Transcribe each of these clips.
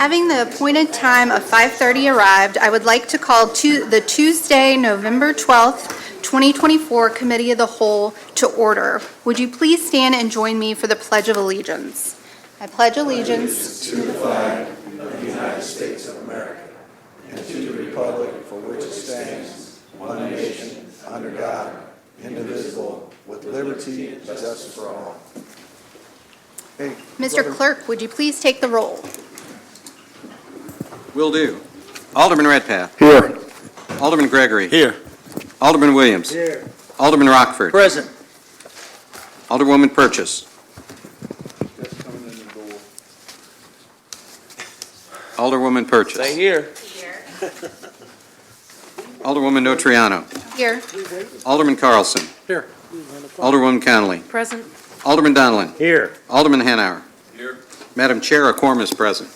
Having the appointed time of 5:30 arrived, I would like to call the Tuesday, November 12th, 2024 Committee of the Whole to order. Would you please stand and join me for the Pledge of Allegiance? I pledge allegiance to the flag of the United States of America and to the republic for which it stands, one nation, under God, indivisible, with liberty and justice for all. Hey, Mr. Clerk, would you please take the roll? Will do. Alderman Redpath. Here. Alderman Gregory. Here. Alderman Williams. Here. Alderman Rockford. Present. Alderwoman Purchase. Alderwoman Purchase. Stay here. Alderwoman Notriano. Here. Alderman Carlson. Here. Alderwoman Connolly. Present. Alderman Donlin. Here. Alderman Hanauer. Here. Madam Chair, a quorum is present.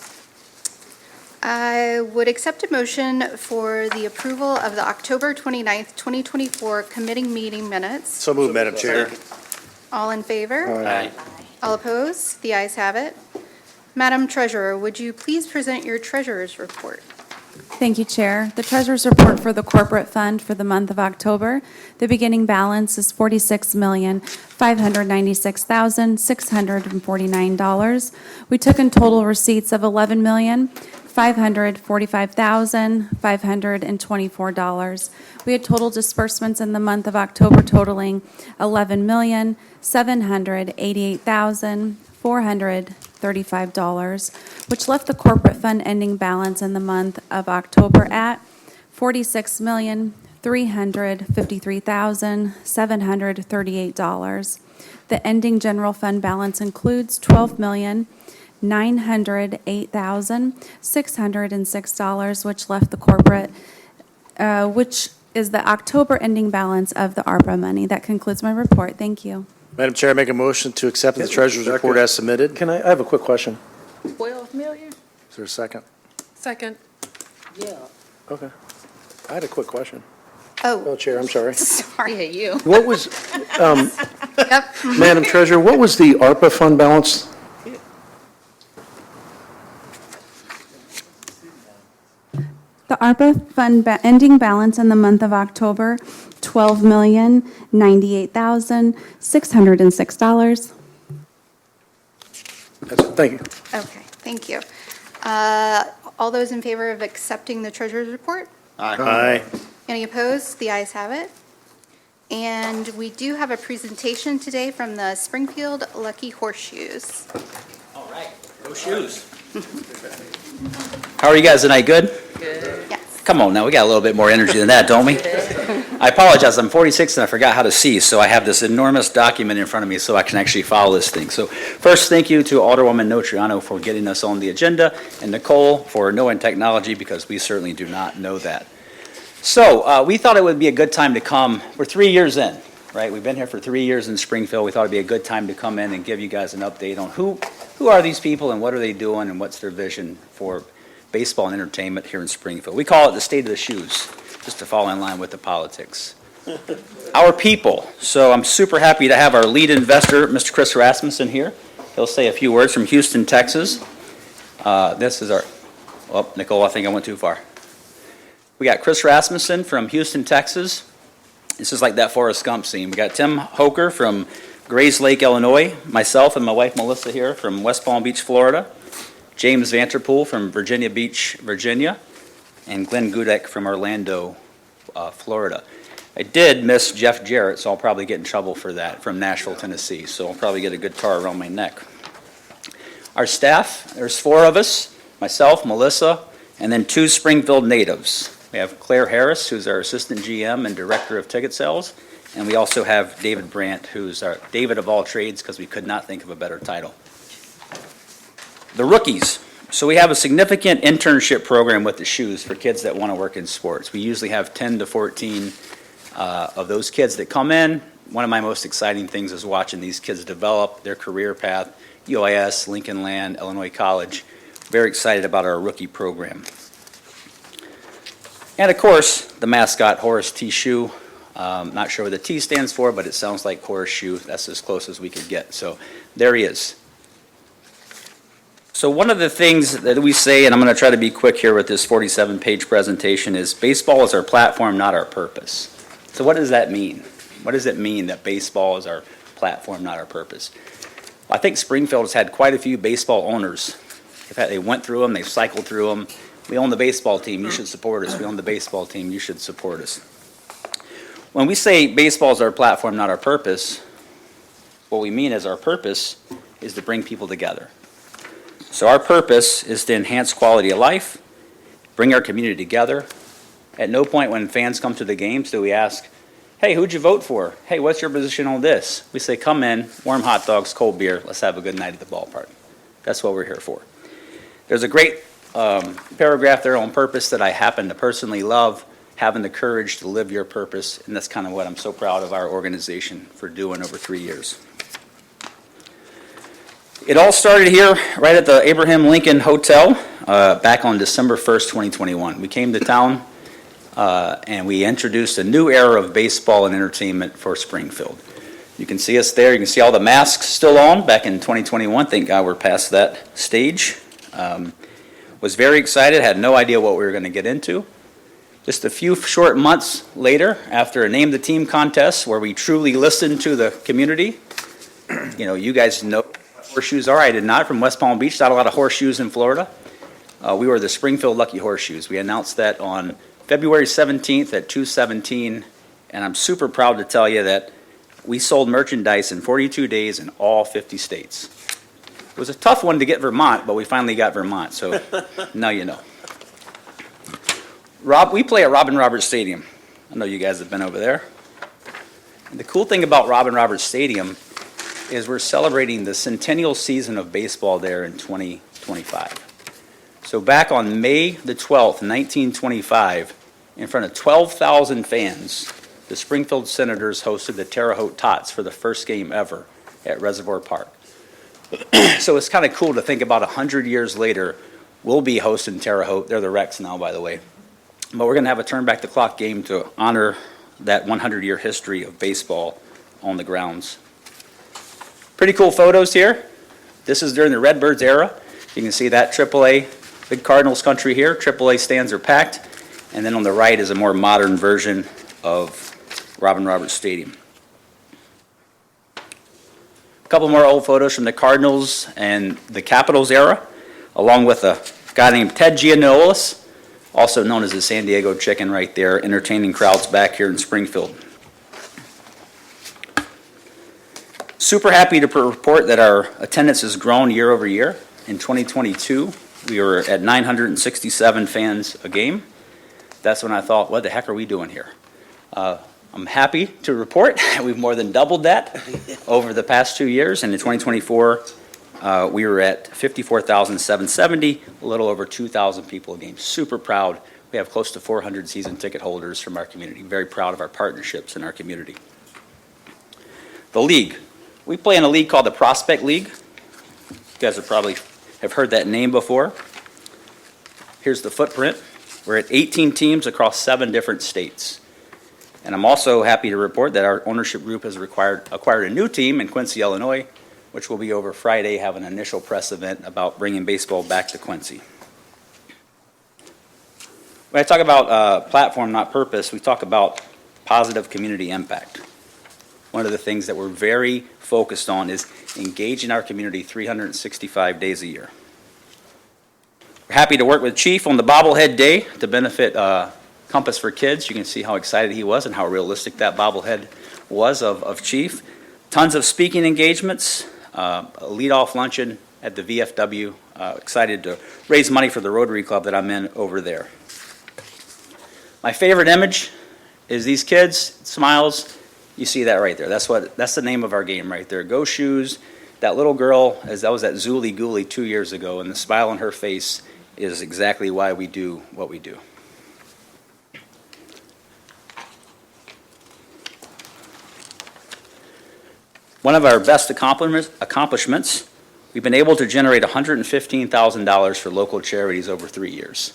I would accept a motion for the approval of the October 29th, 2024 committee meeting minutes. So moved, Madam Chair. All in favor? Aye. All opposed? The ayes have it. Madam Treasurer, would you please present your treasurer's report? Thank you, Chair. The Treasurer's Report for the Corporate Fund for the month of October. The beginning balance is $46,596,649. We took in total receipts of $11,545,524. We had total disbursements in the month of October totaling $11,788,435, which left the corporate fund ending balance in the month of October at $46,353,738. The ending general fund balance includes $12,908,606, which left the corporate, which is the October ending balance of the ARPA money. That concludes my report. Thank you. Madam Chair, I make a motion to accept the Treasurer's Report as submitted. I have a quick question. 12 million? Is there a second? Second. Yeah. Okay. I had a quick question. Oh, Chair, I'm sorry. sorry. Yeah, you. What was, Yep. Madam Treasurer, what was the ARPA fund balance? The ARPA fund ending balance in the month of October, $12,098,606. That's it. Thank you. Okay, thank you. All those in favor of accepting the treasurer's report? Aye. Any opposed? The ayes have it. And we do have a presentation today from the Springfield Lucky Horseshoes. All right, go shoes. How are you guys tonight? Good? Yes. Come on now, we got a little bit more energy than that, don't we? I apologize, I'm 46 and I forgot how to see, so I have this enormous document in front of me so I can actually follow this thing. So first, thank you to Alderwoman Notriano for getting us on the agenda, and Nicole for knowing technology, because we certainly do not know that. So we thought it would be a good time to come. We're 3 years in, right? We've been here for 3 years in Springfield. We thought it'd be a good time to come in and give you guys an update on who are these people and what are they doing and what's their vision for baseball and entertainment here in Springfield. We call it the state of the shoes, just to fall in line with the politics. Our people. So I'm super happy to have our lead investor, Mr. Chris Rasmussen, here. He'll say a few words from Houston, Texas. This is our, oh, Nicole, I think I went too far. We got Chris Rasmussen from Houston, Texas. This is like that Forrest Gump scene. We got Tim Hoker from Grays Lake, Illinois. Myself and my wife, Melissa, here from West Palm Beach, Florida. James Vanterpool from Virginia Beach, Virginia. And Glenn Gudek from Orlando, Florida. I did miss Jeff Jarrett, so I'll probably get in trouble for that, from Nashville, Tennessee. So I'll probably get a guitar around my neck. Our staff, there's 4 of us, myself, Melissa, and then 2 Springfield natives. We have Claire Harris, who's our assistant GM and director of ticket sales, and we also have David Brandt, who's our David of all trades, because we could not think of a better title. The rookies. So we have a significant internship program with the shoes for kids that want to work in sports. We usually have 10 to 14 of those kids that come in. One of my most exciting things is watching these kids develop their career path, UIS, Lincoln Land, Illinois College. Very excited about our rookie program. And of course, the mascot, Horace T. Shoe. Not sure what the T stands for, but it sounds like horseshoe. That's as close as we could get. So there he is. So one of the things that we say, and I'm going to try to be quick here with this 47-page presentation, is baseball is our platform, not our purpose. So what does that mean? What does it mean that baseball is our platform, not our purpose? I think Springfield has had quite a few baseball owners. In fact, they went through them, they've cycled through them. We own the baseball team, you should support us. We own the baseball team, you should support us. When we say baseball is our platform, not our purpose, what we mean is our purpose is to bring people together. So our purpose is to enhance quality of life, bring our community together. At no point when fans come to the games do we ask, hey, who'd you vote for? Hey, what's your position on this? We say, come in, warm hot dogs, cold beer, let's have a good night at the ballpark. That's what we're here for. There's a great paragraph there on purpose that I happen to personally love, having the courage to live your purpose, and that's kind of what I'm so proud of our organization for doing over 3 years. It all started here right at the Abraham Lincoln Hotel back on December 1st, 2021. We came to town and we introduced a new era of baseball and entertainment for Springfield. You can see us there. You can see all the masks still on back in 2021. Thank God we're past that stage. Was very excited, had no idea what we were going to get into. Just a few short months later, after a Name the Team contest where we truly listened to the community, you guys know what horseshoes are. I did not, from West Palm Beach, not a lot of horseshoes in Florida. We were the Springfield Lucky Horseshoes. We announced that on February 17th at 2:17, and I'm super proud to tell you that we sold merchandise in 42 days in all 50 states. It was a tough one to get Vermont, but we finally got Vermont, so now you know. We play at Robin Roberts Stadium. I know you guys have been over there. And the cool thing about Robin Roberts Stadium is we're celebrating the centennial season of baseball there in 2025. So back on May the 12th, 1925, in front of 12,000 fans, the Springfield Senators hosted the Terre Haute Tots for the first game ever at Reservoir Park. So it's kind of cool to think about 100 years later, we'll be hosting Terre Haute. They're the Rex now, by the way. But we're going to have a turn back the clock game to honor that 100-year history of baseball on the grounds. Pretty cool photos here. This is during the Redbirds era. You can see that AAA, big Cardinals country here. AAA stands are packed. And then on the right is a more modern version of Robin Roberts Stadium. A couple more old photos from the Cardinals and the Capitals era, along with a guy named Ted Giannoulis, also known as the San Diego Chicken right there, entertaining crowds back here in Springfield. Super happy to report that our attendance has grown year over year. In 2022, we were at 967 fans a game. That's when I thought, what the heck are we doing here? I'm happy to report we've more than doubled that over the past 2 years. And in 2024, we were at 54,770, a little over 2,000 people a game. Super proud. We have close to 400 season ticket holders from our community. Very proud of our partnerships in our community. The league. We play in a league called the Prospect League. You guys have heard that name before. Here's the footprint. We're at 18 teams across 7 different states. And I'm also happy to report that our ownership group has acquired a new team in Quincy, Illinois, which will be over Friday, have an initial press event about bringing baseball back to Quincy. When I talk about platform, not purpose, we talk about positive community impact. One of the things that we're very focused on is engaging our community 365 days a year. We're happy to work with Chief on the bobblehead day to benefit Compass for Kids. You can see how excited he was and how realistic that bobblehead was of Chief. Tons of speaking engagements, a leadoff luncheon at the VFW. Excited to raise money for the Rotary Club that I'm in over there. My favorite image is these kids, smiles. You see that right there. That's the name of our game right there. Go Shoes. That little girl, that was at Zooly Gooly 2 years ago, and the smile on her face is exactly why we do what we do. One of our best accomplishments, we've been able to generate $115,000 for local charities over 3 years.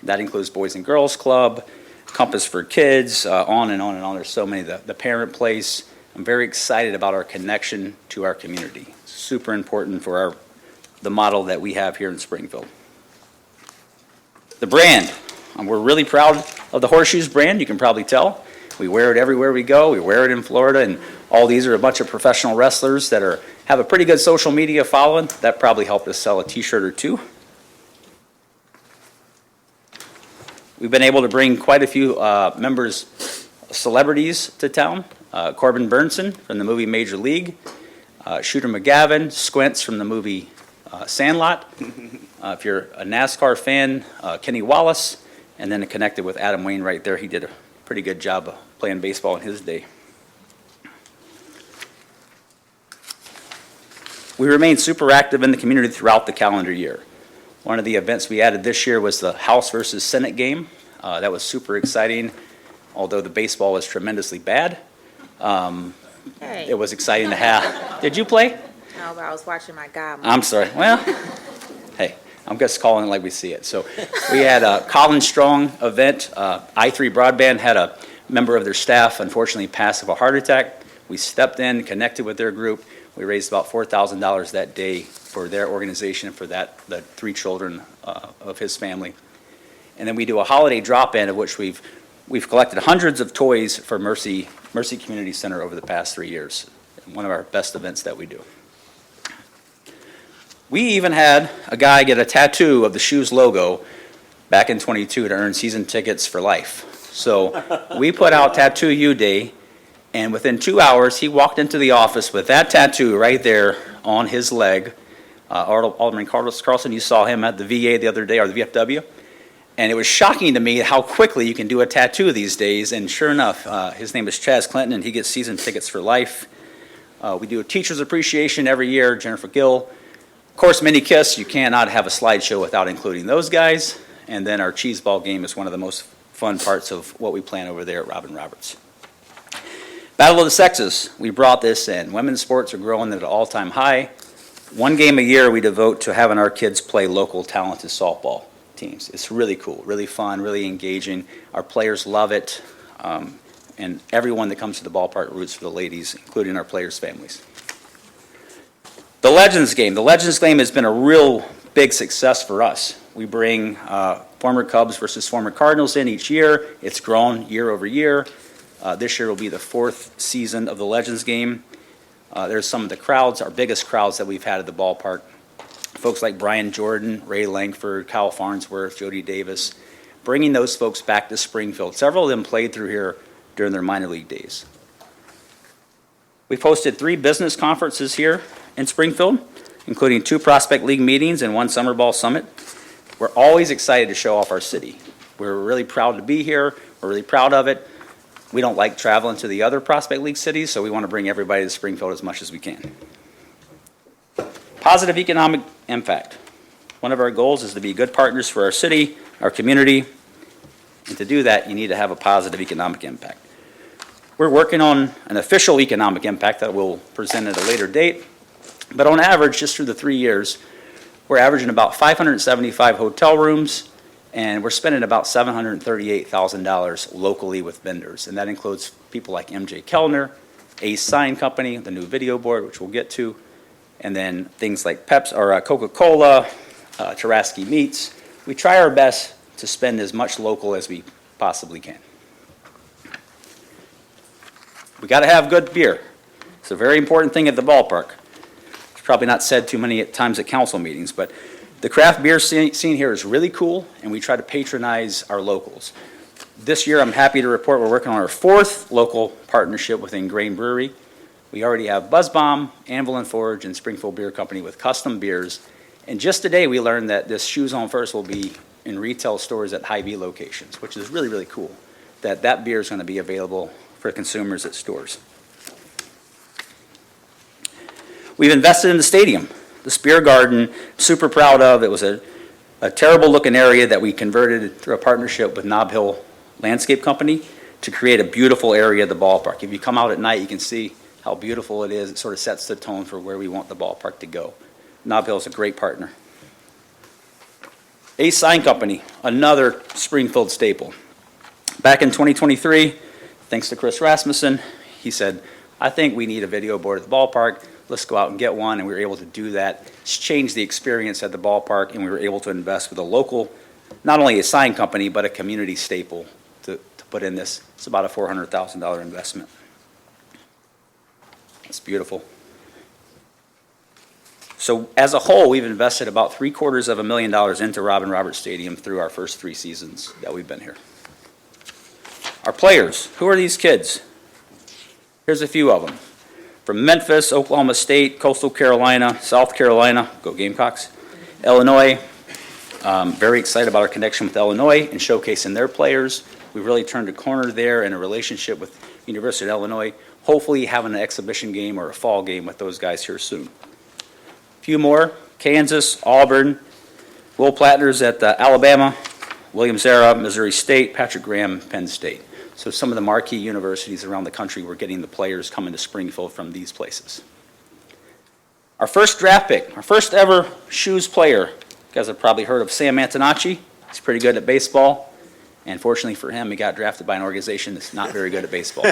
That includes Boys and Girls Club, Compass for Kids, on and on and on. There's so many. The Parent Place. I'm very excited about our connection to our community. Super important for the model that we have here in Springfield. The brand. We're really proud of the Horseshoes brand, you can probably tell. We wear it everywhere we go. We wear it in Florida, and all these are a bunch of professional wrestlers that have a pretty good social media following. That probably helped us sell a T-shirt or two. We've been able to bring quite a few celebrities to town. Corbin Burnson from the movie Major League, Shooter McGavin, Squints from the movie Sandlot. If you're a NASCAR fan, Kenny Wallace, and then connected with Adam Wayne right there. He did a pretty good job of playing baseball in his day. We remain super active in the community throughout the calendar year. One of the events we added this year was the House versus Senate game. That was super exciting, although the baseball was tremendously bad. It was exciting to have. Did you play? No, but I was watching my guy. I'm sorry. Well, hey, I'm just calling it like we see it. So we had a Colin Strong event. I3 Broadband had a member of their staff unfortunately pass of a heart attack. We stepped in, connected with their group. We raised about $4,000 that day for their organization, for the 3 children of his family. And then we do a holiday drop-in, of which we've collected hundreds of toys for Mercy Community Center over the past 3 years. One of our best events that we do. We even had a guy get a tattoo of the Shoes logo back in '22 to earn season tickets for life. So we put out Tattoo You Day, and within 2 hours, he walked into the office with that tattoo right there on his leg. Alderman Carlson, you saw him at the VA the other day, or the VFW. And it was shocking to me how quickly you can do a tattoo these days. And sure enough, his name is Chaz Clinton, and he gets season tickets for life. We do a teacher's appreciation every year, Jennifer Gill. Of course, Mini Kiss, you cannot have a slideshow without including those guys. And then our cheese ball game is one of the most fun parts of what we plan over there at Robin Roberts. Battle of the Sexes, we brought this in. Women's sports are growing at an all-time high. 1 game a year we devote to having our kids play local talented softball teams. It's really cool, really fun, really engaging. Our players love it, and everyone that comes to the ballpark roots for the ladies, including our players' families. The Legends game. The Legends game has been a real big success for us. We bring former Cubs versus former Cardinals in each year. It's grown year over year. This year will be the 4th season of the Legends game. There's some of the crowds, our biggest crowds that we've had at the ballpark. Folks like Brian Jordan, Ray Langford, Kyle Farnsworth, Jody Davis, bringing those folks back to Springfield. Several of them played through here during their minor league days. We've hosted 3 business conferences here in Springfield, including 2 Prospect League meetings and 1 Summer Ball Summit. We're always excited to show off our city. We're really proud to be here. We're really proud of it. We don't like traveling to the other Prospect League cities, so we want to bring everybody to Springfield as much as we can. Positive economic impact. One of our goals is to be good partners for our city, our community, and to do that, you need to have a positive economic impact. We're working on an official economic impact that we'll present at a later date, but on average, just through the 3 years, we're averaging about 575 hotel rooms, and we're spending about $738,000 locally with vendors, and that includes people like MJ Kellner, Ace Sign Company, the new video board, which we'll get to, and then things like Coca-Cola, Taraski Meats. We try our best to spend as much local as we possibly can. We got to have good beer. It's a very important thing at the ballpark. It's probably not said too many times at council meetings, but the craft beer scene here is really cool, and we try to patronize our locals. This year, I'm happy to report we're working on our 4th local partnership with Ingrain Brewery. We already have Buzz Bomb, Anvil and Forge, and Springfield Beer Company with custom beers. And just today, we learned that this Shoes on First will be in retail stores at Hy-Vee locations, which is really, really cool, that beer is going to be available for consumers at stores. We've invested in the stadium, the Spear Garden, super proud of. It was a terrible looking area that we converted through a partnership with Nob Hill Landscape Company to create a beautiful area of the ballpark. If you come out at night, you can see how beautiful it is. It sort of sets the tone for where we want the ballpark to go. Nob Hill is a great partner. Ace Sign Company, another Springfield staple. Back in 2023, thanks to Chris Rasmussen, he said, I think we need a video board at the ballpark. let's go out and get one, and we were able to do that. It's changed the experience at the ballpark, and we were able to invest with a local, not only a sign company, but a community staple to put in this. It's about a $400,000 investment. It's beautiful. So as a whole, we've invested about $750,000 into Robin Roberts Stadium through our first 3 seasons that we've been here. Our players, who are these kids? Here's a few of them. From Memphis, Oklahoma State, Coastal Carolina, South Carolina, go Gamecocks, Illinois. Very excited about our connection with Illinois and showcasing their players. We really turned a corner there in a relationship with University of Illinois, hopefully having an exhibition game or a fall game with those guys here soon. A few more, Kansas, Auburn, Will Plattners at Alabama, Williams-Era, Missouri State, Patrick Graham, Penn State. So some of the marquee universities around the country were getting the players coming to Springfield from these places. Our first draft pick, our first ever shoes player, you guys have probably heard of Sam Antonacci. He's pretty good at baseball. And fortunately for him, he got drafted by an organization that's not very good at baseball.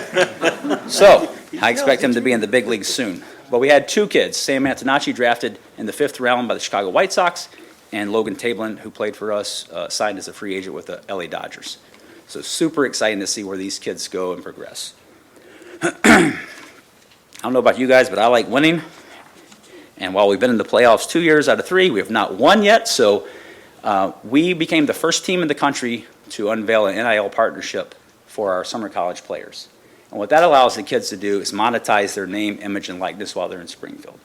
So I expect him to be in the big leagues soon. But we had 2 kids, Sam Antonacci drafted in the 5th round by the Chicago White Sox, and Logan Tablin, who played for us, signed as a free agent with the LA Dodgers. So super exciting to see where these kids go and progress. I don't know about you guys, but I like winning. And while we've been in the playoffs 2 years out of 3, we have not won yet. So we became the first team in the country to unveil an NIL partnership for our summer college players. And what that allows the kids to do is monetize their name, image, and likeness while they're in Springfield.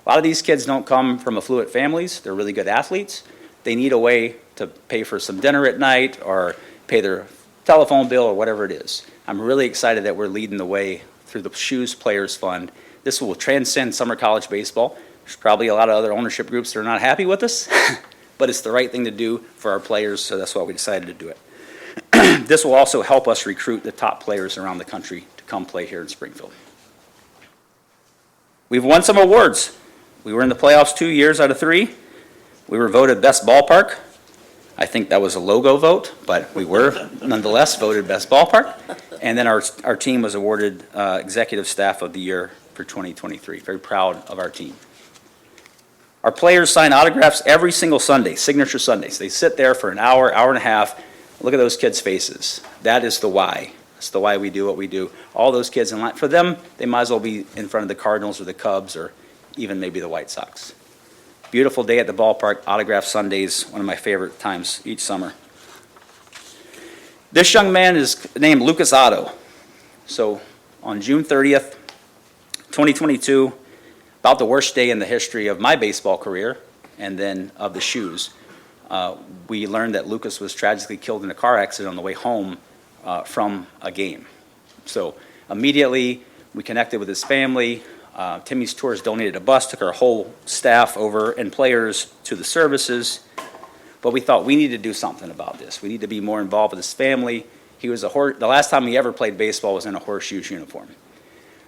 A lot of these kids don't come from affluent families. They're really good athletes. They need a way to pay for some dinner at night or pay their telephone bill or whatever it is. I'm really excited that we're leading the way through the Shoes Players Fund. This will transcend summer college baseball. There's probably a lot of other ownership groups that are not happy with us, but it's the right thing to do for our players, so that's why we decided to do it. This will also help us recruit the top players around the country to come play here in Springfield. We've won some awards. We were in the playoffs 2 years out of 3. We were voted Best Ballpark. I think that was a logo vote, but we were nonetheless voted Best Ballpark. And then our team was awarded Executive Staff of the Year for 2023. Very proud of our team. Our players sign autographs every single Sunday, signature Sundays. They sit there for an hour, hour and a half. Look at those kids' faces. That is the why. That's the why we do what we do. All those kids in line, for them, they might as well be in front of the Cardinals or the Cubs or even maybe the White Sox. Beautiful day at the ballpark, autograph Sundays, one of my favorite times each summer. This young man is named Lucas Otto. So on June 30th, 2022, about the worst day in the history of my baseball career and then of the Shoes, we learned that Lucas was tragically killed in a car accident on the way home from a game. So immediately we connected with his family. Timmy's Tours donated a bus, took our whole staff over and players to the services. But we thought we need to do something about this. We need to be more involved with his family. He was the last time he ever played baseball was in a Horseshoes uniform.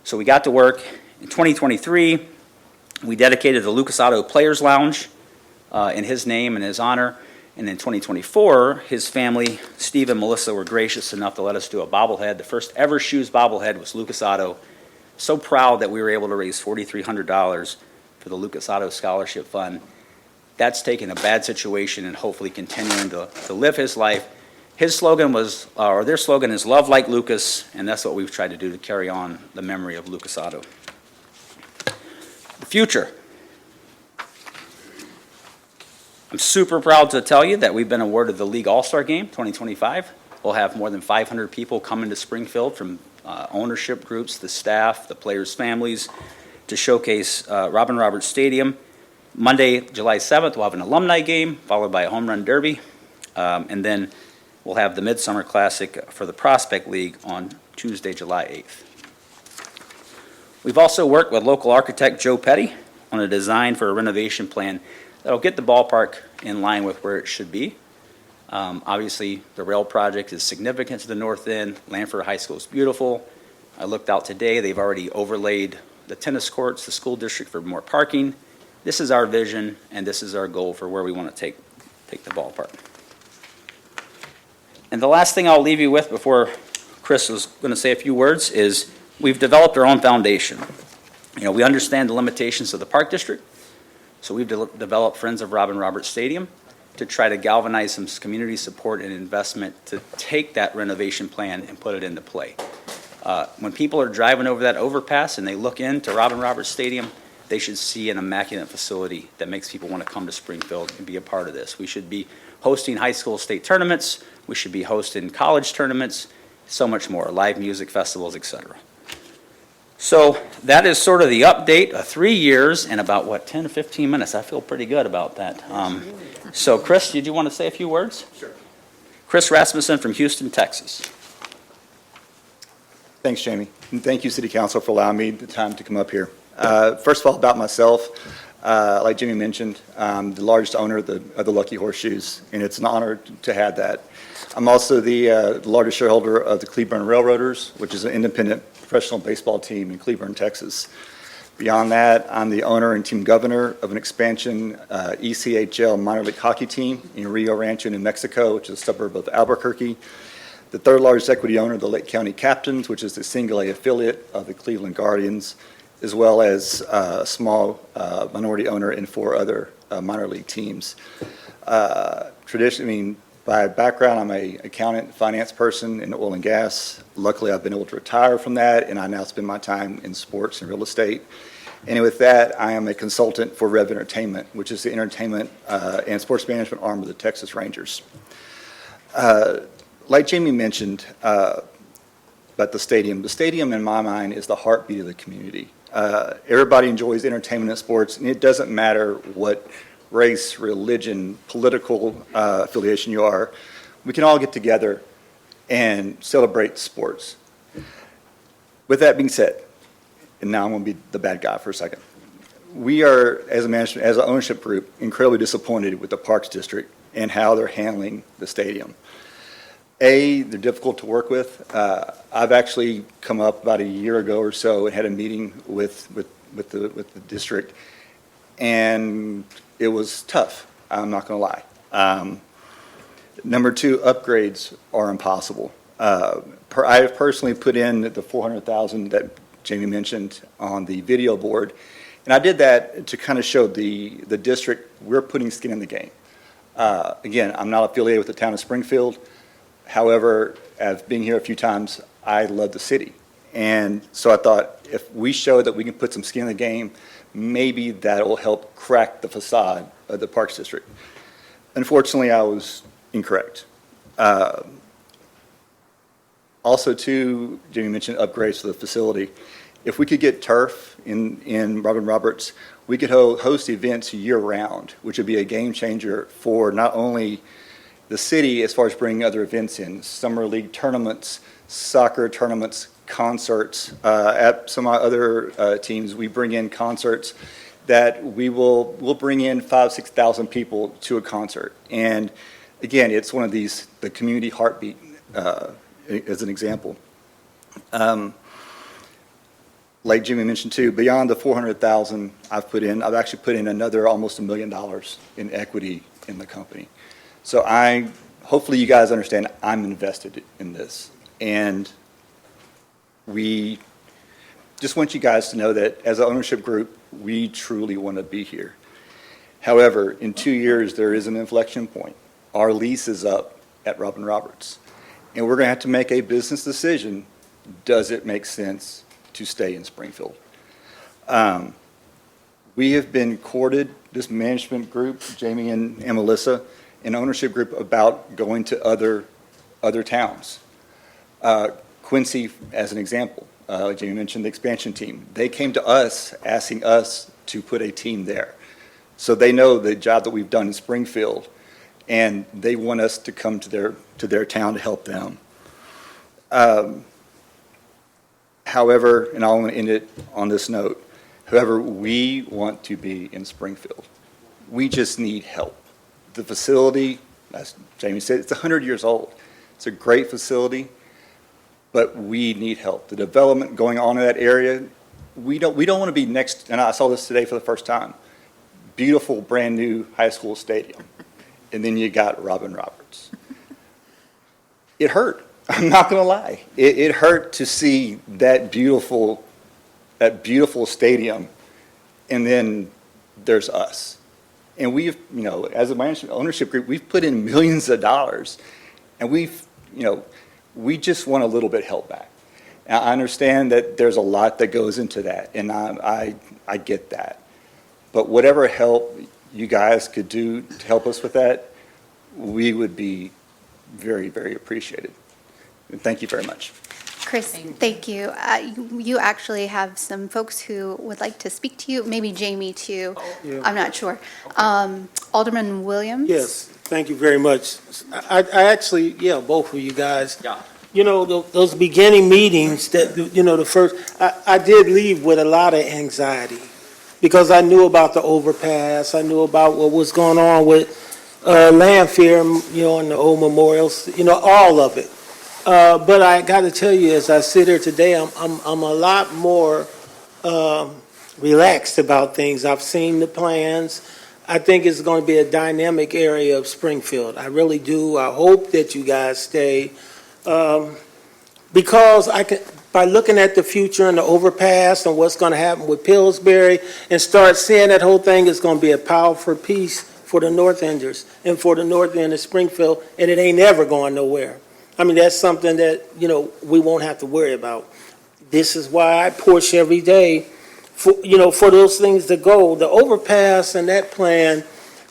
So we got to work. In 2023, we dedicated the Lucas Otto Players Lounge in his name and his honor. And in 2024, his family, Steve and Melissa, were gracious enough to let us do a bobblehead. The first ever Shoes bobblehead was Lucas Otto. So proud that we were able to raise $4,300 for the Lucas Otto Scholarship Fund. That's taking a bad situation and hopefully continuing to live his life. His slogan was, or their slogan is, "Love like Lucas," and that's what we've tried to do to carry on the memory of Lucas Otto. The future. I'm super proud to tell you that we've been awarded the League All-Star Game 2025. We'll have more than 500 people coming to Springfield from ownership groups, the staff, the players' families, to showcase Robin Roberts Stadium. Monday, July 7th, we'll have an alumni game, followed by a home run derby. And then we'll have the Midsummer Classic for the Prospect League on Tuesday, July 8th. We've also worked with local architect Joe Petty on a design for a renovation plan that'll get the ballpark in line with where it should be. Obviously, the rail project is significant to the north end. Lanford High School is beautiful. I looked out today. They've already overlaid the tennis courts, the school district for more parking. This is our vision, and this is our goal for where we want to take the ballpark. And the last thing I'll leave you with before Chris is going to say a few words is we've developed our own foundation. We understand the limitations of the Park District, so we've developed Friends of Robin Roberts Stadium to try to galvanize some community support and investment to take that renovation plan and put it into play. When people are driving over that overpass and they look into Robin Roberts Stadium, they should see an immaculate facility that makes people want to come to Springfield and be a part of this. We should be hosting high school state tournaments. We should be hosting college tournaments, so much more, live music festivals, et cetera. So that is sort of the update of 3 years and about, 10 to 15 minutes. I feel pretty good about that. So Chris, did you want to say a few words? Sure. Chris Rasmussen from Houston, Texas. Thanks, Jamie. And thank you, City Council, for allowing me the time to come up here. First of all, about myself, like Jimmy mentioned, I'm the largest owner of the Lucky Horseshoes, and it's an honor to have that. I'm also the largest shareholder of the Cleburne Railroaders, which is an independent professional baseball team in Cleburne, Texas. Beyond that, I'm the owner and team governor of an expansion ECHL minor league hockey team in Rio Rancho, New Mexico, which is a suburb of Albuquerque. The third largest equity owner of the Lake County Captains, which is the single A affiliate of the Cleveland Guardians, as well as a small minority owner in 4 other minor league teams. Traditionally, by background, I'm an accountant, finance person in oil and gas. Luckily, I've been able to retire from that, and I now spend my time in sports and real estate. And with that, I am a consultant for Rev Entertainment, which is the entertainment and sports management arm of the Texas Rangers. Like Jamie mentioned about the stadium in my mind is the heartbeat of the community. Everybody enjoys entertainment and sports, and it doesn't matter what race, religion, political affiliation you are. We can all get together and celebrate sports. With that being said, and now I'm going to be the bad guy for a second. We are, as an ownership group, incredibly disappointed with the Parks District and how they're handling the stadium. They're difficult to work with. I've actually come up about a year ago or so and had a meeting with the district, and it was tough. I'm not going to lie. Number 2, upgrades are impossible. I have personally put in the $400,000 that Jamie mentioned on the video board, and I did that to kind of show the district we're putting skin in the game. Again, I'm not affiliated with the town of Springfield. However, as being here a few times, I love the city. And so I thought if we show that we can put some skin in the game, maybe that will help crack the facade of the Parks District. Unfortunately, I was incorrect. Also, too, Jamie mentioned upgrades to the facility. If we could get turf in Robin Roberts, we could host events year-round, which would be a game changer for not only the city as far as bringing other events in, summer league tournaments, soccer tournaments, concerts. At some of our other teams, we bring in concerts that we'll bring in 5,000 to 6,000 people to a concert. And again, it's one of these, the community heartbeat as an example. Like Jimmy mentioned too, beyond the $400,000 I've actually put in another almost $1 million in equity in the company. So hopefully you guys understand I'm invested in this. And we just want you guys to know that as an ownership group, we truly want to be here. However, in 2 years, there is an inflection point. Our lease is up at Robin Roberts. And we're going to have to make a business decision. Does it make sense to stay in Springfield? We have been courted, this management group, Jamie and Melissa, an ownership group, about going to other towns. Quincy, as an example, like Jamie mentioned, the expansion team. They came to us asking us to put a team there. So they know the job that we've done in Springfield, and they want us to come to their town to help them. However, and I want to end it on this note, however, we want to be in Springfield. We just need help. The facility, as Jamie said, it's 100 years old. It's a great facility, but we need help. The development going on in that area, we don't want to be next, and I saw this today for the first time, beautiful brand new high school stadium, and then you got Robin Roberts. It hurt. I'm not going to lie. It hurt to see that beautiful that beautiful stadium, and then there's us. And we've, as a management ownership group, we've put in millions of dollars, and we just want a little bit held back. Now, I understand that there's a lot that goes into that, and I get that. But whatever help you guys could do to help us with that, we would be very, very appreciated. And thank you very much. Chris, thank you. You actually have some folks who would like to speak to you, maybe Jamie too. I'm not sure. Alderman Williams? Yes, thank you very much. I actually, both of you guys. Yeah. Those beginning meetings that, the first, I did leave with a lot of anxiety because I knew about the overpass. I knew about what was going on with Lanphier, and the old memorials, all of it. But I got to tell you, as I sit here today, I'm a lot more relaxed about things. I've seen the plans. I think it's going to be a dynamic area of Springfield. I really do. I hope that you guys stay. Because by looking at the future and the overpass and what's going to happen with Pillsbury and start seeing that whole thing is going to be a powerful piece for the North Enders and for the North End of Springfield, and it ain't ever going nowhere. I mean, that's something that, we won't have to worry about. This is why I push every day for those things to go. The overpass and that plan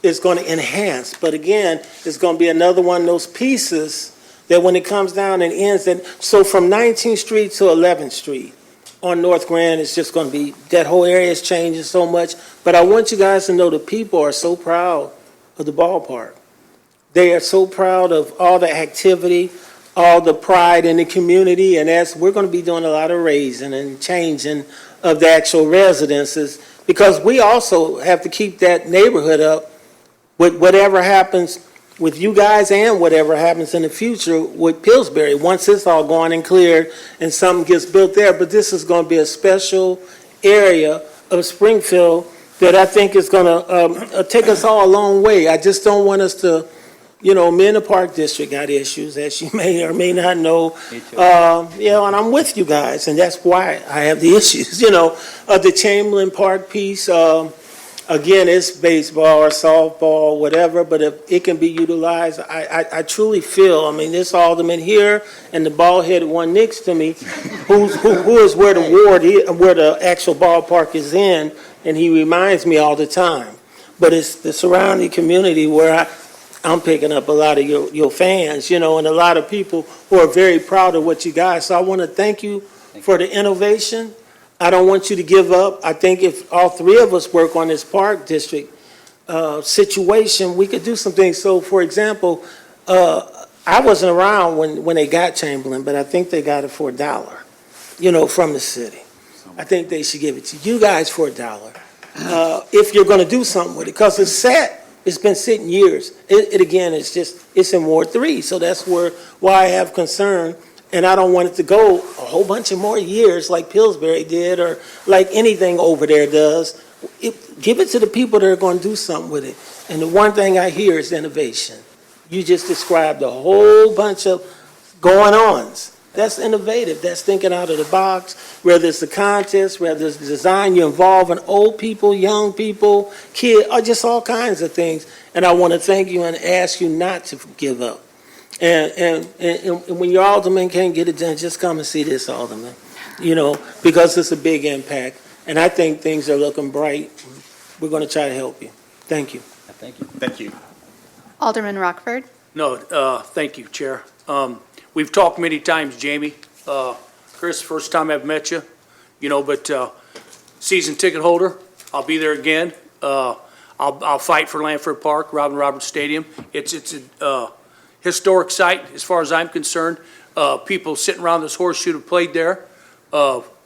is going to enhance, but again, it's going to be another one of those pieces that when it comes down and ends, so from 19th Street to 11th Street on North Grand, it's just going to be, that whole area is changing so much. But I want you guys to know the people are so proud of the ballpark. They are so proud of all the activity, all the pride in the community, and we're going to be doing a lot of raising and changing of the actual residences, because we also have to keep that neighborhood up with whatever happens with you guys and whatever happens in the future with Pillsbury, once it's all gone and cleared and something gets built there. But this is going to be a special area of Springfield that I think is going to take us all a long way. I just don't want us to, me in the Park District got issues, as you may or may not know. Me too. And I'm with you guys, and that's why I have the issues, the Chamberlain Park piece. Again, it's baseball or softball, whatever, but if it can be utilized, I truly feel, this alderman here and the bald-headed one next to me, who is where the actual ballpark is in, and he reminds me all the time. But it's the surrounding community where I'm picking up a lot of your fans, and a lot of people who are very proud of what you guys. So I want to thank you for the innovation. I don't want you to give up. I think if all three of us work on this Park District situation, we could do some things. So, for example, I wasn't around when they got Chamberlain, but I think they got it for $1, from the city. I think they should give it to you guys for $1 if you're going to do something with it, because it's set. It's been sitting years. It's in Ward 3, so that's why I have concern. And I don't want it to go a whole bunch of more years like Pillsbury did or like anything over there does. Give it to the people that are going to do something with it. And the one thing I hear is innovation. You just described a whole bunch of going-ons. That's innovative. That's thinking out of the box, whether it's a contest, whether it's design, you're involving old people, young people, kids, or just all kinds of things. And I want to thank you and ask you not to give up. And when your alderman can't get it done, just come and see this alderman, because it's a big impact. And I think things are looking bright. We're going to try to help you. Thank you. Thank you. Thank you. Alderman Rockford? No, thank you, Chair. We've talked many times, Jamie. Chris, first time I've met you, but season ticket holder, I'll be there again. I'll fight for Lanford Park, Robin Roberts Stadium. It's a historic site as far as I'm concerned. People sitting around this horseshoe have played there,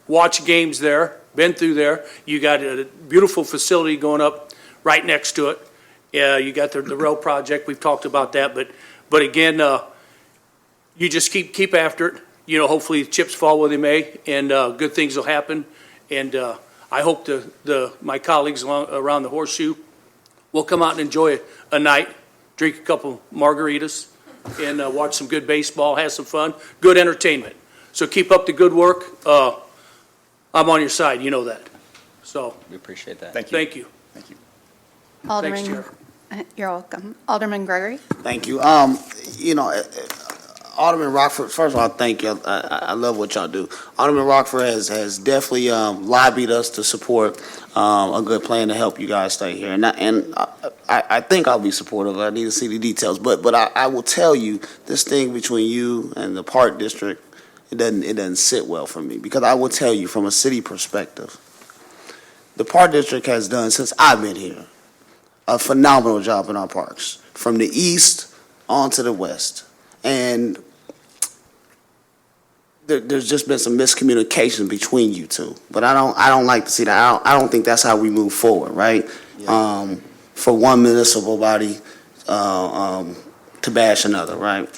watched games there, been through there. You got a beautiful facility going up right next to it. You got the rail project. We've talked about that, but again, you just keep after it. Hopefully the chips fall where they may, and good things will happen. And I hope my colleagues around the horseshoe will come out and enjoy a night, drink a couple margaritas, and watch some good baseball, have some fun, good entertainment. So keep up the good work. I'm on your side, you know that. So, We appreciate that. Thank you. thank you. Thank you. Alderman, Chair. you're welcome. Alderman Gregory? Thank you. Alderman Rockford, first of all, thank you. I love what y'all do. Alderman Rockford has definitely lobbied us to support a good plan to help you guys stay here. And I think I'll be supportive. I need to see the details. But I will tell you, this thing between you and the Park District, it doesn't sit well for me. Because I will tell you, from a city perspective, the Park District has done, since I've been here, a phenomenal job in our parks, from the east on to the west. And there's just been some miscommunication between you two. But I don't like to see that. I don't think that's how we move forward, right? Yeah. For one municipal body to bash another, right?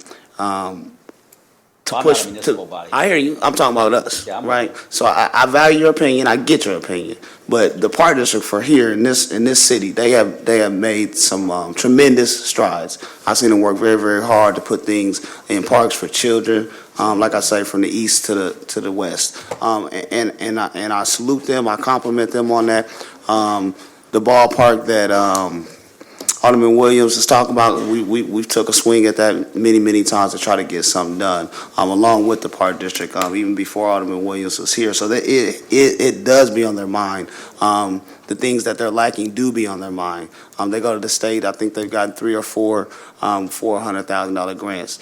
I'm not a municipal body. I hear you. I'm talking about us, Yeah, right? So I value your opinion. I get your opinion. But the Park District for here in this city, they have made some tremendous strides. I've seen them work very, very hard to put things in parks for children. Like I say, from the east to the west, and I salute them. I compliment them on that. The ballpark that Alderman Williams is talking about, we've took a swing at that many times to try to get something done, along with the Park District, even before Alderman Williams was here. So that it does be on their mind. The things that they're lacking do be on their mind. They go to the state. I think they've gotten 3 or 4 $400,000 grants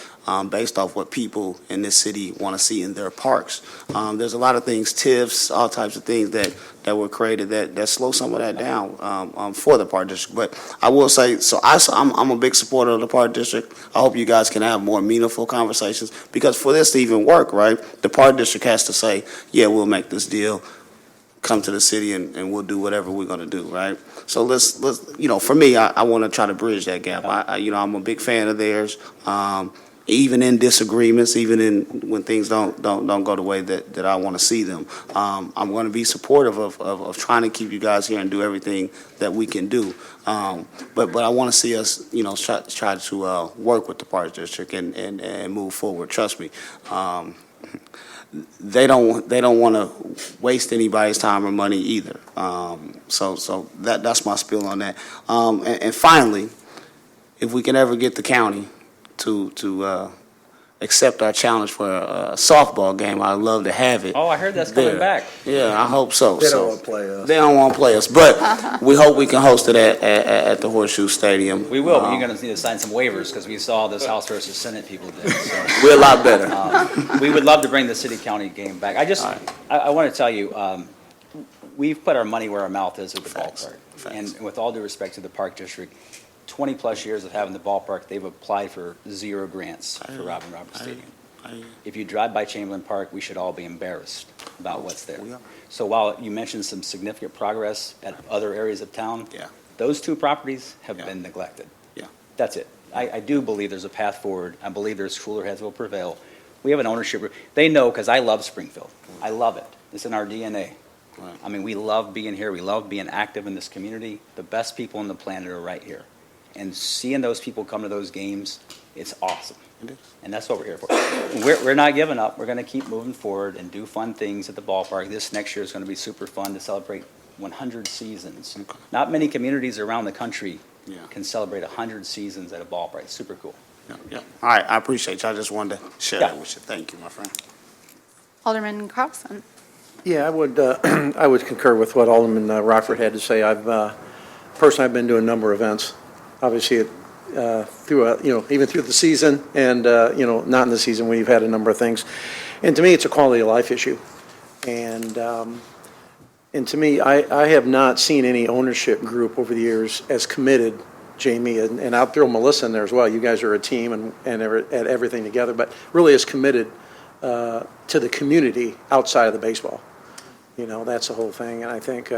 based off what people in this city want to see in their parks. There's a lot of things, TIFs, all types of things that were created that slow some of that down for the Park District. But I will say, so I'm a big supporter of the Park District. I hope you guys can have more meaningful conversations, because for this to even work, right, the Park District has to say, yeah, we'll make this deal, come to the city, and we'll do whatever we're going to do, right? So let's for me, I want to try to bridge that gap. I'm a big fan of theirs. Even in disagreements, even in when things don't go the way that I want to see them, I'm going to be supportive of trying to keep you guys here and do everything that we can do. But I want to see us, try to work with the Park District and move forward. Trust me. They don't want to waste anybody's time or money either. So that's my spiel on that. And finally, if we can ever get the county to accept our challenge for a softball game, I'd love to have it. Oh, I heard that's coming back. Yeah, I hope so. They don't want to play us. They don't want to play us, but we hope we can host it at the Horseshoe Stadium. We will, but you're going to need to sign some waivers, because we saw this House versus Senate people did. So. We're a lot better. We would love to bring the city-county game back. I want to tell you, we've put our money where our mouth is with the ballpark. And with all due respect to the Park District, 20-plus years of having the ballpark, they've applied for 0 grants for Robin Roberts Stadium. If you drive by Chamberlain Park, we should all be embarrassed about what's there. So while you mentioned some significant progress at other areas of town, those 2 properties have been neglected. That's it. I do believe there's a path forward. I believe there's cooler heads will prevail. We have an ownership group. They know, because I love Springfield. I love it. It's in our DNA. I mean, we love being here. We love being active in this community. The best people on the planet are right here. And seeing those people come to those games, it's awesome. And that's what we're here for. We're not giving up. We're going to keep moving forward and do fun things at the ballpark. This next year is going to be super fun to celebrate 100 seasons. Not many communities around the country can celebrate 100 seasons at a ballpark. It's super cool. All right, I appreciate you. I just wanted to share that with you. Thank you, my friend. Alderman Carlson? Yeah, I would concur with what Alderman Rockford had to say. Personally, I've been to a number of events. Obviously, even through the season, and not in the season, we've had a number of things. And to me, it's a quality of life issue. And to me, I have not seen any ownership group over the years as committed, Jamie, and I'll throw Melissa in there as well. You guys are a team and at everything together, but really as committed to the community outside of the baseball. That's the whole thing. And I think,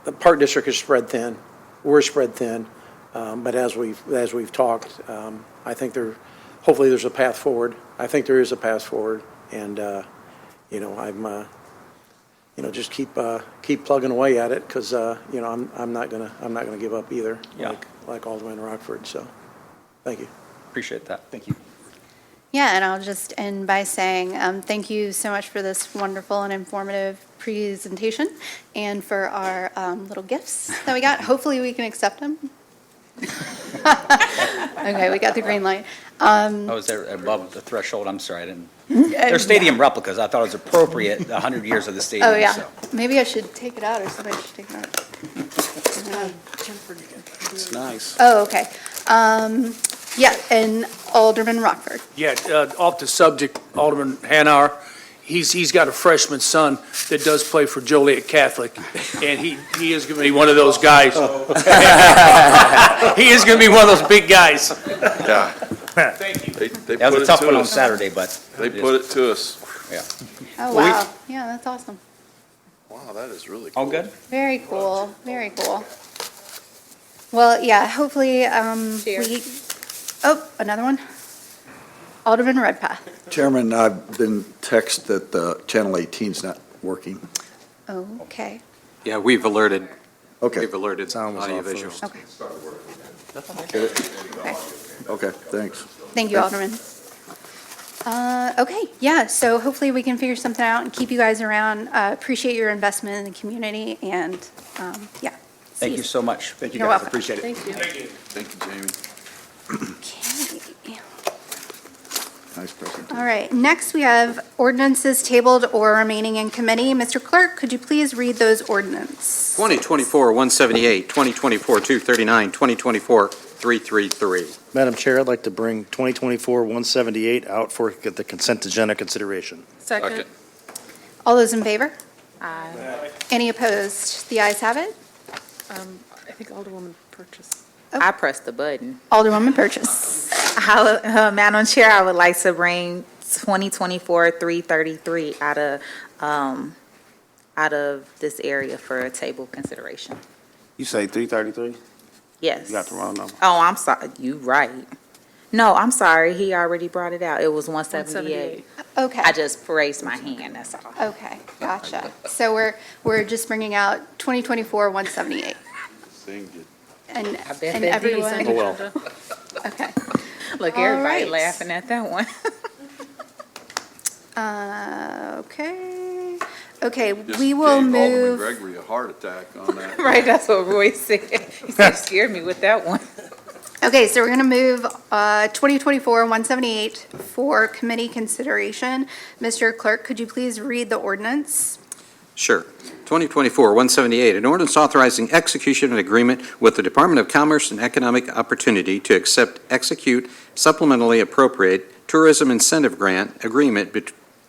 the Park District is spread thin. We're spread thin, but as we've talked, I think hopefully there's a path forward. I think there is a path forward, and I'm just keep plugging away at it, because I'm not gonna give up either. Like Alderman Rockford. So, thank you. Appreciate that. Thank you. Yeah, and I'll just end by saying thank you so much for this wonderful and informative presentation and for our little gifts that we got. Hopefully, we can accept them. Okay, we got the green light. Oh, is there above the threshold? I'm sorry, I didn't. They're stadium replicas. I thought it was appropriate, the 100 years of the stadium. Oh, yeah. so. Maybe I should take it out, or somebody should take it out. It's nice. Oh, okay. Yeah, and Alderman Rockford. Yeah, off the subject, Alderman Hanauer, he's got a freshman son that does play for Joliet Catholic, and he is going to be one of those guys. He is going to be one of those big guys. Yeah. Thank you. They That put was a it tough to one on us. Saturday, but. They put it to us. Yeah. Oh, Well, we- wow. Yeah, that's awesome. Wow, that is really cool. All good? Very cool, very cool. Well, yeah, hopefully, we, oh, another one? Alderman Redpath. Chairman, I've been texted that Channel 18's not working. Okay, Yeah, we've alerted Okay, Sound was off audiovisual. first. okay, get it? okay. Okay, thanks. Thank you, Alderman. Okay, yeah, so hopefully we can figure something out and keep you guys around. Appreciate your investment in the community and, yeah. Thank you so much. Thank You're welcome. Appreciate it. Thank you. Thank you, Jamie. Okay. Nice presentation. All right, next we have ordinances tabled or remaining in committee. Mr. Clerk, could you please read those ordinances? 2024-178, 2024-239, 2024-333. Madam Chair, I'd like to bring 2024-178 out for the consent agenda consideration. Second. All those in favor? Aye. Any opposed? The ayes have it. I think Alderwoman Purchase. I pressed the button. Alderwoman Purchase. Madam Chair, I would like to bring 2024-333 out of this area for a table consideration. You say 333? Yes. You got the wrong number. Oh, I'm sorry. You right. No, I'm sorry. He already brought it out. It was 178. 178. Okay. I just raised my hand, that's all. Okay, gotcha. So we're just bringing out 2024-178. Sing it. And I bet and that everyone, Oh, well. okay. Look, All everybody right. laughing at that one. Okay. Okay, we will move. Gregory a heart attack on that. Right, that's what Roy said. He said, scared me with that one. Okay, so we're going to move 2024-178 for committee consideration. Mr. Clerk, could you please read the ordinance? Sure. 2024-178, an ordinance authorizing execution of an agreement with the Department of Commerce and Economic Opportunity to execute, supplementally appropriate tourism incentive grant agreement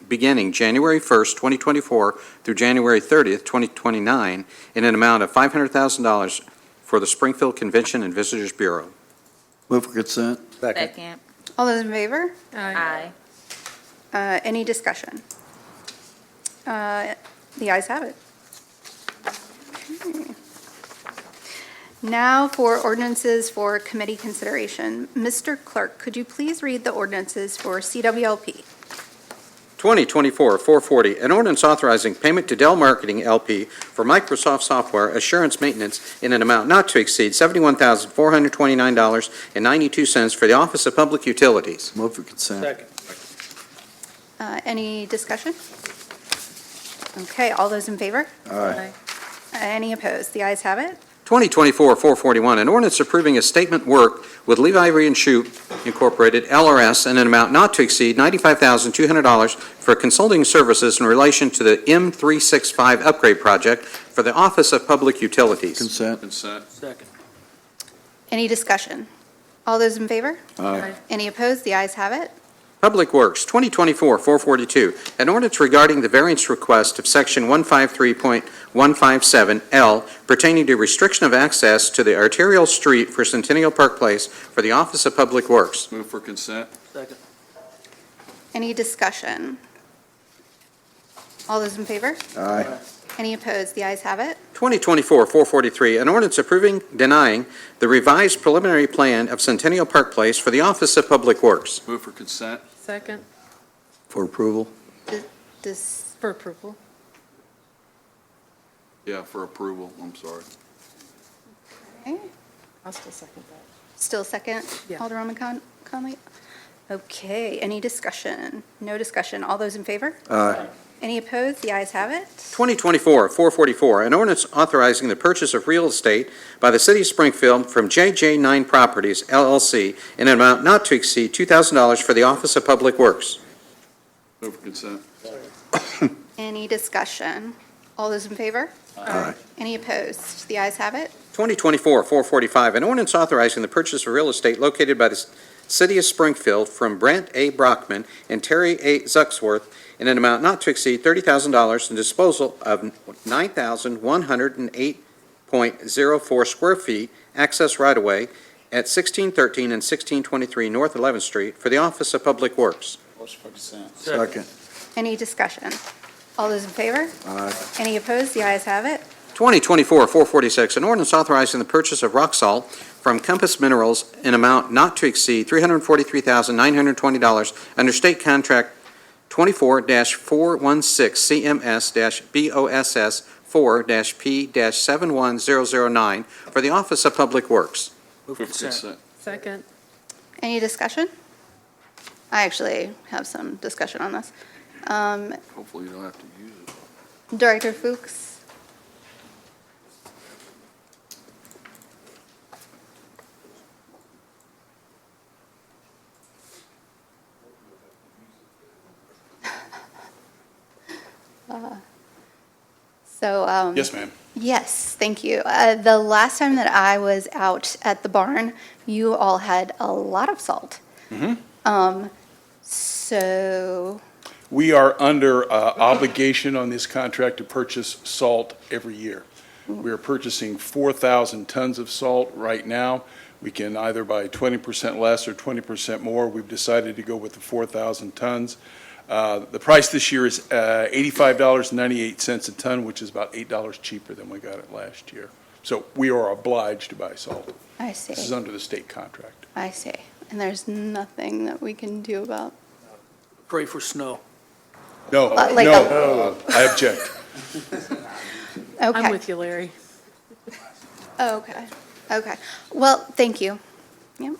beginning January 1st, 2024 through January 30th, 2029, in an amount of $500,000 for the Springfield Convention and Visitors Bureau. Move for consent. Second. All those in favor? Aye. Any discussion? The ayes have it. Okay. Now for ordinances for committee consideration. Mr. Clerk, could you please read the ordinances for CWLP? 2024-440, an ordinance authorizing payment to Dell Marketing LP for Microsoft Software Assurance Maintenance in an amount not to exceed $71,429.92 for the Office of Public Utilities. Move for consent. Second. Any discussion? Okay, all those in favor? Aye. Any opposed? The ayes have it. 2024-441, an ordinance approving a statement work with Levi Ivory and Shoup Incorporated, LRS, in an amount not to exceed $95,200 for consulting services in relation to the M365 upgrade project for the Office of Public Utilities. Consent. Consent. Second. Any discussion? All those in favor? Aye. Any opposed? The ayes have it. Public Works, 2024-442, an ordinance regarding the variance request of Section 153.157L pertaining to restriction of access to the arterial street for Centennial Park Place for the Office of Public Works. Move for consent. Second. Any discussion? All those in favor? Aye. Any opposed? The ayes have it. 2024-443, an ordinance approving, denying the revised preliminary plan of Centennial Park Place for the Office of Public Works. Move for consent. Second. For approval? Does, For approval. Yeah, for approval, I'm sorry. okay. I'll still second that. Still second, Yeah. Alderwoman Conley? Okay, any discussion? No discussion. All those in favor? Aye. Any opposed? The ayes have it. 2024-444, an ordinance authorizing the purchase of real estate by the City of Springfield from JJ9 Properties LLC in an amount not to exceed $2,000 for the Office of Public Works. Move for consent. Any discussion? All those in favor? Aye. Any opposed? The ayes have it. 2024-445, an ordinance authorizing the purchase of real estate located by the City of Springfield from Brent A. Brockman and Terry A. Zucksworth in an amount not to exceed $30,000 and disposal of 9,108.04 square feet access right-of-way at 1613 and 1623 North 11th Street for the Office of Public Works. Motion for consent. Second. Any discussion? All those in favor? Aye. Any opposed? The ayes have it. 2024-446, an ordinance authorizing the purchase of rock salt from Compass Minerals in amount not to exceed $343,920 under State Contract 24-416 CMS-BOSS 4-P-71009 for the Office of Public Works. Move for consent. Second. Any discussion? I actually have some discussion on this. Hopefully you don't have to use it. Director Fuchs? Yes, ma'am. Yes, thank you. The last time that I was out at the barn, you all had a lot of salt. So, We are under obligation on this contract to purchase salt every year. We are purchasing 4,000 tons of salt right now. We can either buy 20% less or 20% more. We've decided to go with the 4,000 tons. The price this year is $85.98 a ton, which is about $8 cheaper than we got it last year. So we are obliged to buy salt. I see, This is under the state contract. I see. And there's nothing that we can do about, Pray for snow. No, Like no, I object. I'm okay. with you, Larry. Okay, okay. Well, thank you. Yep.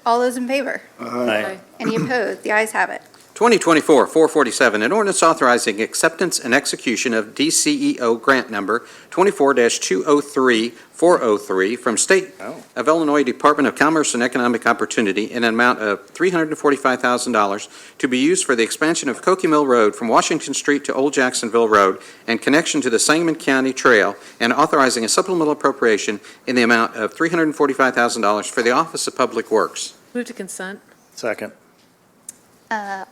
All those in favor? Aye. Any opposed? The ayes have it. 2024-447, an ordinance authorizing acceptance and execution of DCEO grant number 24-203403 from State of Illinois Department of Commerce and Economic Opportunity in an amount of $345,000 to be used for the expansion of Cokie Mill Road from Washington Street to Old Jacksonville Road and connection to the Sangamon County Trail, and authorizing a supplemental appropriation in the amount of $345,000 for the Office of Public Works. Move to consent. Second.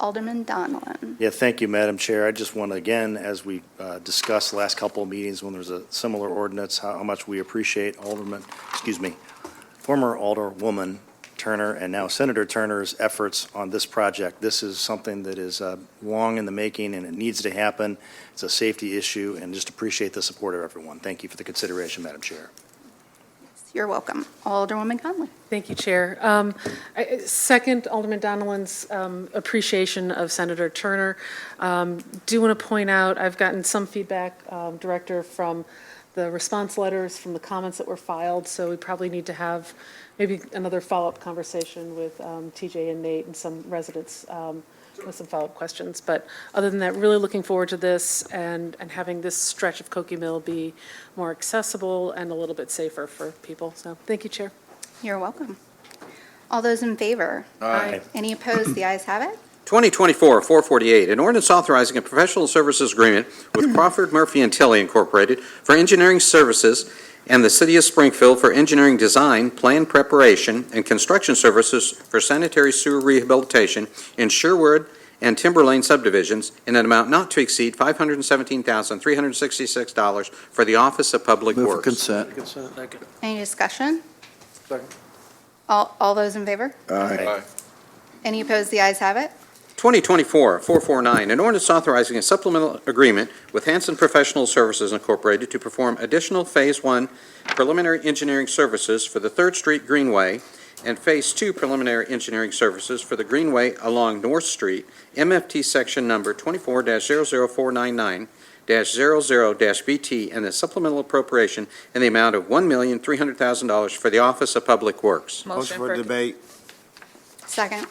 Alderman Donlin. Yeah, thank you, Madam Chair. I just want to, again, as we discussed the last couple of meetings when there's a similar ordinance, how much we appreciate former Alderwoman Turner and now Senator Turner's efforts on this project. This is something that is long in the making, and it needs to happen. It's a safety issue, and just appreciate the support of everyone. Thank you for the consideration, Madam Chair. You're welcome. Alderwoman Conley. Thank you, Chair. Second, Alderman Donelan's appreciation of Senator Turner. Do want to point out, I've gotten some feedback, Director, from the response letters, from the comments that were filed, so we probably need to have maybe another follow-up conversation with TJ and Nate and some residents with some follow-up questions. But other than that, really looking forward to this and having this stretch of Cokie Mill be more accessible and a little bit safer for people. So thank you, Chair. You're welcome. All those in favor? Aye. Any opposed? The ayes have it. 2024-448, an ordinance authorizing a professional services agreement with Crawford Murphy and Tilley Incorporated for engineering services and the City of Springfield for engineering design, plan preparation, and construction services for sanitary sewer rehabilitation in Sherwood and Timberlane subdivisions in an amount not to exceed $517,366 for the Office of Public Move for Works. consent. Second. Any discussion? Second. All those in favor? Aye. Any opposed? The ayes have it. 2024-449, an ordinance authorizing a supplemental agreement with Hanson Professional Services Incorporated to perform additional Phase 1 preliminary engineering services for the 3rd Street Greenway and Phase 2 preliminary engineering services for the Greenway along North Street, MFT Section Number 24-00499-00-BT, and a supplemental appropriation in the amount of $1,300,000 for the Office of Public Works. Motion for debate. Second.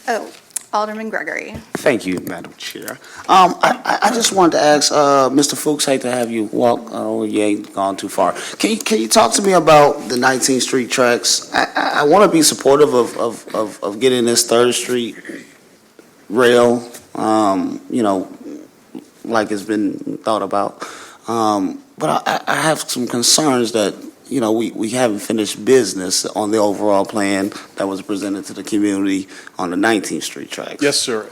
Oh, Alderman Gregory. Thank you, Madam Chair. I just wanted to ask, Mr. Fuchs, hate to have you walk, you ain't gone too far. Can you talk to me about the 19th Street tracks? I want to be supportive of getting this 3rd Street rail, like it's been thought about. But I have some concerns that, we haven't finished business on the overall plan that was presented to the community on the 19th Street tracks. Yes, sir.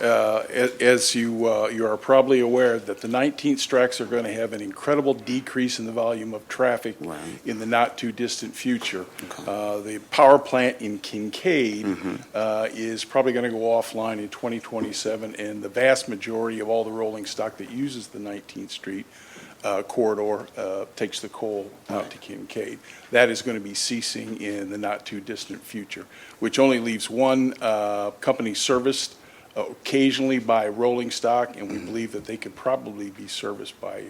As you are probably aware, that the 19th tracks are going to have an incredible decrease in the volume of traffic in the not-too-distant future. The power plant in Kincaid is probably going to go offline in 2027, and the vast majority of all the rolling stock that uses the 19th Street corridor takes the coal out to Kincaid. That is going to be ceasing in the not-too-distant future, which only leaves one company serviced occasionally by rolling stock, and we believe that they could probably be serviced by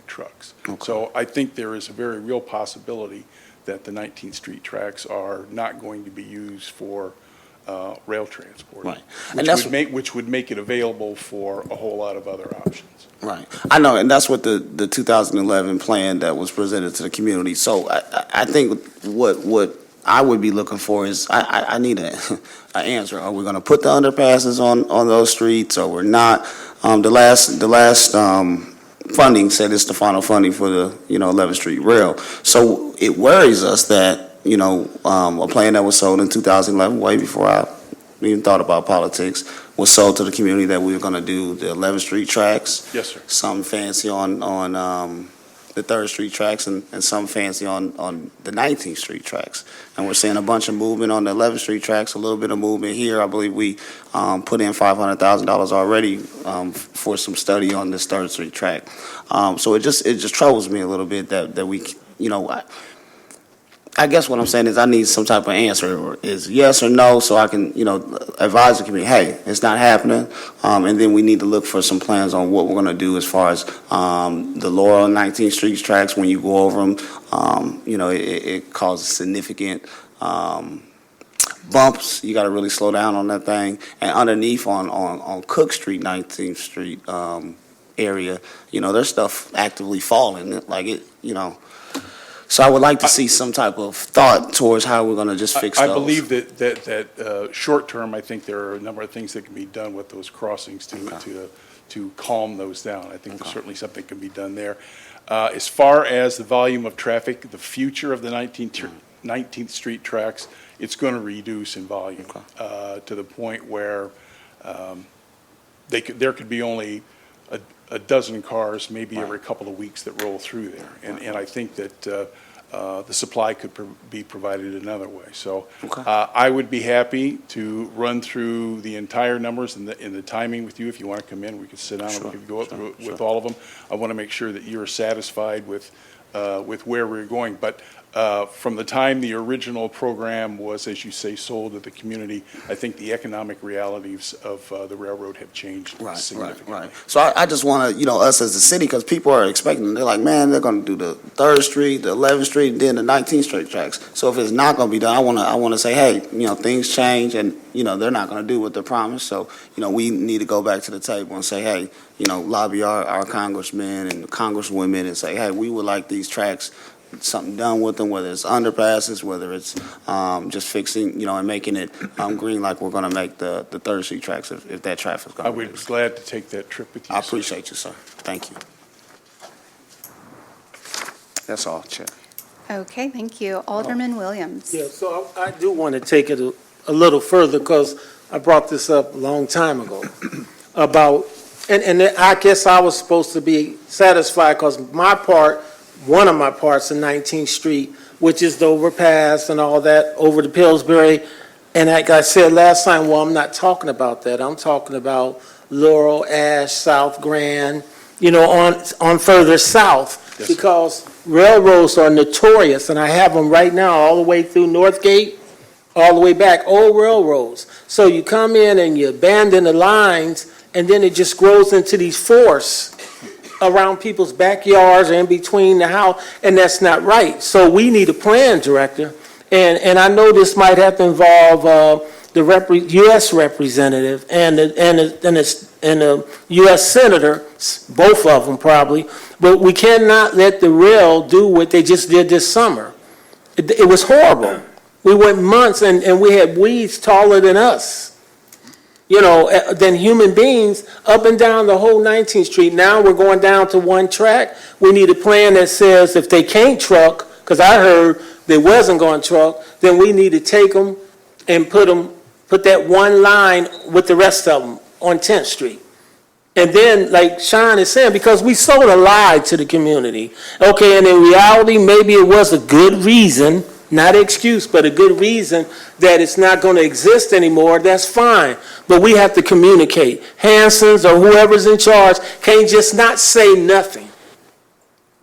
trucks. So I think there is a very real possibility that the 19th Street tracks are not going to be used for rail transport, which would make it available for a whole lot of other options. Right. I know, and that's what the 2011 plan that was presented to the community. So I think what I would be looking for is I need an answer. Are we going to put the underpasses on those streets, or we're not? The last funding said it's the final funding for the 11th Street rail. So it worries us that a plan that was sold in 2011, way before I even thought about politics, was sold to the community that we were going to do the 11th Street tracks. Yes, sir. Something fancy on the 3rd Street tracks and something fancy on the 19th Street tracks. And we're seeing a bunch of movement on the 11th Street tracks, a little bit of movement here. I believe we put in $500,000 already for some study on this 3rd Street track. So it just troubles me a little bit that we, I guess what I'm saying is I need some type of answer, or is yes or no, so I can, advise the community, hey, it's not happening. And then we need to look for some plans on what we're going to do as far as the Laurel and 19th Street tracks. When you go over them, it causes significant bumps. You got to really slow down on that thing. And underneath on Cook Street, 19th Street area, there's stuff actively falling. So I would like to see some type of thought towards how we're going to just fix those. I believe that short term, I think there are a number of things that can be done with those crossings to calm those down. I think there's certainly something can be done there. As far as the volume of traffic, the future of the 19th Street tracks, it's going to reduce in volume to the point where there could be only a dozen cars, maybe every couple of weeks, that roll through there. And I think that the supply could be provided another way. So I would be happy to run through the entire numbers and the timing with you. If you want to come in, we could sit down and we could go through it with all of them. I want to make sure that you're satisfied with where we're going. But from the time the original program was, as you say, sold to the community, I think the economic realities of the railroad have changed significantly. Right. So I just want to, us as a city, because people are expecting, they're like, man, they're going to do the 3rd Street, the 11th Street, and then the 19th Street tracks. So if it's not going to be done, I want to say, hey, things change, and, they're not going to do what they promised. So, we need to go back to the table and say, hey, lobby our congressmen and congresswomen and say, hey, we would like these tracks, something done with them, whether it's underpasses, whether it's just fixing, and making it green, like we're going to make the 3rd Street tracks if that traffic's going to I would be glad to take that trip with you. I appreciate you, sir. Thank you. That's all, Chair. Okay, thank you. Alderman Williams. Yeah, so I do want to take it a little further, because I brought this up a long time ago about, and I guess I was supposed to be satisfied because one of my parts of 19th Street, which is the overpass and all that over to Pillsbury. And like I said last time, well, I'm not talking about that. I'm talking about Laurel, Ash, South Grand, on further south. Yes. Because railroads are notorious, and I have them right now all the way through Northgate, all the way back, old railroads. So you come in and you abandon the lines, and then it just grows into these forests around people's backyards or in between the house, and that's not right. So we need a plan, Director, And I know this might have to involve the U.S. representative and the U.S. senator, both of them probably, but we cannot let the rail do what they just did this summer. It was horrible. We went months and we had weeds taller than us, than human beings up and down the whole 19th Street. Now we're going down to one track. We need a plan that says if they can't truck, because I heard they wasn't going to truck, then we need to take them and put that one line with the rest of them on 10th Street. And then, like Sean is saying, because we sold a lie to the community. Okay, and in reality, maybe it was a good reason, not an excuse, but a good reason that it's not going to exist anymore. That's fine. But we have to communicate. Hanson's or whoever's in charge can't just not say nothing.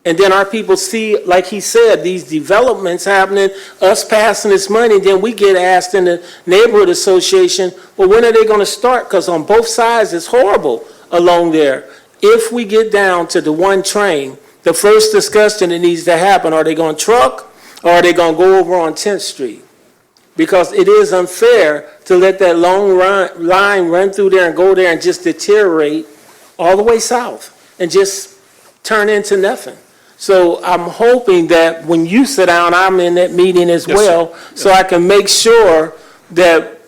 And then our people see, like he said, these developments happening, us passing this money, then we get asked in the neighborhood association, well, when are they going to start? Because on both sides, it's horrible along there. If we get down to the one train, the first discussion that needs to happen, are they going to truck or are they going to go over on 10th Street? Because it is unfair to let that long line run through there and go there and just deteriorate all the way south and just turn into nothing. So I'm hoping that when you sit down, I'm in that meeting as well, so I can make sure that,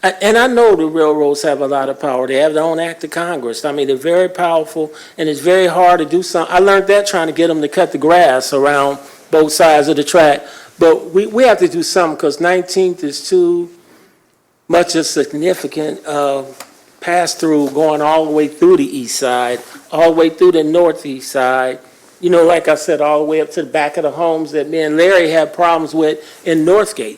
and I know the railroads have a lot of power. They have their own act of Congress. I mean, they're very powerful, and it's very hard to do something. I learned that trying to get them to cut the grass around both sides of the track. But we have to do something, because 19th is too much a significant pass-through going all the way through the east side, all the way through the northeast side. Like I said, all the way up to the back of the homes that me and Larry have problems with in Northgate,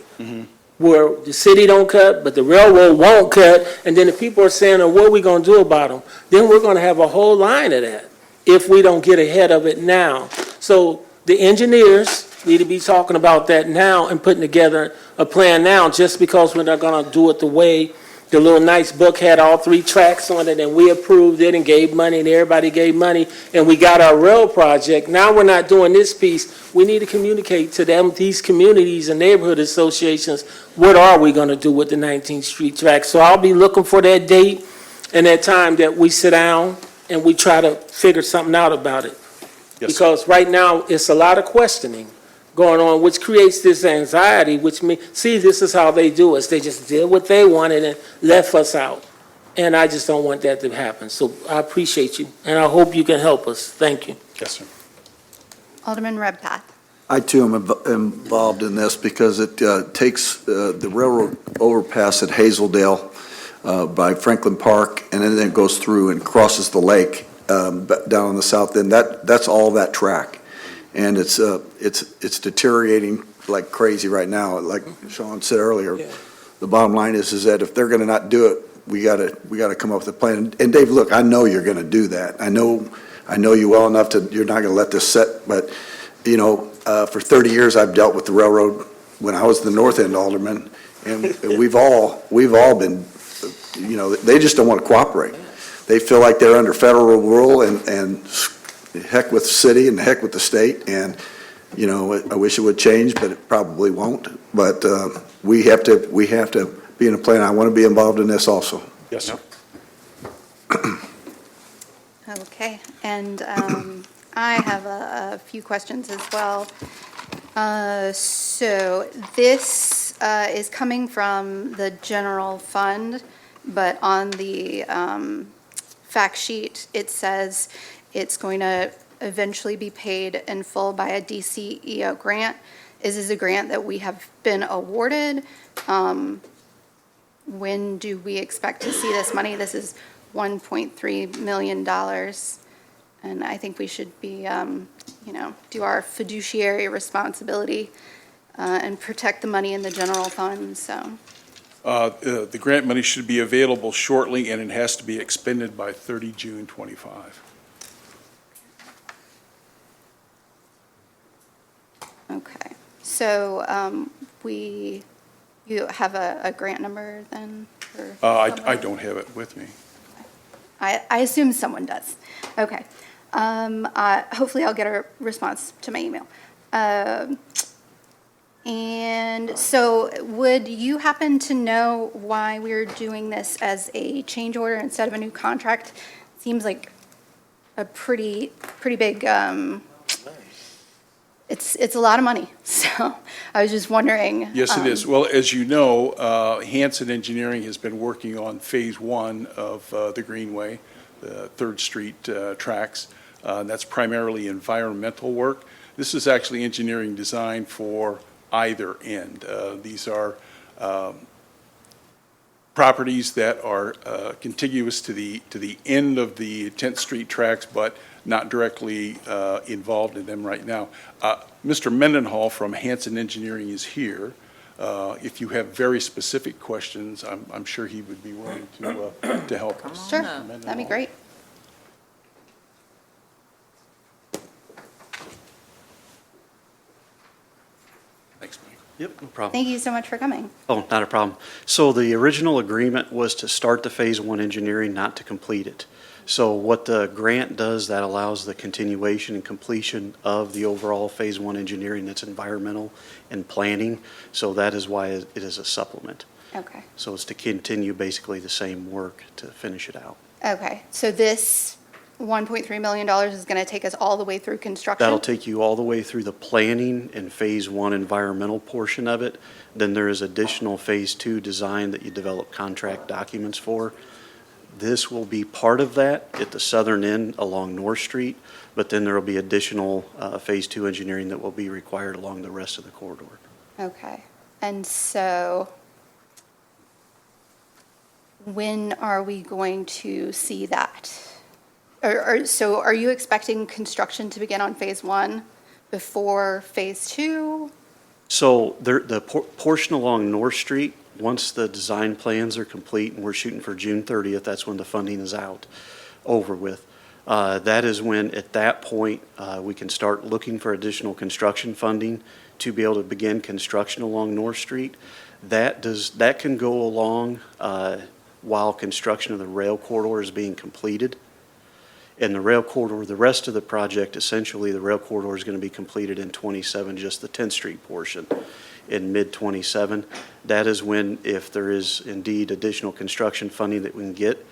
where the city don't cut, but the railroad won't cut, and then the people are saying, oh, what are we going to do about them? Then we're going to have a whole line of that if we don't get ahead of it now. So the engineers need to be talking about that now and putting together a plan now, just because we're not going to do it the way the little nice book had all 3 tracks on it, and we approved it and gave money, and everybody gave money, and we got our rail project. Now we're not doing this piece. We need to communicate to them, these communities and neighborhood associations, what are we going to do with the 19th Street track? So I'll be looking for that date and that time that we sit down and we try to figure something out about it. Yes. Because right now it's a lot of questioning going on, which creates this anxiety, which means, see, this is how they do us. They just did what they wanted and left us out. And I just don't want that to happen. So I appreciate you, and I hope you can help us. Thank you. Yes, sir. Alderman Redpath. I too am involved in this because it takes the railroad overpass at Hazeldale by Franklin Park, and then it goes through and crosses the lake down on the south end. That's all that track. And it's deteriorating like crazy right now. Like Sean said earlier, The bottom line is that if they're going to not do it, we got to come up with a plan. And Dave, look, I know you're going to do that. I know you well enough you're not going to let this sit. But for 30 years I've dealt with the railroad when I was the North End alderman, and we've all been, they just don't want to cooperate. They feel like they're under federal rule and heck with the city and heck with the state, and I wish it would change, but it probably won't. But we have to be in a plan. I want to be involved in this also. Yes, sir. Okay, and I have a few questions as well. So this is coming from the general fund, but on the fact sheet, it says it's going to eventually be paid in full by a DCEO grant. Is this a grant that we have been awarded? When do we expect to see this money? This is $1.3 million. And I think we should be, do our fiduciary responsibility and protect the money in the general fund, so. The grant money should be available shortly, and it has to be expended by 30 June 25. Okay, so you have a grant number then? I don't have it with me. I assume someone does. Okay. Hopefully I'll get a response to my email. And so would you happen to know why we're doing this as a change order instead of a new contract? Seems like a pretty big, it's a lot of money. So I was just wondering. Yes, it is. Well, as you know, Hanson Engineering has been working on Phase 1 of the Greenway, the 3rd Street tracks. That's primarily environmental work. This is actually engineering design for either end. These are properties that are contiguous to the end of the 10th Street tracks, but not directly involved in them right now. Mr. Mendenhall from Hanson Engineering is here. If you have very specific questions, I'm sure he would be willing to help us. Sure, that'd be great. Thanks, Mike. Yep, no problem. Thank you so much for coming. Oh, not a problem. So the original agreement was to start the Phase 1 engineering, not to complete it. So what the grant does, that allows the continuation and completion of the overall Phase 1 engineering that's environmental and planning. So that is why it is a supplement. Okay. So it's to continue basically the same work to finish it out. Okay, so this $1.3 million is going to take us all the way through construction? That'll take you all the way through the planning and Phase 1 environmental portion of it. Then there is additional Phase 2 design that you develop contract documents for. This will be part of that at the southern end along North Street, but then there will be additional Phase 2 engineering that will be required along the rest of the corridor. Okay, and so when are we going to see that? So are you expecting construction to begin on Phase 1 before Phase 2? So the portion along North Street, once the design plans are complete, and we're shooting for June 30th, that's when the funding is out, over with. That is when, at that point, we can start looking for additional construction funding to be able to begin construction along North Street. That can go along while construction of the rail corridor is being completed. And the rail corridor, the rest of the project, essentially, the rail corridor is going to be completed in 27, just the 10th Street portion in mid-27. That is when, if there is indeed additional construction funding that we can get,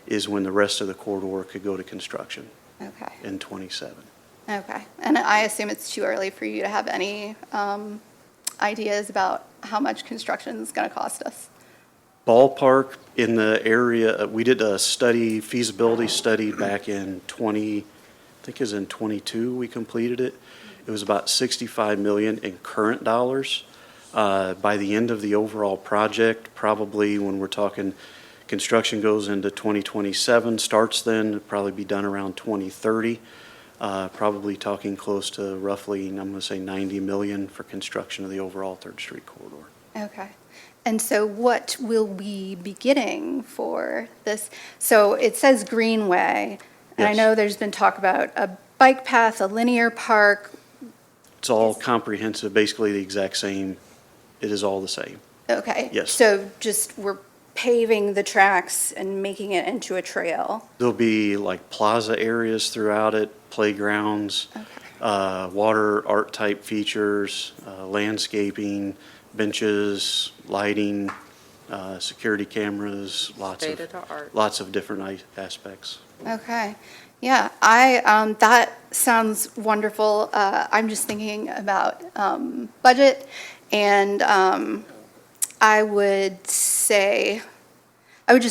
is when the rest of the corridor could go to construction. Okay. In 27. Okay, and I assume it's too early for you to have any ideas about how much construction is going to cost us? Ballpark in the area, we did a study, feasibility study back in I think it was in 22 we completed it. It was about 65 million in current dollars. By the end of the overall project, probably when we're talking construction goes into 2027, starts then, it'll probably be done around 2030. Probably talking close to roughly, I'm going to say 90 million for construction of the overall 3rd Street corridor. Okay. And so what will we be getting for this? So it says Greenway, and I Yes. know there's been talk about a bike path, a linear park. It's all comprehensive, basically the exact same. It is all the same. Okay. Yes. So just we're paving the tracks and making it into a trail. There'll be like plaza areas throughout it, playgrounds, water art type features, landscaping, benches, lighting, security cameras, lots of different aspects. Okay. Yeah, that sounds wonderful. I'm just thinking about budget, and I would just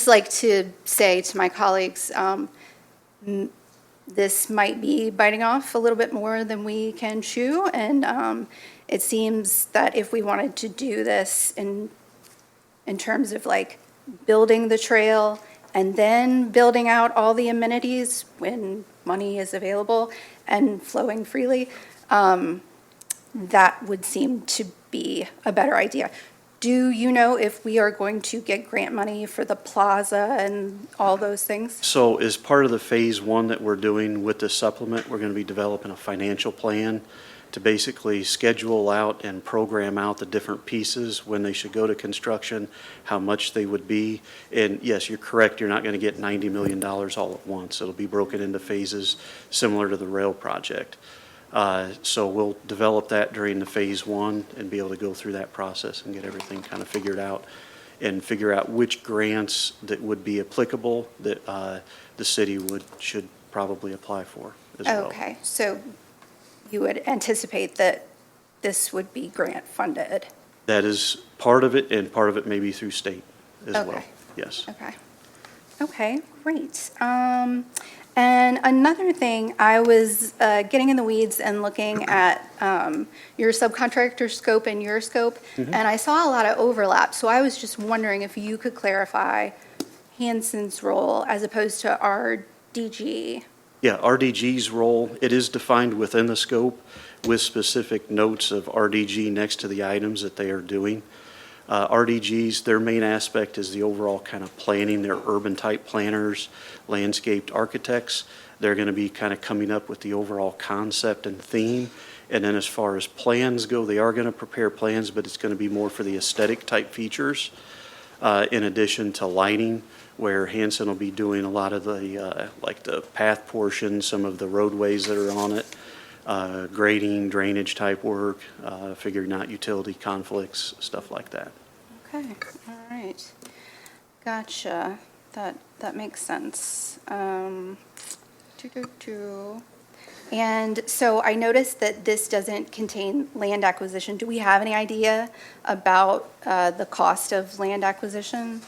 like to say to my colleagues, this might be biting off a little bit more than we can chew, and it seems that if we wanted to do this in terms of like building the trail and then building out all the amenities when money is available and flowing freely, that would seem to be a better idea. Do you know if we are going to get grant money for the plaza and all those things? So as part of the Phase 1 that we're doing with the supplement, we're going to be developing a financial plan to basically schedule out and program out the different pieces, when they should go to construction, how much they would be. And yes, you're correct, you're not going to get $90 million all at once. It'll be broken into phases similar to the rail project. So we'll develop that during the Phase 1 and be able to go through that process and get everything kind of figured out and figure out which grants that would be applicable that the city should probably apply for as well. Okay, so you would anticipate that this would be grant funded? That is part of it, and part of it may be through state as well. Okay. Yes. Okay. Okay, great. And another thing, I was getting in the weeds and looking at your subcontractor scope and your scope, and I saw a lot of overlap. So I was just wondering if you could clarify Hanson's role as opposed to RDG. Yeah, RDG's role, it is defined within the scope with specific notes of RDG next to the items that they are doing. RDG's, their main aspect is the overall kind of planning. They're urban-type planners, landscaped architects. They're going to be kind of coming up with the overall concept and theme. And then as far as plans go, they are going to prepare plans, but it's going to be more for the aesthetic-type features, in addition to lighting, where Hanson will be doing a lot of the, like the path portion, some of the roadways that are on it, grading, drainage type work, figuring out utility conflicts, stuff like that. Okay, all right. Gotcha. That makes sense. And so I noticed that this doesn't contain land acquisition. Do we have any idea about the cost of land acquisition?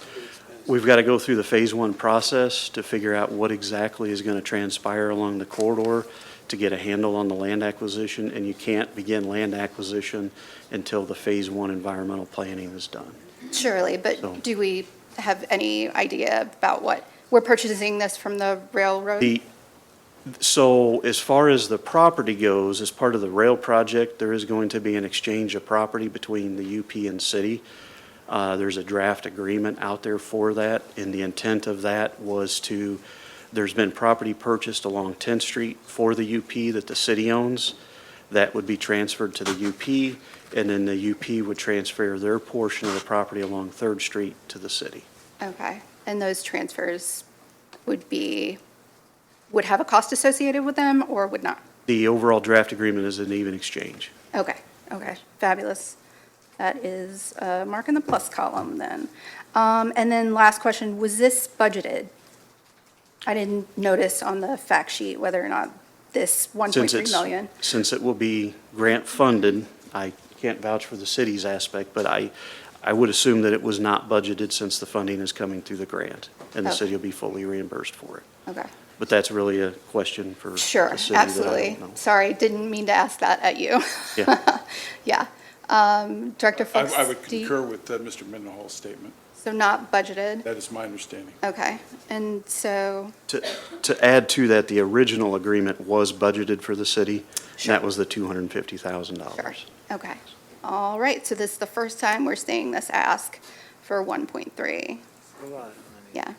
We've got to go through the Phase 1 process to figure out what exactly is going to transpire along the corridor to get a handle on the land acquisition, and you can't begin land acquisition until the Phase 1 environmental planning is done. Surely, but So- do we have any idea about what, we're purchasing this from the railroad? So as far as the property goes, as part of the rail project, there is going to be an exchange of property between the UP and city. There's a draft agreement out there for that, and the intent of that was to, there's been property purchased along 10th Street for the UP that the city owns. That would be transferred to the UP, and then the UP would transfer their portion of the property along 3rd Street to the city. Okay, and those transfers would have a cost associated with them or would not? The overall draft agreement is an even exchange. Okay, fabulous. That is a mark in the plus column then. And then last question, was this budgeted? I didn't notice on the fact sheet whether or not this 1.3 million. Since it will be grant funded, I can't vouch for the city's aspect, but I would assume that it was not budgeted since the funding is coming through the grant, and the Okay. city will be fully reimbursed for it. Okay, But that's really a question for the city. sure, that I don't absolutely. know. Sorry, didn't mean to ask that at you. Yeah. Yeah. Director Fuchs? I would do you- concur with Mr. Mendenhall's statement. So not budgeted? That is my understanding. Okay, and so, To add to that, the original agreement was budgeted for the city, and Sure. that was the $250,000. sure, okay. All right, so this is the first time we're seeing this ask for 1.3. Yeah,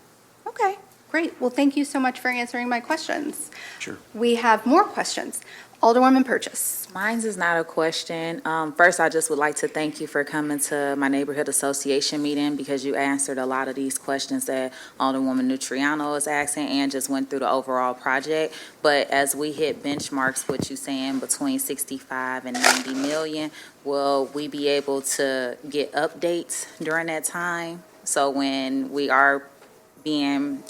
okay, great. Well, thank you so much for answering my questions. Sure. We have more questions. Alderwoman Purchase. Mine's is not a question. First, I just would like to thank you for coming to my neighborhood association meeting because you answered a lot of these questions that Alderwoman Nutriano is asking and just went through the overall project. But as we hit benchmarks, what you're saying between 65 and 90 million, will we be able to get updates during that time? So when we are being,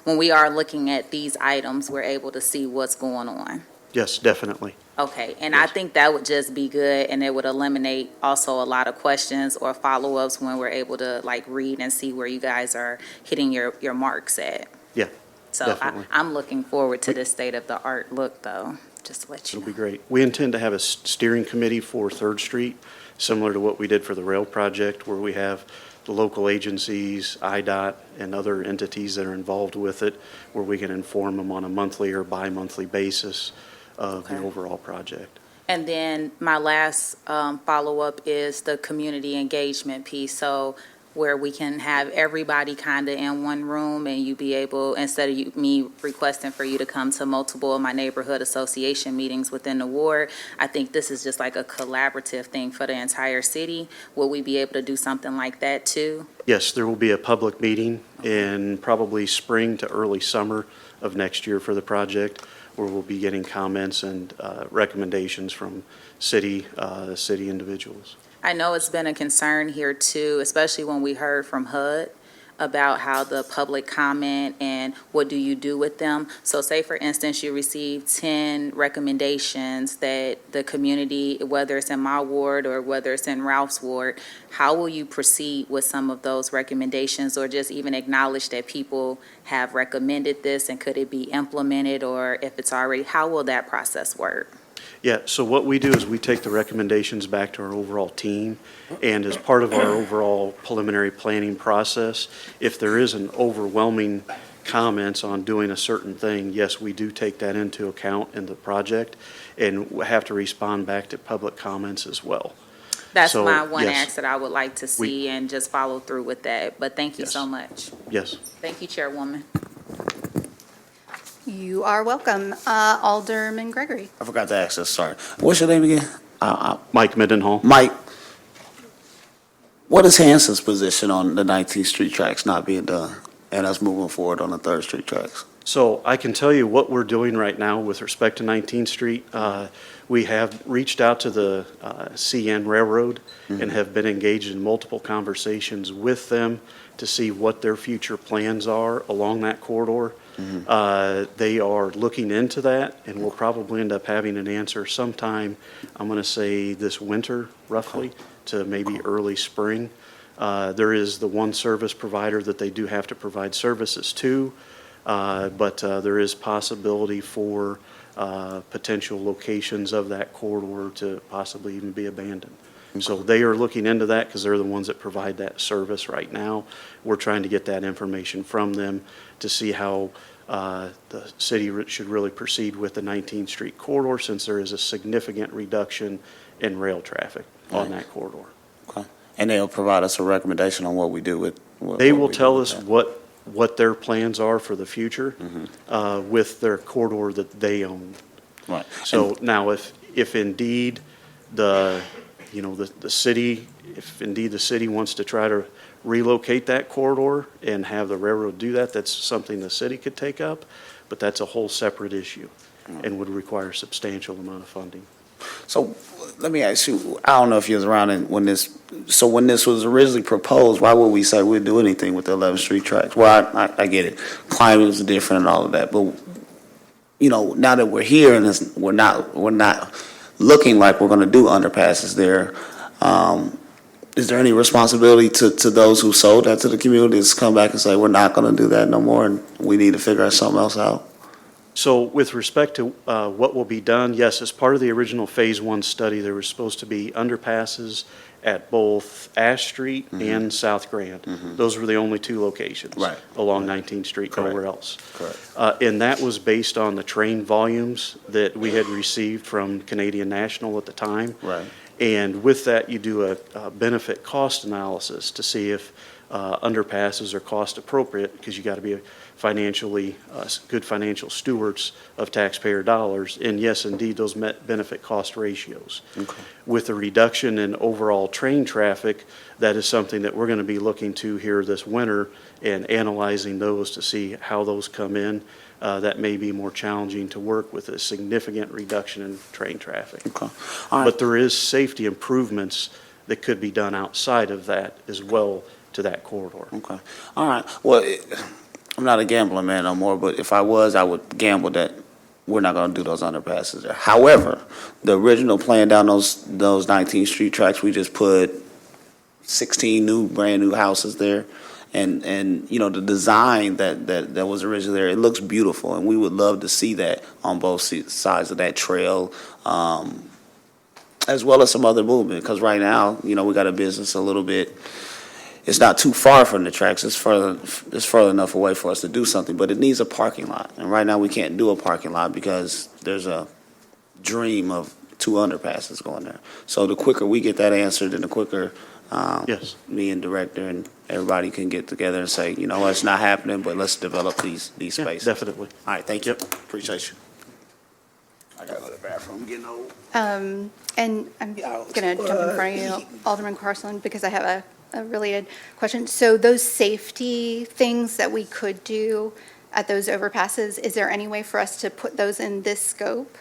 when we are looking at these items, we're able to see what's going on. Yes, definitely. Okay, and I think that would just be good, and it would eliminate also a lot of questions or follow-ups when we're able to like read and see where you guys are hitting your marks at. Yeah, So definitely. I'm looking forward to this state-of-the-art look, though, just to let you It'll know. be great. We intend to have a steering committee for 3rd Street, similar to what we did for the rail project, where we have the local agencies, IDOT, and other entities that are involved with it, where we can inform them on a monthly or bi-monthly basis of the Okay. overall project. And then my last follow-up is the community engagement piece. So where we can have everybody kind of in one room and you be able, instead of me requesting for you to come to multiple of my neighborhood association meetings within the ward, I think this is just like a collaborative thing for the entire city. Will we be able to do something like that too? Yes, there will be a public meeting in probably spring to early summer of next year for the project, where we'll be getting comments and recommendations from city individuals. I know it's been a concern here too, especially when we heard from HUD about how the public comment and what do you do with them. So say, for instance, you received 10 recommendations that the community, whether it's in my ward or whether it's in Ralph's ward, how will you proceed with some of those recommendations, or just even acknowledge that people have recommended this and could it be implemented, or if it's already, how will that process work? Yeah, so what we do is we take the recommendations back to our overall team, and as part of our overall preliminary planning process, if there is an overwhelming comments on doing a certain thing, yes, we do take that into account in the project, and we have to respond back to public comments as well. That's So, my one yes. ask that I would like to see and just follow through with that. But thank you Yes. so much. Yes. Thank you, Chairwoman. You are welcome. Alderman Gregory. I forgot to ask this, sorry. What's your name again? Mike Mendenhall. Mike, what is Hanson's position on the 19th Street tracks not being done and us moving forward on the 3rd Street tracks? So I can tell you what we're doing right now with respect to 19th Street. We have reached out to the CN Railroad and have been engaged in multiple conversations with them to see what their future plans are along that corridor. They are looking into that, and we'll probably end up having an answer sometime, I'm going to say this winter, roughly, to maybe early spring. There is the one service provider that they do have to provide services to, but there is possibility for potential locations of that corridor to possibly even be abandoned. So they are looking into that because they're the ones that provide that service right now. We're trying to get that information from them to see how the city should really proceed with the 19th Street corridor, since there is a significant reduction in rail traffic on that corridor. Okay. And they'll provide us a recommendation on what we do with. They will tell us what their plans are for the future with their corridor that they own. Right. So now, if indeed the city, the city wants to try to relocate that corridor and have the railroad do that, that's something the city could take up, but that's a whole separate issue and would require a substantial amount of funding. So let me ask you, I don't know if you was around when this was originally proposed, why would we say we'd do anything with the 11th Street tracks? Well, I get it. Climate is different and all of that, but now that we're here and we're not looking like we're going to do underpasses there, is there any responsibility to those who sold that to the community to come back and say, we're not going to do that no more and we need to figure something else out? So with respect to what will be done, yes, as part of the original Phase 1 study, there was supposed to be underpasses at both Ash Street and South Grand. Those were the only two locations along 19th Street, nowhere else. Correct. And that was based on the train volumes that we had received from Canadian National at the time. Right. And with that, you do a benefit cost analysis to see if underpasses are cost appropriate, because you got to be financially good financial stewards of taxpayer dollars. And yes, indeed, those met benefit cost ratios. Okay. With the reduction in overall train traffic, that is something that we're going to be looking to here this winter and analyzing those to see how those come in. That may be more challenging to work with a significant reduction in train traffic. Okay. All right. But there is safety improvements that could be done outside of that as well to that corridor. Okay. All right. Well, I'm not a gambling man no more, but if I was, I would gamble that we're not going to do those underpasses there. However, the original plan down those 19th Street tracks, we just put 16 brand new houses there. And the design that was originally there, it looks beautiful, and we would love to see that on both sides of that trail, as well as some other movement. Because right now, we got a business a little bit. It's not too far from the tracks. It's further enough away for us to do something, but it needs a parking lot. And right now, we can't do a parking lot because there's a dream of 2 underpasses going there. So the quicker we get that answered, then the quicker Yes. me and director and everybody can get together and say, it's not happening, but let's develop these Yeah, spaces. definitely. All right, thank you. Appreciate you. I gotta go to the bathroom, I'm getting old. And I'm going to jump in front of you, Alderman Carson, because I have a related question. So those safety things that we could do, at those overpasses. Is there any way for us to put those in this scope?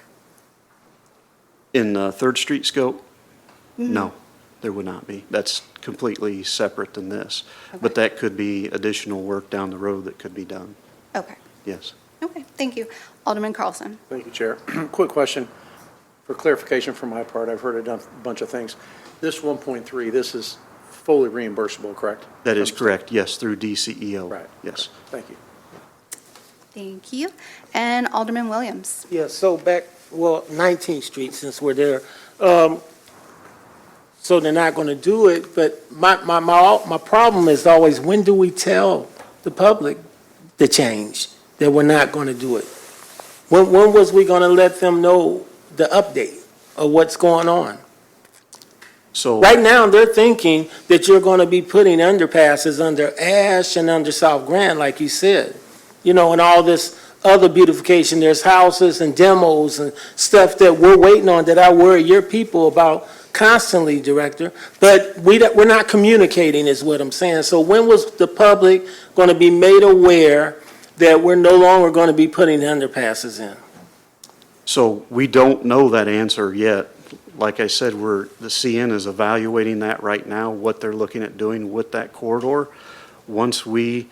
In the Third Street scope? No, there would not be. That's completely separate than this. But that could be additional work down the road that could be done, Okay, yes. okay, thank you. Alderman Carlson. Thank you, Chair. Quick question for clarification from my part. I've heard a bunch of things. This 1.3, this is fully reimbursable, correct? That is correct, yes, through DCEO. Right. Yes. Thank you. Thank you. And Alderman Williams. Yeah, so 19th Street, since we're there, so they're not going to do it, but my problem is always, when do we tell the public the change, that we're not going to do it? When was we going to let them know the update of what's going on? So. Right now, they're thinking that you're going to be putting underpasses under Ash and under South Grand, like you said, and all this other beautification. There's houses and demos and stuff that we're waiting on that I worry your people about constantly, Director. But we're not communicating is what I'm saying. So when was the public going to be made aware that we're no longer going to be putting underpasses in? So we don't know that answer yet. Like I said, the CN is evaluating that right now, what they're looking at doing with that corridor. Once we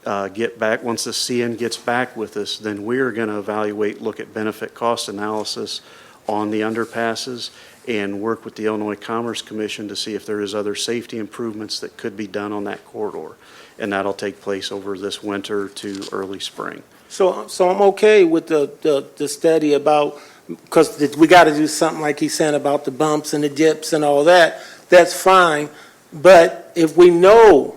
once the CN gets back with us, then we're going to evaluate, look at benefit cost analysis on the underpasses and work with the Illinois Commerce Commission to see if there is other safety improvements that could be done on that corridor. And that'll take place over this winter to early spring. So I'm okay with the study about, because we got to do something like he's saying about the bumps and the dips and all that. That's fine. But if we know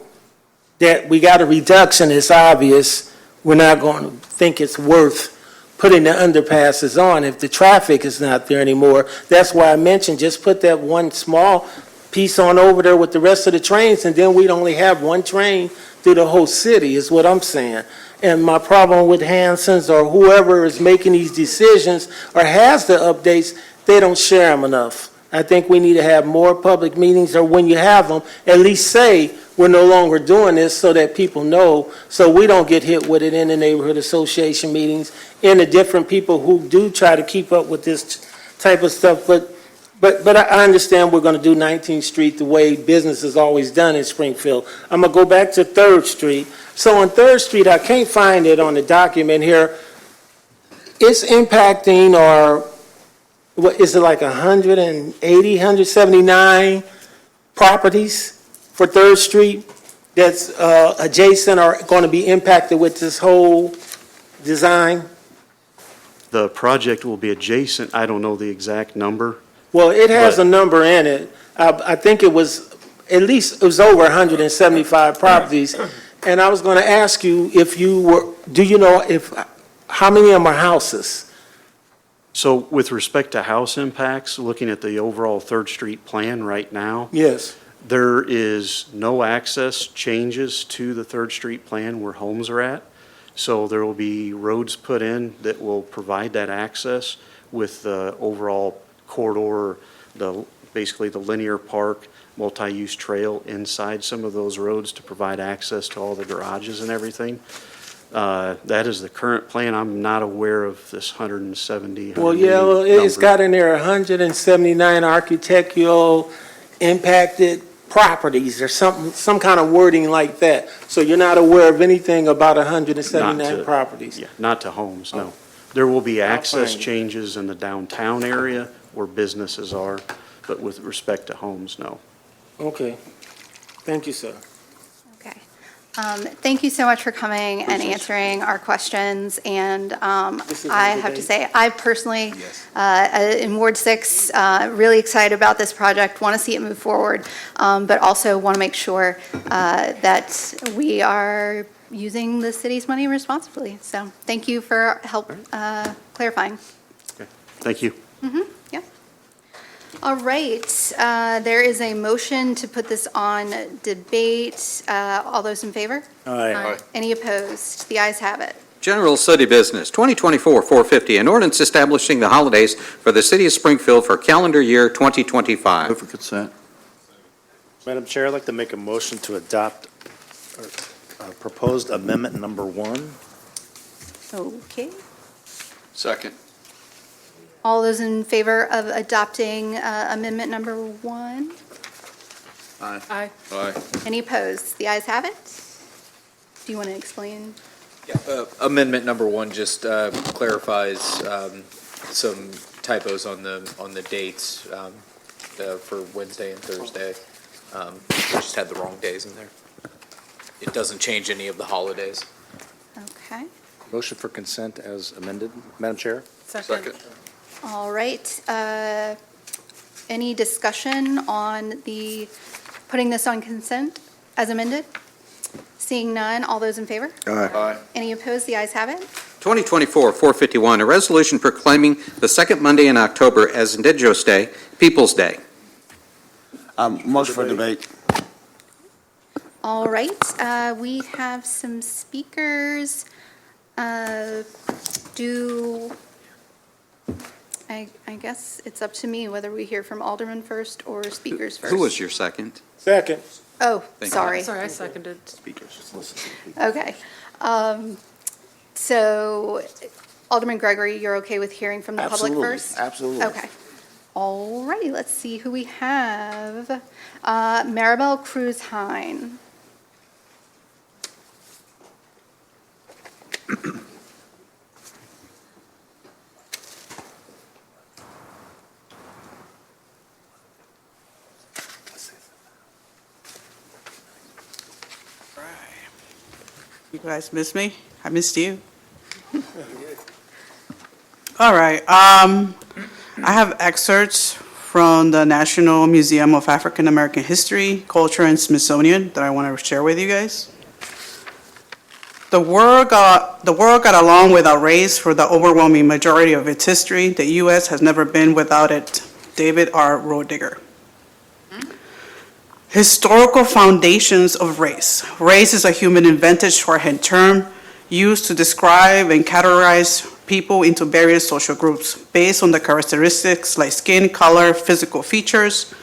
that we got a reduction, it's obvious, we're not going to think it's worth putting the underpasses on if the traffic is not there anymore. That's why I mentioned just put that one small piece on over there with the rest of the trains, and then we'd only have one train through the whole city, is what I'm saying. And my problem with Hanson's or whoever is making these decisions or has the updates, they don't share them enough. I think we need to have more public meetings, or when you have them, at least say we're no longer doing this so that people know, so we don't get hit with it in the neighborhood association meetings, in the different people who do try to keep up with this type of stuff. But I understand we're going to do 19th Street the way business is always done in Springfield. I'm going to go back to 3rd Street. So on 3rd Street, I can't find it on the document here. It's impacting, or what is it, like 180, 179 properties for 3rd Street that's adjacent or going to be impacted with this whole design? The project will be adjacent. I don't know the exact number. Well, it has a number in it. I think it was, at least it was over 175 properties. And I was going to ask you if you were, do you know how many of them are houses? So with respect to house impacts, looking at the overall 3rd Street plan right now, Yes. there is no access changes to the 3rd Street plan where homes are at. So there will be roads put in that will provide that access with the overall corridor, basically the linear park, multi-use trail inside some of those roads to provide access to all the garages and everything. That is the current plan. I'm not aware of this 170. Well, yeah, well, it's got in there 179 architectural impacted properties or some kind of wording like that. So you're not aware of anything about 179 properties? Yeah, not to homes, no. There will be access find it. changes in the downtown area where businesses are, but with respect to homes, no. Okay. Thank you, sir. Okay. Thank you so much for coming and answering our questions. And I have to say, I personally, in Ward 6, really excited about this project, want to see it move forward, but also want to make sure that we are using the city's money responsibly. So thank you for help clarifying. Okay. Thank you. Yeah. All right. There is a motion to put this on debate. All those in favor? Aye. Any opposed? The ayes have it. General City Business, 2024-450, an ordinance establishing the holidays for the city of Springfield for calendar year 2025. Move for consent. Madam Chair, I'd like to make a motion to adopt proposed amendment number 1. Okay. Second. All those in favor of adopting amendment number 1? Aye. Aye. Any opposed? The ayes have it. Do you want to explain? Amendment number 1 just clarifies some typos on the dates for Wednesday and Thursday. We just had the wrong days in there. It doesn't change any of the holidays. Okay. Motion for consent as amended, Madam Chair? Second. All right. Any discussion on the, putting this on consent as amended? Seeing none, all those in favor? Aye. Any opposed? The ayes have it. 2024-451, a resolution proclaiming the second Monday in October as Indigenous Day, Peoples' Day. Motion for debate. All right. We have some speakers. I guess it's up to me whether we hear from Alderman first or speakers first. Who was your second? Second. Oh, Thank you. sorry. Sorry, I seconded. Okay. So Alderman Gregory, you're okay with hearing from the public Absolutely, first? absolutely. Okay. All righty, let's see who we have. Maribel Cruz-Hine. You guys miss me? I missed you. All right. I have excerpts from the National Museum of African American History, Culture, and Smithsonian that I want to share with you guys. The world got along without race for the overwhelming majority of its history. The U.S. has never been without it. David R. Roediger. Historical foundations of race. Race is a human-invented shorthand term used to describe and categorize people into various social groups based on the characteristics like skin color, physical features,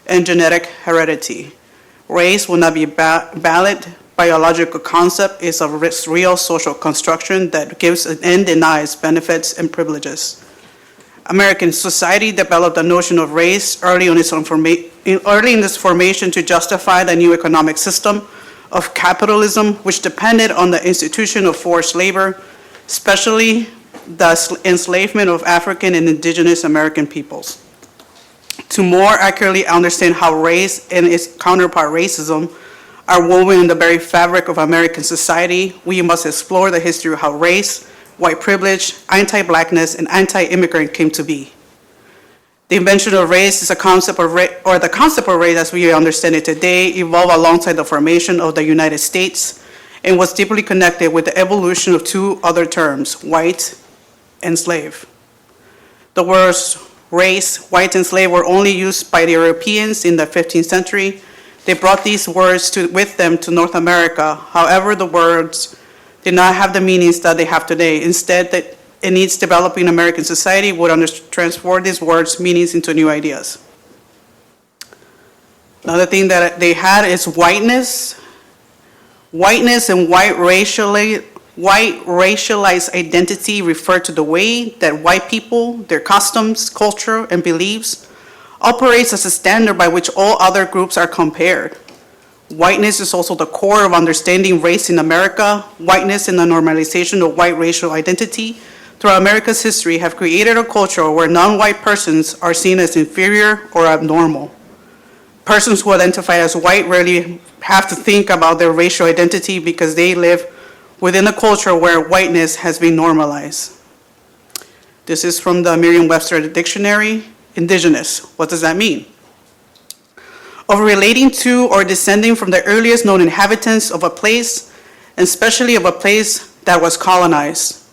and genetic heredity. Race will not be a valid biological concept. It's a real social construction that gives and denies benefits and privileges. American society developed the notion of race early in its formation to justify the new economic system of capitalism, which depended on the institution of forced labor, especially the enslavement of African and indigenous American peoples. To more accurately understand how race and its counterpart racism are woven in the very fabric of American society, we must explore the history of how race, white privilege, anti-blackness, and anti-immigrant came to be. The invention of race is a concept of the concept of race as we understand it today evolved alongside the formation of the United States and was deeply connected with the evolution of two other terms, white and slave. The words race, white, and slave were only used by the Europeans in the 15th century. They brought these words with them to North America. However, the words did not have the meanings that they have today. Instead, that it needs developing American society would transform these words' meanings into new ideas. Another thing that they had is whiteness. Whiteness and white racialized identity refer to the way that white people, their customs, culture, and beliefs operates as a standard by which all other groups are compared. Whiteness is also the core of understanding race in America. Whiteness and the normalization of white racial identity throughout America's history have created a culture where non-white persons are seen as inferior or abnormal. Persons who identify as white rarely have to think about their racial identity because they live within a culture where whiteness has been normalized. This is from the Merriam-Webster Dictionary. Indigenous, what does that mean? Of relating to or descending from the earliest known inhabitants of a place, and especially of a place that was colonized.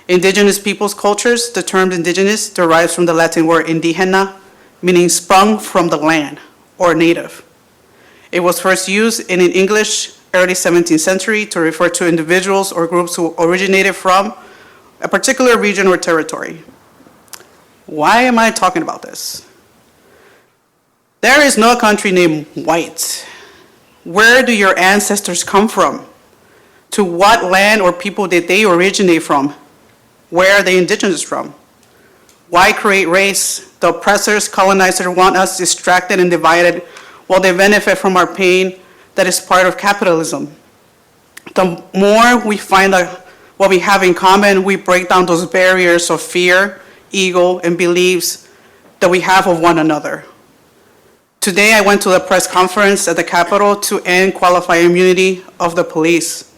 Indigenous peoples' cultures, the term indigenous derives from the Latin word indigena, meaning sprung from the land, or native. It was first used in English early 17th century to refer to individuals or groups who originated from a particular region or territory. Why am I talking about this? There is no country named white. Where do your ancestors come from? To what land or people did they originate from? Where are they indigenous from? Why create race? The oppressors, colonizers want us distracted and divided while they benefit from our pain that is part of capitalism. The more we find what we have in common, we break down those barriers of fear, ego, and beliefs that we have of one another. Today, I went to the press conference at the Capitol to end qualified immunity of the police,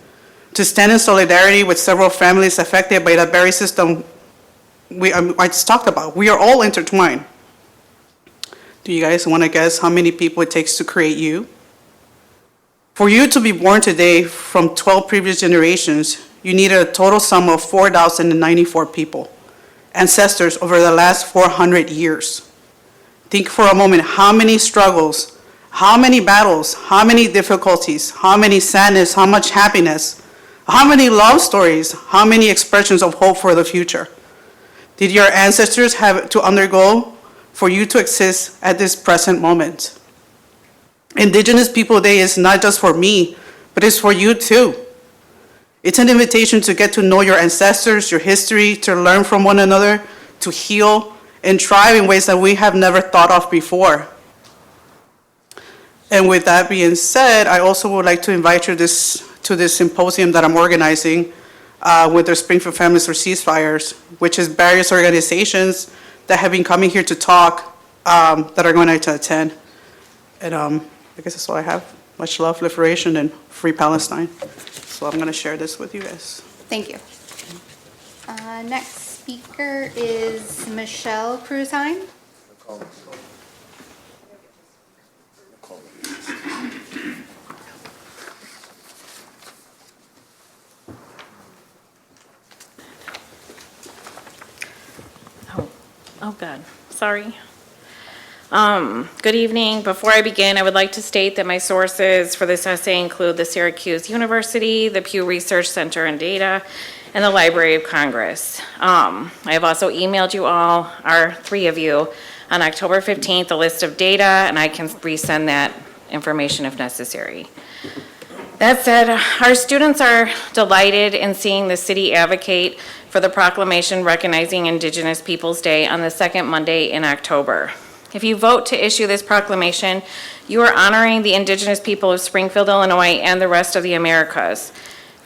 to stand in solidarity with several families affected by the very system I just talked about. We are all intertwined. Do you guys want to guess how many people it takes to create you? For you to be born today from 12 previous generations, you needed a total sum of 4,094 people, ancestors over the last 400 years. Think for a moment how many struggles, how many battles, how many difficulties, how many sadness, how much happiness, how many love stories, how many expressions of hope for the future did your ancestors have to undergo for you to exist at this present moment? Indigenous People Day is not just for me, but it's for you too. It's an invitation to get to know your ancestors, your history, to learn from one another, to heal and thrive in ways that we have never thought of before. And with that being said, I also would like to invite you to this symposium that I'm organizing with the Springfield Families for Ceasefires, which is various organizations that have been coming here to talk that are going to attend. And I guess that's all I have. Much love, liberation, and free Palestine. So I'm going to share this with you guys. Thank you. Next speaker is Michelle Krusheim. Oh, God. Sorry. Good evening. Before I begin, I would like to state that my sources for this essay include the Syracuse University, the Pew Research Center and Data, and the Library of Congress. I have also emailed you all, our three of you, on October 15th, a list of data, and I can resend that information if necessary. That said, our students are delighted in seeing the city advocate for the proclamation recognizing Indigenous Peoples Day on the second Monday in October. If you vote to issue this proclamation, you are honoring the Indigenous people of Springfield, Illinois, and the rest of the Americas.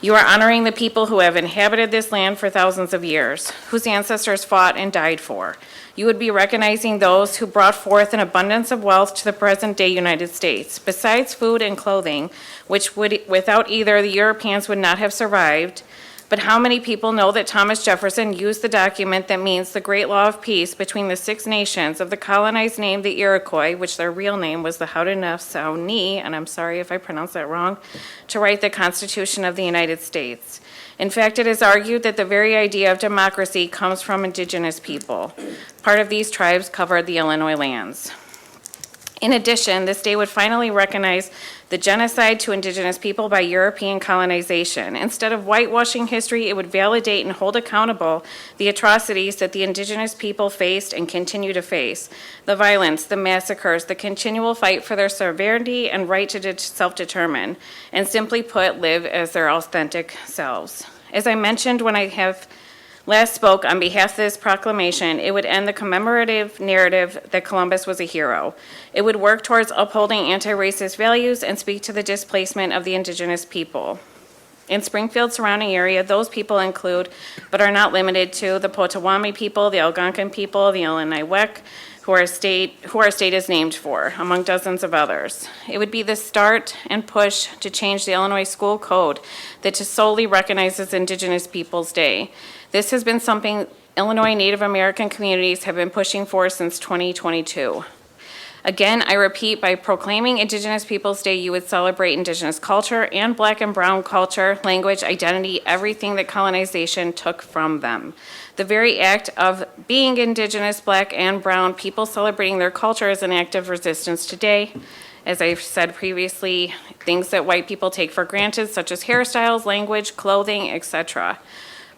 You are honoring the people who have inhabited this land for thousands of years, whose ancestors fought and died for. You would be recognizing those who brought forth an abundance of wealth to the present-day United States. Besides food and clothing, which without either the Europeans would not have survived. But how many people know that Thomas Jefferson used the document that means the Great Law of Peace between the 6 nations of the colonized name, the Iroquois, which their real name was the Haudenosaunee, and I'm sorry if I pronounced that wrong, to write the Constitution of the United States? In fact, it is argued that the very idea of democracy comes from Indigenous people. Part of these tribes covered the Illinois lands. In addition, this day would finally recognize the genocide to Indigenous people by European colonization. Instead of whitewashing history, it would validate and hold accountable the atrocities that the Indigenous people faced and continue to face, the violence, the massacres, the continual fight for their sovereignty and right to self-determine, and simply put, live as their authentic selves. As I mentioned when I have last spoke on behalf of this proclamation, it would end the commemorative narrative that Columbus was a hero. It would work towards upholding anti-racist values and speak to the displacement of the Indigenous people. In Springfield surrounding area, those people include, but are not limited to, the Potawatomi people, the Algonquin people, the Illinois who our state is named for, among dozens of others. It would be the start and push to change the Illinois school code that to solely recognizes Indigenous Peoples Day. This has been something Illinois Native American communities have been pushing for since 2022. Again, I repeat, by proclaiming Indigenous Peoples Day, you would celebrate Indigenous culture and Black and Brown culture, language, identity, everything that colonization took from them. The very act of being Indigenous, Black, and Brown people celebrating their culture is an act of resistance today. As I've said previously, things that white people take for granted, such as hairstyles, language, clothing, etc.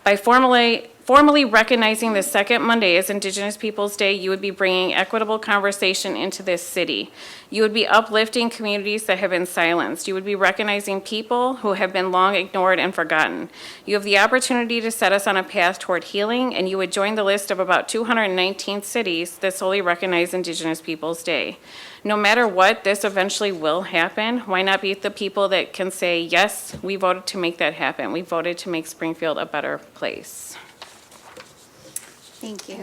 By formally formally recognizing the second Monday as Indigenous Peoples' Day, you would be bringing equitable conversation into this city. You would be uplifting communities that have been silenced. You would be recognizing people who have been long ignored and forgotten. You have the opportunity to set us on a path toward healing, and you would join the list of about 219 cities that solely recognize Indigenous Peoples' Day. No matter what, this eventually will happen. Why not be the people that can say, yes, we voted to make that happen. We voted to make Springfield a better place. Thank you.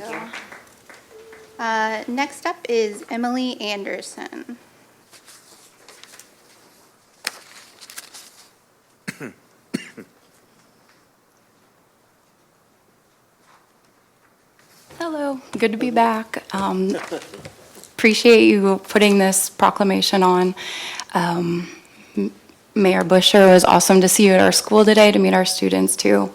Next up is Emily Anderson. Hello, good to be back. Appreciate you putting this proclamation on. Mayor Busher, it was awesome to see you at our school today, to meet our students too.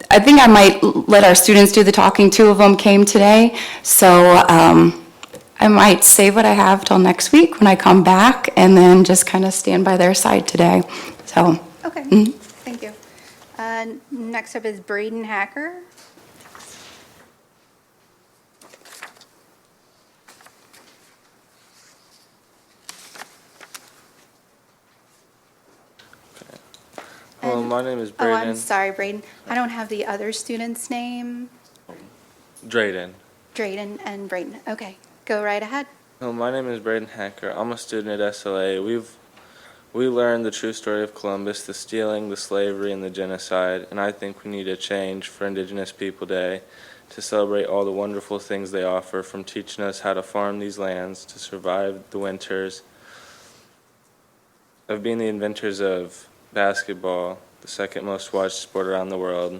I think I might let our students do the talking. 2 of them came today, so I might save what I have till next week when I come back, and then just kind of stand by their side today. So. Okay, thank you. Next up is Braden Hacker. Hello, my name is Oh, Braden. I'm sorry, Braden. I don't have the other student's name. Drayden. Drayden and Braden. Okay, go right ahead. Hello, my name is Braden Hacker. I'm a student at SLA. We learned the true story of Columbus, the stealing, the slavery, and the genocide, and I think we need a change for Indigenous People Day to celebrate all the wonderful things they offer, from teaching us how to farm these lands, to survive the winters, of being the inventors of basketball, the second most watched sport around the world.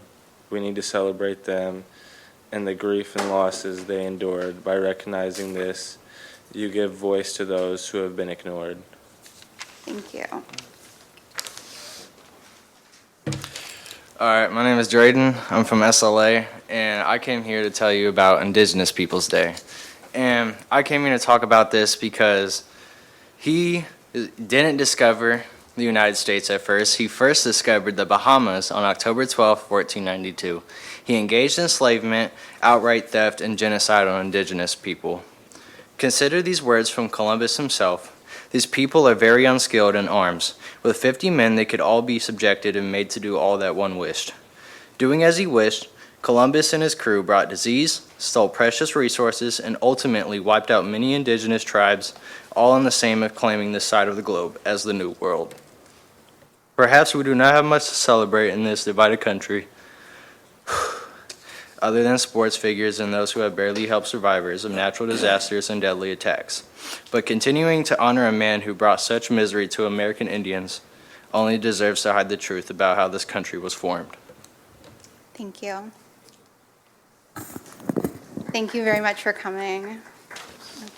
We need to celebrate them and the grief and losses they endured. By recognizing this, you give voice to those who have been ignored. Thank you. All right, my name is Drayden. I'm from SLA, and I came here to tell you about Indigenous Peoples Day. And I came here to talk about this because he didn't discover the United States at first. He first discovered the Bahamas on October 12, 1492. He engaged in enslavement, outright theft, and genocide on indigenous people. Consider these words from Columbus himself. These people are very unskilled in arms. With 50 men, they could all be subjected and made to do all that one wished. Doing as he wished, Columbus and his crew brought disease, stole precious resources, and ultimately wiped out many indigenous tribes, all in the same of claiming this side of the globe as the New World. Perhaps we do not have much to celebrate in this divided country, other than sports figures and those who have barely helped survivors of natural disasters and deadly attacks. But continuing to honor a man who brought such misery to American Indians only deserves to hide the truth about how this country was formed. Thank you. Thank you very much for coming.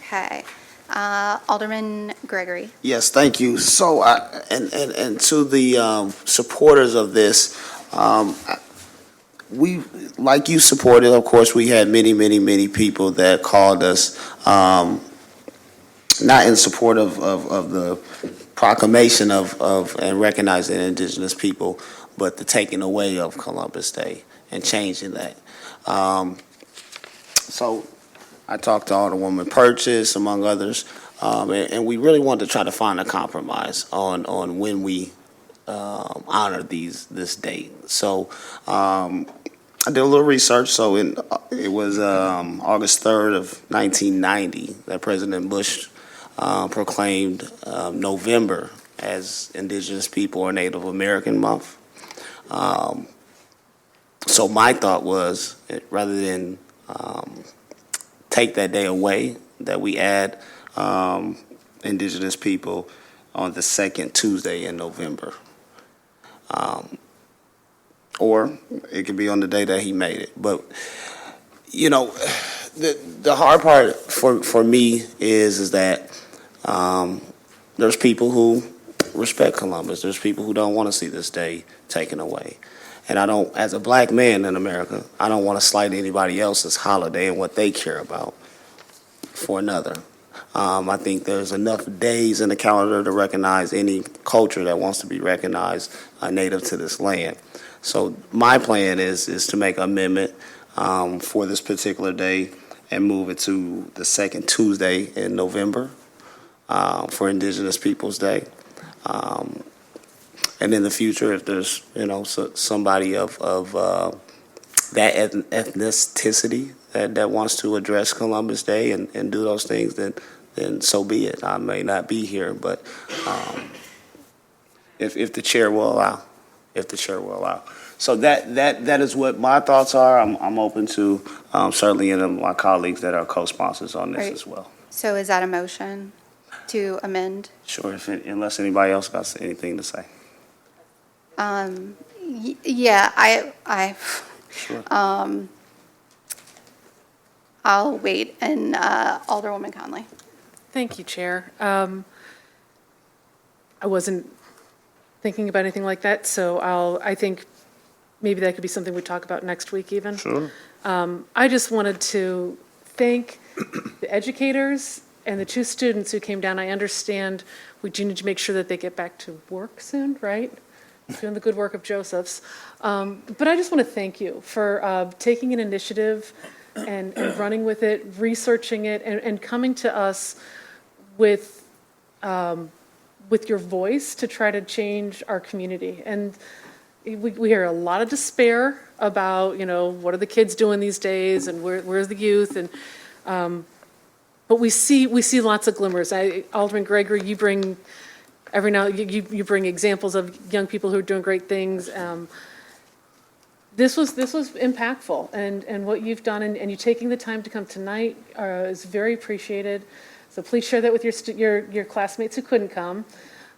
Okay. Alderman Gregory. Yes, thank you. So, and to the supporters of this, we, like you supported, of course, we had many people that called us, not in support of the proclamation of and recognizing indigenous people, but the taking away of Columbus Day and changing that. So I talked to Alderwoman Purchase, among others, and we really wanted to try to find a compromise on when we honor this date. So I did a little research. So it was August 3rd of 1990 that President Bush proclaimed November as Indigenous People or Native American Month. So my thought was, rather than take that day away, that we add Indigenous people on the second Tuesday in November. Or it could be on the day that he made it. But, you know, the hard part for me is that there's people who respect Columbus. There's people who don't want to see this day taken away. And I don't, as a black man in America, I don't want to slight anybody else's holiday and what they care about for another. I think there's enough days in the calendar to recognize any culture that wants to be recognized native to this land. So my plan is to make an amendment for this particular day and move it to the second Tuesday in November for Indigenous Peoples Day. And in the future, if there's, somebody of that ethnicity that wants to address Columbus Day and do those things, then so be it. I may not be here, but if the chair will allow. So that is what my thoughts are. I'm open to certainly any of my colleagues that are co-sponsors on this Right. as well. So is that a motion to amend? Sure, unless anybody else got anything to say. Yeah, I Sure. I'll wait. And Alderwoman Conley. Thank you, Chair. I wasn't thinking about anything like that, so I think maybe that could be something we talk about next week even. Sure. I just wanted to thank the educators and the two students who came down. I understand we do need to make sure that they get back to work soon, right? Doing the good work of Joseph's. But I just want to thank you for taking an initiative and running with it, researching it, and coming to us with your voice to try to change our community. And we hear a lot of despair about, what are the kids doing these days, and where's the youth, and but we see lots of glimmers. Alderman Gregory, you bring you bring examples of young people who are doing great things. This was impactful, and what you've done, and you taking the time to come tonight is very appreciated. So please share that with your classmates who couldn't come.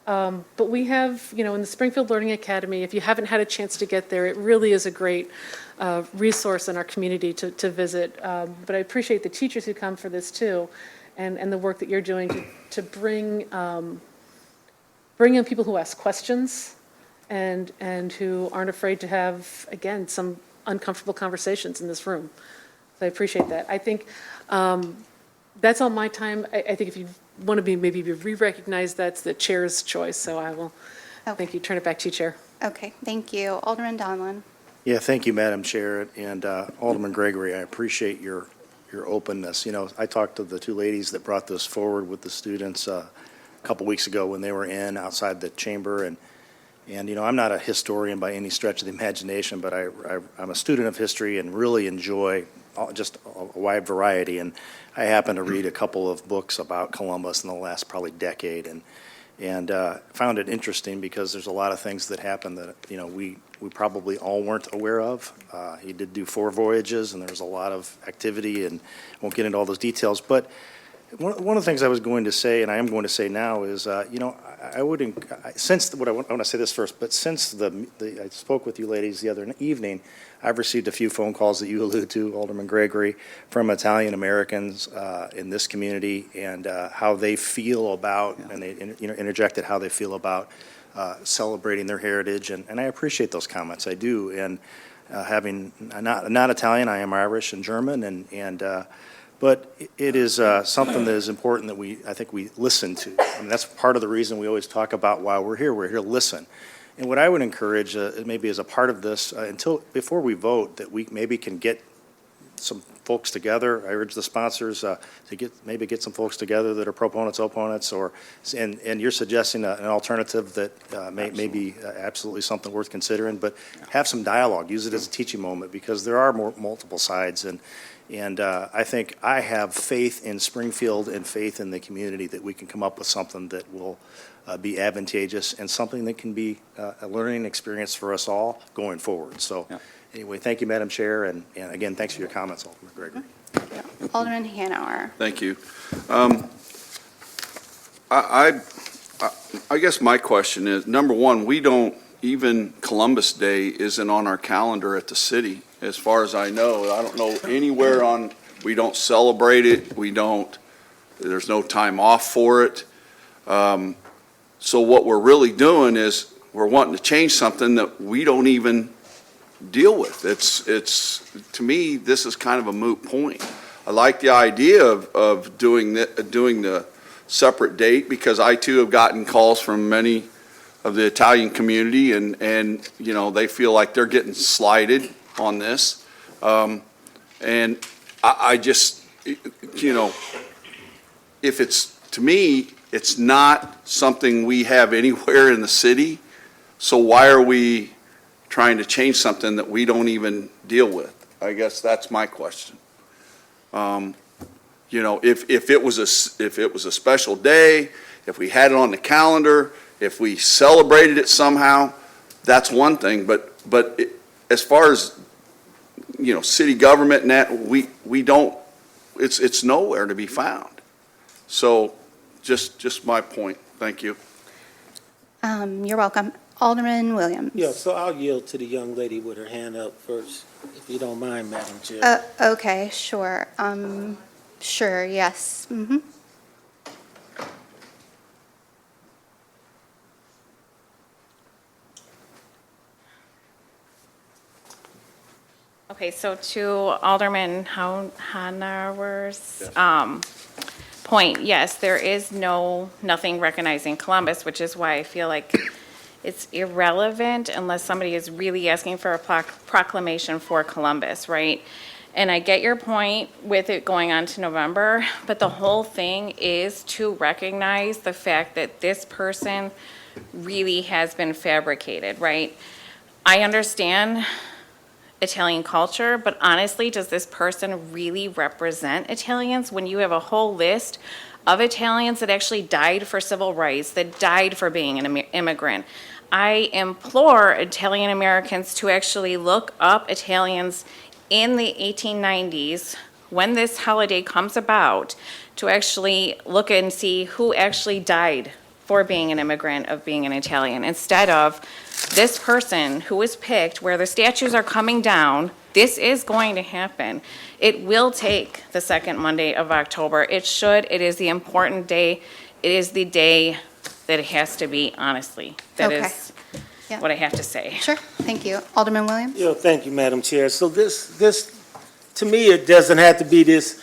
But we have, in the Springfield Learning Academy, if you haven't had a chance to get there, it really is a great resource in our community to visit. But I appreciate the teachers who come for this too, and the work that you're doing to bring in people who ask questions and who aren't afraid to have, again, some uncomfortable conversations in this room. So I appreciate that. I think that's all my time. I think if you want to be re-recognized, that's the chair's choice. So I will, thank you. Turn it back to you, Chair. Okay, thank you. Alderman Donlin. Yeah, thank you, Madam Chair, and Alderman Gregory, I appreciate your openness. I talked to the two ladies that brought this forward with the students a couple weeks ago when they were outside the chamber, and I'm not a historian by any stretch of the imagination, but I'm a student of history and really enjoy just a wide variety. And I happen to read a couple of books about Columbus in the last probably decade, and found it interesting because there's a lot of things that happened that we probably all weren't aware of. He did do 4 voyages, and there was a lot of activity, and I won't get into all those details. But one of the things I was going to say, and I am going to say now, is I want to say this first, but since I spoke with you ladies the other evening, I've received a few phone calls that you allude to, Alderman Gregory, from Italian Americans in this community, and how they feel about, and they interjected how they feel about celebrating their heritage, and I appreciate those comments. I do, and having not Italian, I am Irish and German, but it is something that is important that I think we listen to. I mean, that's part of the reason we always talk about why we're here. We're here to listen. And what I would encourage, maybe as a part of this, before we vote, that we maybe can get some folks together. I urge the sponsors to get some folks together that are proponents, opponents, and you're suggesting an alternative that may be absolutely something worth considering. But have some dialogue. Use it as a teaching moment, because there are multiple sides, and I think I have faith in Springfield and faith in the community that we can come up with something that will be advantageous and something that can be a learning experience for us all going forward. So anyway, thank you, Madam Chair, and again, thanks for your comments, Alderman Gregory. Alderman Hanauer. Thank you. I guess my question is, number one, even Columbus Day isn't on our calendar at the city. As far as I don't know anywhere we don't celebrate it. There's no time off for it. So what we're really doing is we're wanting to change something that we don't even deal with. To me, this is kind of a moot point. I like the idea of doing the separate date, because I too have gotten calls from many of the Italian community, and you know, they feel like they're getting slighted on this. And I just, you know, if it's, to me, it's not something we have anywhere in the city, so why are we trying to change something that we don't even deal with? I guess that's my question. You know, if it was a special day, if we had it on the calendar, if we celebrated it somehow, that's one thing. But as far as, you know, city government and that, we don't. It's nowhere to be found. So, just my point. Thank you. You're welcome. Alderman Williams. Yeah, so I'll yield to the young lady with her hand up first, if you don't mind, Madam Chair. Okay, sure. Sure, yes. Okay, so to Alderman Hanover's point, yes, there is nothing recognizing Columbus, which is why I feel like it's irrelevant unless somebody is really asking for a proclamation for Columbus, right? And I get your point with it going on to November, but the whole thing is to recognize the fact that this person really has been fabricated, right? I understand Italian culture, but honestly, does this person really represent Italians when you have a whole list of Italians that actually died for civil rights, that died for being an immigrant? I implore Italian Americans to actually look up Italians in the 1890s, when this holiday comes about, to actually look and see who actually died for being an immigrant, of being an Italian, instead of this person who was picked, where the statues are coming down. This is going to happen. It will take the second Monday of October. It should. It is the important day. It is the day that it has to be, honestly. That Okay. is what I have to say. Sure, thank you. Alderman Williams? Yeah, thank you, Madam Chair. So this, to me, it doesn't have to be this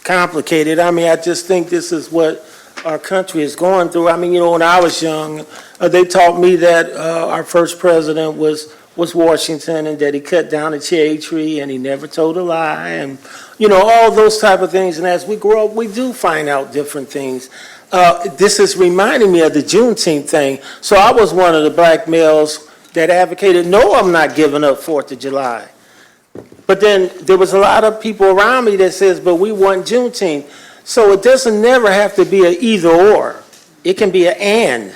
complicated. I mean, I just think this is what our country is going through. I mean, you know, when I was young, they taught me that our first president was Washington, and that he cut down a cherry tree and he never told a lie, and, you know, all those type of things. And as we grow up, we do find out different things. This is reminding me of the Juneteenth thing. So I was one of the black males that advocated, no, I'm not giving up 4th of July. But then there was a lot of people around me that says, but we want Juneteenth. So it doesn't never have to be an either or. It can be an and,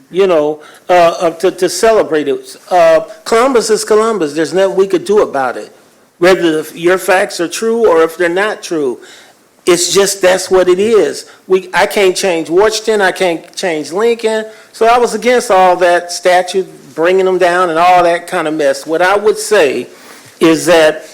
you know, to celebrate it. Columbus is Columbus. There's nothing we could do about it, whether your facts are true or if they're not true. It's just that's what it is. I can't change Washington. I can't change Lincoln. So I was against all that statue, bringing them down and all that kind of mess. What I would say is that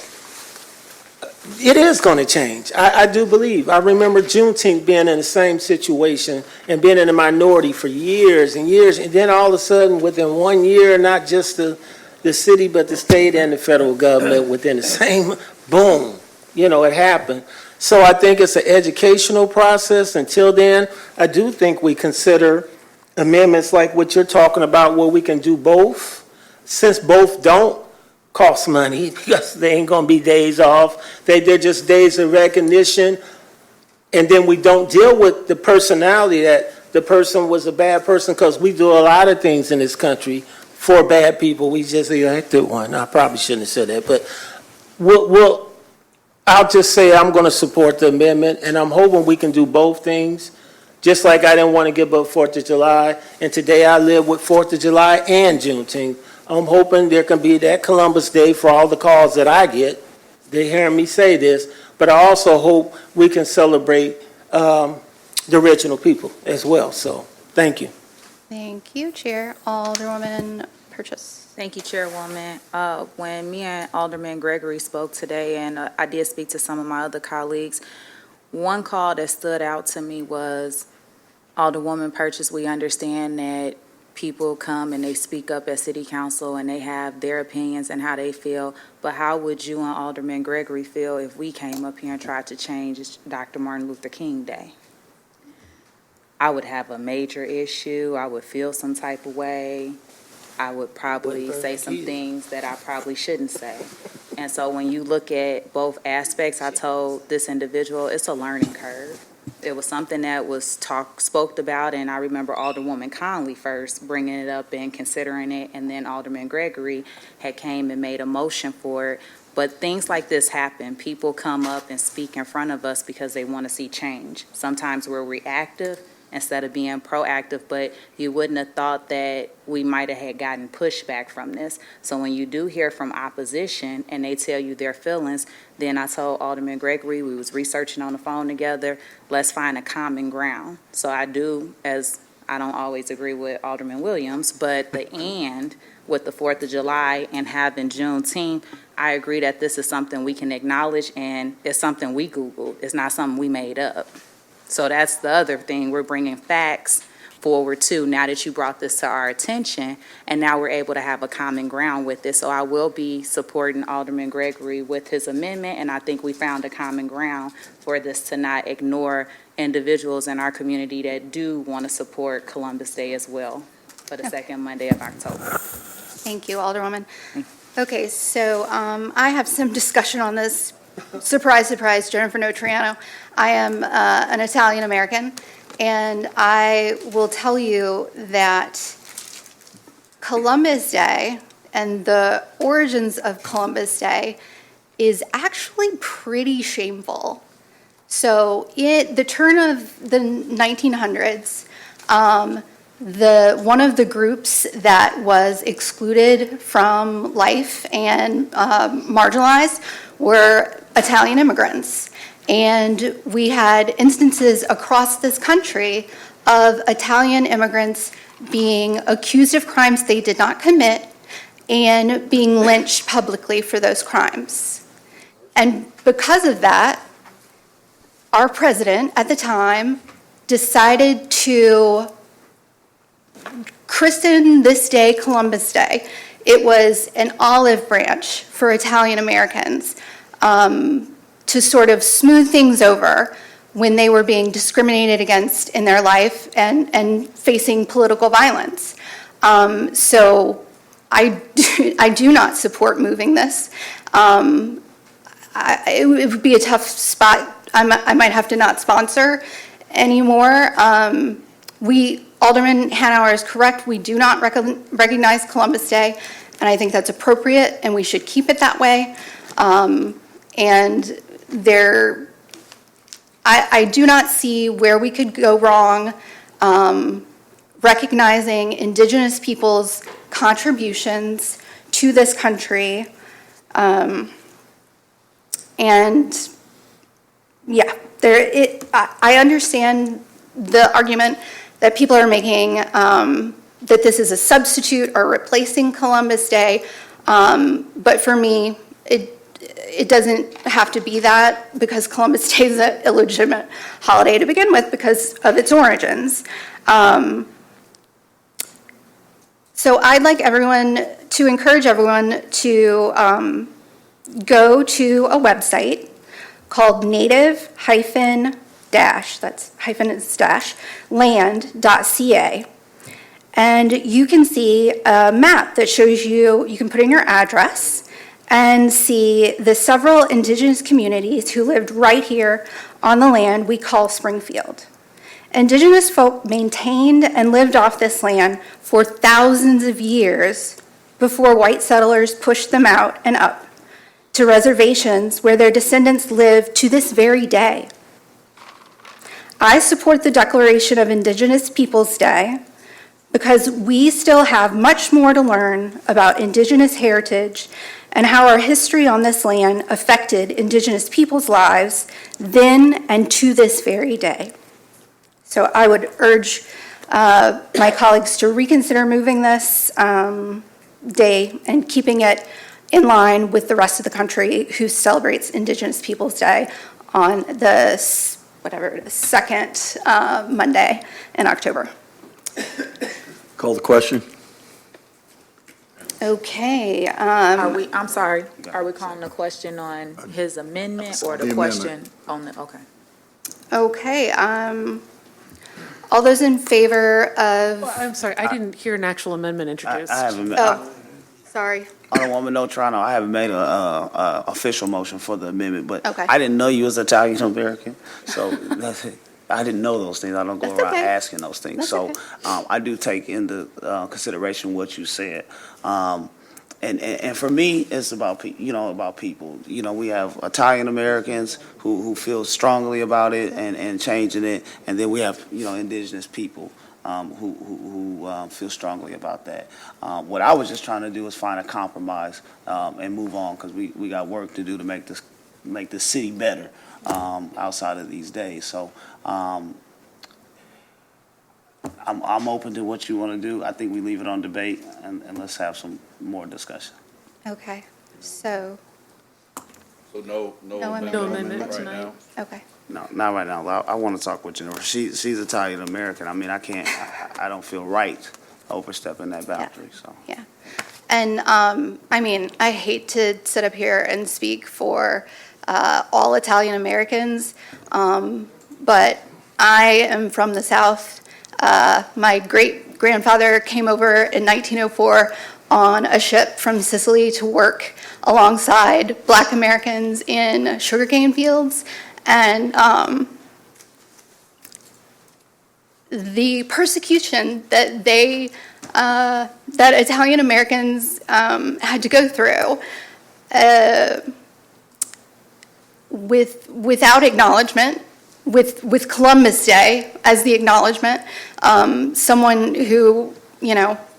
it is going to change. I do believe. I remember Juneteenth being in the same situation and being in a minority for years and years. And then all of a sudden, within 1 year, not just the city, but the state and the federal government within the same, boom, you know, it happened. So I think it's an educational process. Until then, I do think we consider amendments like what you're talking about, where we can do both. Since both don't cost money, because they ain't going to be days off. They're just days of recognition. And then we don't deal with the personality that the person was a bad person, because we do a lot of things in this country for bad people. We just elected one. I probably shouldn't have said that, but I'll just say I'm going to support the amendment, and I'm hoping we can do both things. Just like I didn't want to give up 4th of July, and today I live with 4th of July and Juneteenth. I'm hoping there can be that Columbus Day for all the calls that I get. They hear me say this, but I also hope we can celebrate the original people as well. So, thank you. Thank you, Chair. Alderwoman Purchase. Thank you, Chairwoman. When me and Alderman Gregory spoke today, and I did speak to some of my other colleagues, one call that stood out to me was, Alderwoman Purchase, we understand that people come and they speak up at City Council and they have their opinions and how they feel, but how would you and Alderman Gregory feel if we came up here and tried to change Dr. Martin Luther King Day? I would have a major issue. I would feel some type of way. I would probably say some things that I probably shouldn't say. And so when you look at both aspects, I told this individual, it's a learning curve. It was something that was spoke about, and I remember Alderwoman Conley first bringing it up and considering it, and then Alderman Gregory had came and made a motion for it. But things like this happen. People come up and speak in front of us because they want to see change. Sometimes we're reactive instead of being proactive, but you wouldn't have thought that we might have had gotten pushback from this. So when you do hear from opposition and they tell you their feelings, then I told Alderman Gregory, we was researching on the phone together, let's find a common ground. So I do, as I don't always agree with Alderman Williams, but the and with the 4th of July and having Juneteenth, I agree that this is something we can acknowledge, and it's something we Googled. It's not something we made up. So that's the other thing. We're bringing facts forward too, now that you brought this to our attention, and now we're able to have a common ground with this. So I will be supporting Alderman Gregory with his amendment, and I think we found a common ground for this to not ignore individuals in our community that do want to support Columbus Day as well for the second Monday of October. Thank you, Alderwoman. Okay, so I have some discussion on this. Surprise, surprise, Jennifer Notriano. I am an Italian American, and I will tell you that Columbus Day and the origins of Columbus Day is actually pretty shameful. So at the turn of the 1900s, one of the groups that was excluded from life and marginalized were Italian immigrants. And we had instances across this country of Italian immigrants being accused of crimes they did not commit and being lynched publicly for those crimes. And because of that, our president at the time decided to christen this day Columbus Day. It was an olive branch for Italian Americans to sort of smooth things over when they were being discriminated against in their life and facing political violence. So I do not support moving this. It would be a tough spot. I might have to not sponsor anymore. Alderman Hanauer is correct. We do not recognize Columbus Day, and I think that's appropriate, and we should keep it that way. And I do not see where we could go wrong recognizing Indigenous people's contributions to this country. And yeah, I understand the argument that people are making that this is a substitute or replacing Columbus Day. But for me, it doesn't have to be that, because Columbus Day is an illegitimate holiday to begin with because of its origins. So I'd like to encourage everyone to go to a website called native-land.ca, and you can see a map that shows you can put in your address and see the several Indigenous communities who lived right here on the land we call Springfield. Indigenous folk maintained and lived off this land for thousands of years before white settlers pushed them out and up to reservations where their descendants live to this very day. I support the Declaration of Indigenous Peoples Day because we still have much more to learn about Indigenous heritage and how our history on this land affected Indigenous people's lives then and to this very day. So I would urge my colleagues to reconsider moving this day and keeping it in line with the rest of the country who celebrates Indigenous Peoples Day on the second Monday in October. Call the question. Okay. I'm sorry, are we calling the question on his amendment or the question on the, okay. Okay. All those in favor of, I'm sorry, I didn't hear an actual amendment introduced. I haven't, oh, sorry. Alderwoman Notrano, I haven't made a official motion for the amendment, but Okay. I didn't know you was Italian American, so I didn't know those things. I don't go That's around okay. asking those things. That's So okay. I do take into consideration what you said. And for me, it's about about people. We have Italian Americans who feel strongly about it and changing it, and then we have indigenous people who feel strongly about that. What I was just trying to do is find a compromise and move on, because we got work to do to make this city better outside of these days. So I'm open to what you want to do. I think we leave it on debate and let's have some more discussion. Okay, so, So no amendment right tonight. now. okay. No, not right now. I want to talk with Jennifer. She's Italian American. I mean, I can't. I don't feel right overstepping that boundary. So. Yeah. And, I mean, I hate to sit up here and speak for all Italian Americans, but I am from the South. My great-grandfather came over in 1904 on a ship from Sicily to work alongside Black Americans in sugarcane fields. And the persecution that that Italian Americans had to go through without acknowledgement, with Columbus Day as the acknowledgement, someone who,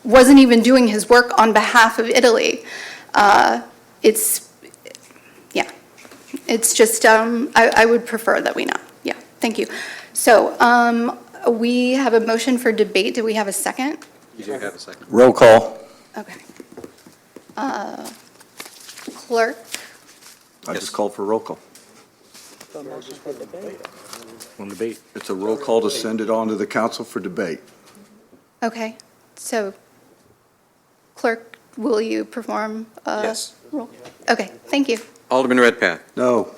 wasn't even doing his work on behalf of Italy. It's just, I would prefer that we not. Yeah, thank you. So we have a motion for debate. Do we have a second? You do have a second. Roll call. Okay. Clerk? I just called for roll call. On debate. It's a roll call to send it on to the council for debate. Okay, so clerk, will you perform a Yes. roll? Okay, thank you. Alderman Redpath. No.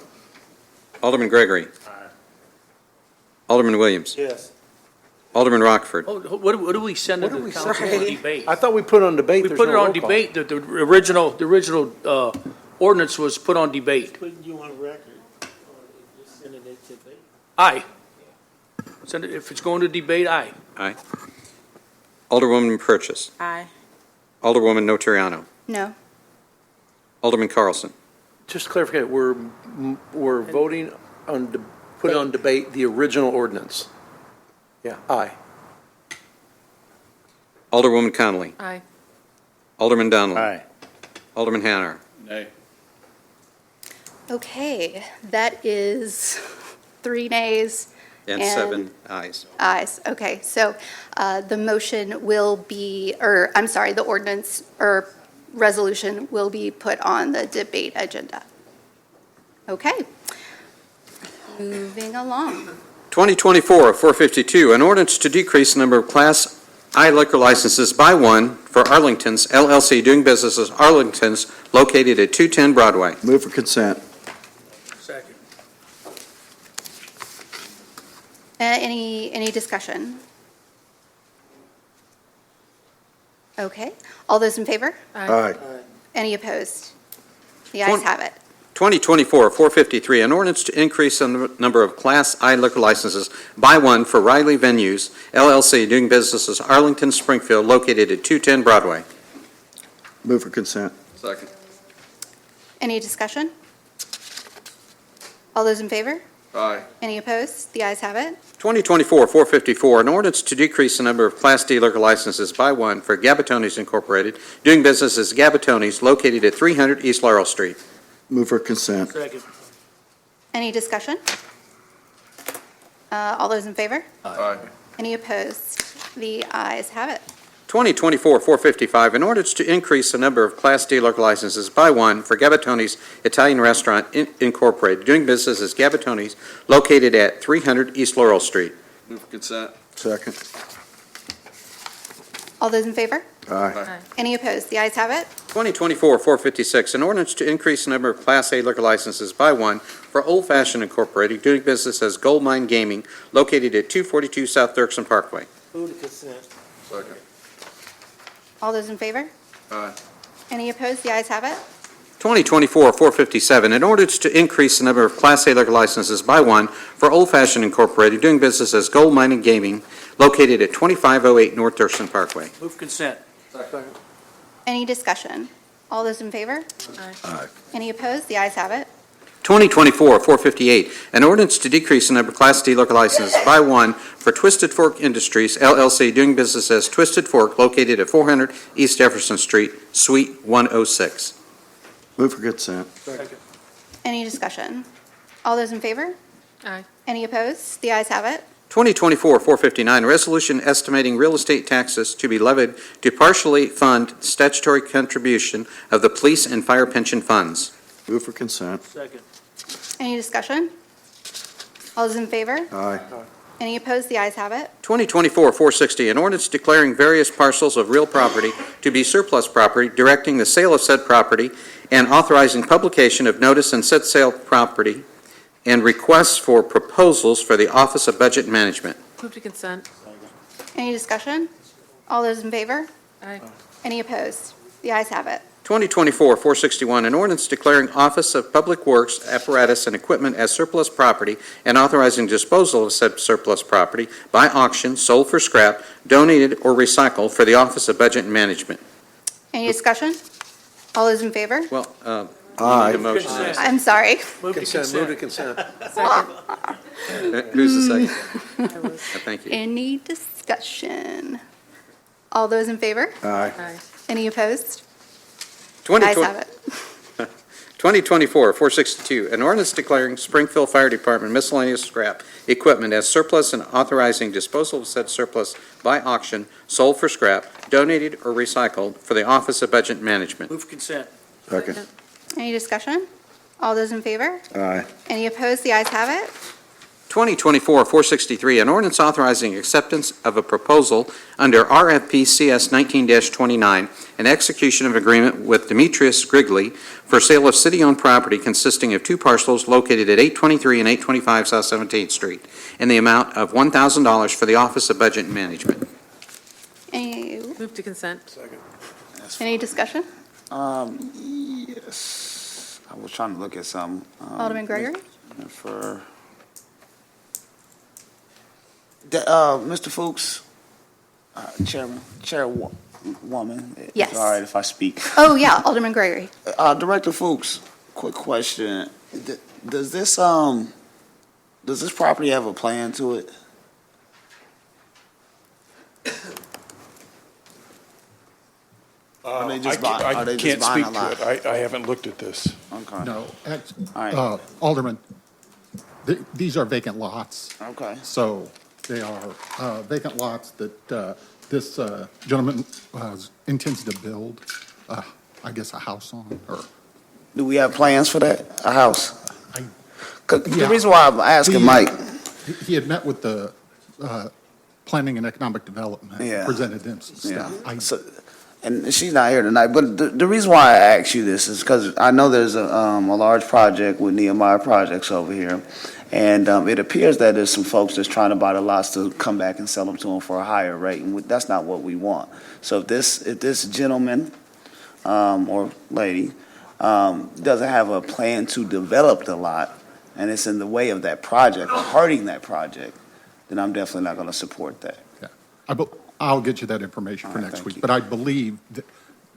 Alderman Gregory. Alderman Williams. Yes. Alderman Rockford. Oh, what do we send to the council for debate? I thought we put it on debate. We There's put no it on roll call. debate. The original ordinance was put on debate. Putting you on record, or just sending it to debate. Aye. Send it, if it's going to debate, aye. Aye. Alderwoman Purchase. Aye. Alderwoman Notariano. No. Alderman Carlson. Just clarify, we're voting on, put on debate the original ordinance. Yeah, aye. Alderwoman Connolly. Aye. Alderman Donnelly. Aye. Alderman Hannar. Nay. Okay, that is 3 nays. And 7 ayes. Ayes, okay. So the motion will be, the ordinance or resolution will be put on the debate agenda. Okay. Moving along. 2024-452, an ordinance to decrease the number of Class I liquor licenses by 1 for Arlington's LLC doing business as Arlington's located at 210 Broadway. Move for consent. Second. Any discussion? Okay. All those in favor? Aye. Any opposed? The ayes have it. 2024-453, an ordinance to increase the number of Class I liquor licenses by 1 for Riley Venues, LLC, doing business as Arlington Springfield, located at 210 Broadway. Move for consent. Second. Any discussion? All those in favor? Aye. Any opposed? The ayes have it. 2024-454, an ordinance to decrease the number of Class D liquor licenses by 1 for Gabatonis Incorporated, doing business as Gabatonis, located at 300 East Laurel Street. Move for consent. Second. Any discussion? All those in favor? Aye. Any opposed? The ayes have it. 2024-455, an ordinance to increase the number of Class D liquor licenses by 1 for Gabatonis Italian Restaurant Incorporated, doing business as Gabatonis, located at 300 East Laurel Street. Move for consent. Second. All those in favor? Aye. Any opposed? The ayes have it. 2024-456, an ordinance to increase the number of Class A liquor licenses by one for Old Fashioned Incorporated, doing business as Gold Mine Gaming, located at 242 South Dirksen Parkway. Move to consent. Second. All those in favor? Aye. Any opposed? The ayes have it. 2024-457, an ordinance to increase the number of Class A liquor licenses by one for Old Fashioned Incorporated, doing business as Gold Mine Gaming, located at 2508 North Dirksen Parkway. Move consent. Second. Any discussion? All those in favor? Aye. Any opposed? The ayes have it. 2024-458, an ordinance to decrease the number of Class D liquor licenses by one for Twisted Fork Industries LLC, doing business as Twisted Fork, located at 400 East Jefferson Street, Suite 106. Move for consent. Second. Any discussion? All those in favor? Aye. Any opposed? The ayes have it. 2024-459, resolution estimating real estate taxes to be levied to partially fund statutory contribution of the police and fire pension funds. Move for consent. Second. Any discussion? All those in favor? Aye. Any opposed? The ayes have it. 2024-460, an ordinance declaring various parcels of real property to be surplus property, directing the sale of said property, and authorizing publication of notice in said sale property, and requests for proposals for the Office of Budget Management. Move to consent. Any discussion? All those in favor? Aye. Any opposed? The ayes have it. 2024-461, an ordinance declaring Office of Public Works apparatus and equipment as surplus property and authorizing disposal of said surplus property by auction, sold for scrap, donated, or recycled for the Office of Budget and Management. Any discussion? All those in favor? Well, Aye. need a motion. Consent. I'm sorry. Move to Consent, move to consent. consent. Second. Who's the second? Thank you. Any discussion? All those in favor? Aye. Aye. Any opposed? Ayes have it. 2024-462, an ordinance declaring Springfield Fire Department miscellaneous scrap equipment as surplus and authorizing disposal of said surplus by auction, sold for scrap, donated, or recycled for the Office of Budget Management. Move consent. Second. Any discussion? All those in favor? Aye. Any opposed? The ayes have it. 2024-463, an ordinance authorizing acceptance of a proposal under RFP CS 19-29 and execution of agreement with Demetrius Grigley for sale of city-owned property consisting of two parcels located at 823 and 825 South 17th Street in the amount of $1,000 for the Office of Budget and Management. Any, Move to consent. any discussion? Yes. I was trying to look at some. Alderman Gregory? For, Mr. Fuchs, Chairwoman. Yes. It's all right if I speak. Oh, yeah, Alderman Gregory. Director Fuchs, quick question. Does this property have a plan to it? Are they just buy- are they I just can't buying speak a lot? to it. I haven't looked at this. Okay. No, All right. Alderman, these are vacant lots. Okay. So they are vacant lots that this gentleman intends to build, I guess, a house on, or... Do we have plans for that, a house? 'Cause the Yeah. reason why I'm asking Mike, He had met with the Planning and Economic Development, Yeah. presented them some yeah, stuff. so, and she's not here tonight, but the reason why I ask you this is because I know there's a large project with Nehemiah Projects over here, and it appears that there's some folks that's trying to buy the lots to come back and sell them to them for a higher rate, and that's not what we want. So if this gentleman or lady doesn't have a plan to develop the lot, and it's in the way of that project or hurting that project, then I'm definitely not going to support that. I'll get you that information for All right, next thank week. you. But I believe that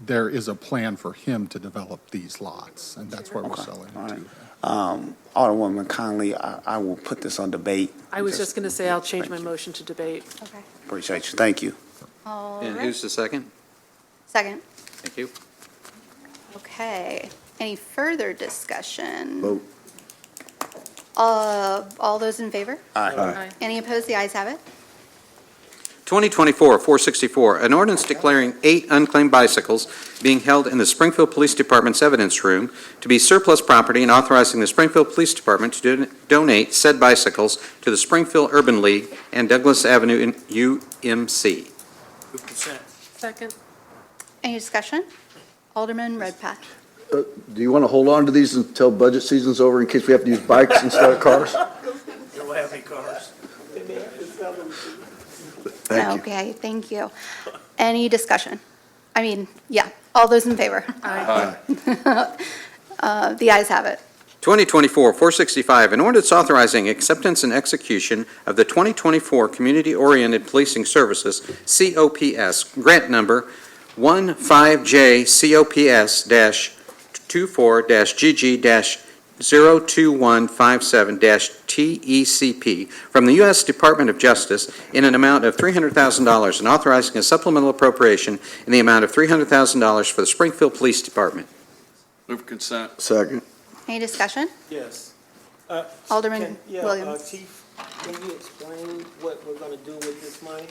there is a plan for him to develop these lots, and that's where we're selling All it right. to. Alderwoman Conley, I will put this on debate. I was just going to say I'll change my Thank you. motion to debate. Okay. Appreciate you. Thank you. All And right. who's the second? Second. Thank you. Okay. Any further discussion? Vote. All those in favor? Aye. Any opposed? The ayes have it. 2024-464, an ordinance declaring 8 unclaimed bicycles being held in the Springfield Police Department's evidence room to be surplus property and authorizing the Springfield Police Department to donate said bicycles to the Springfield Urban League and Douglas Avenue in UMC. Move consent. Second. Any discussion? Alderman Redpath. Do you want to hold on to these until budget season's over in case we have to use bikes instead of cars? You don't have any cars. Thank you. Okay, thank you. Any discussion? All those in favor? Aye. The ayes have it. 2024-465, an ordinance authorizing acceptance and execution of the 2024 Community-Oriented Policing Services, COPS, grant number 15J COPS-24-GG-02157-TECP from the U.S. Department of Justice in an amount of $300,000 and authorizing a supplemental appropriation in the amount of $300,000 for the Springfield Police Department. Move for consent. Second. Any discussion? Yes. Alderman Williams. Chief, can you explain what we're going to do with this money?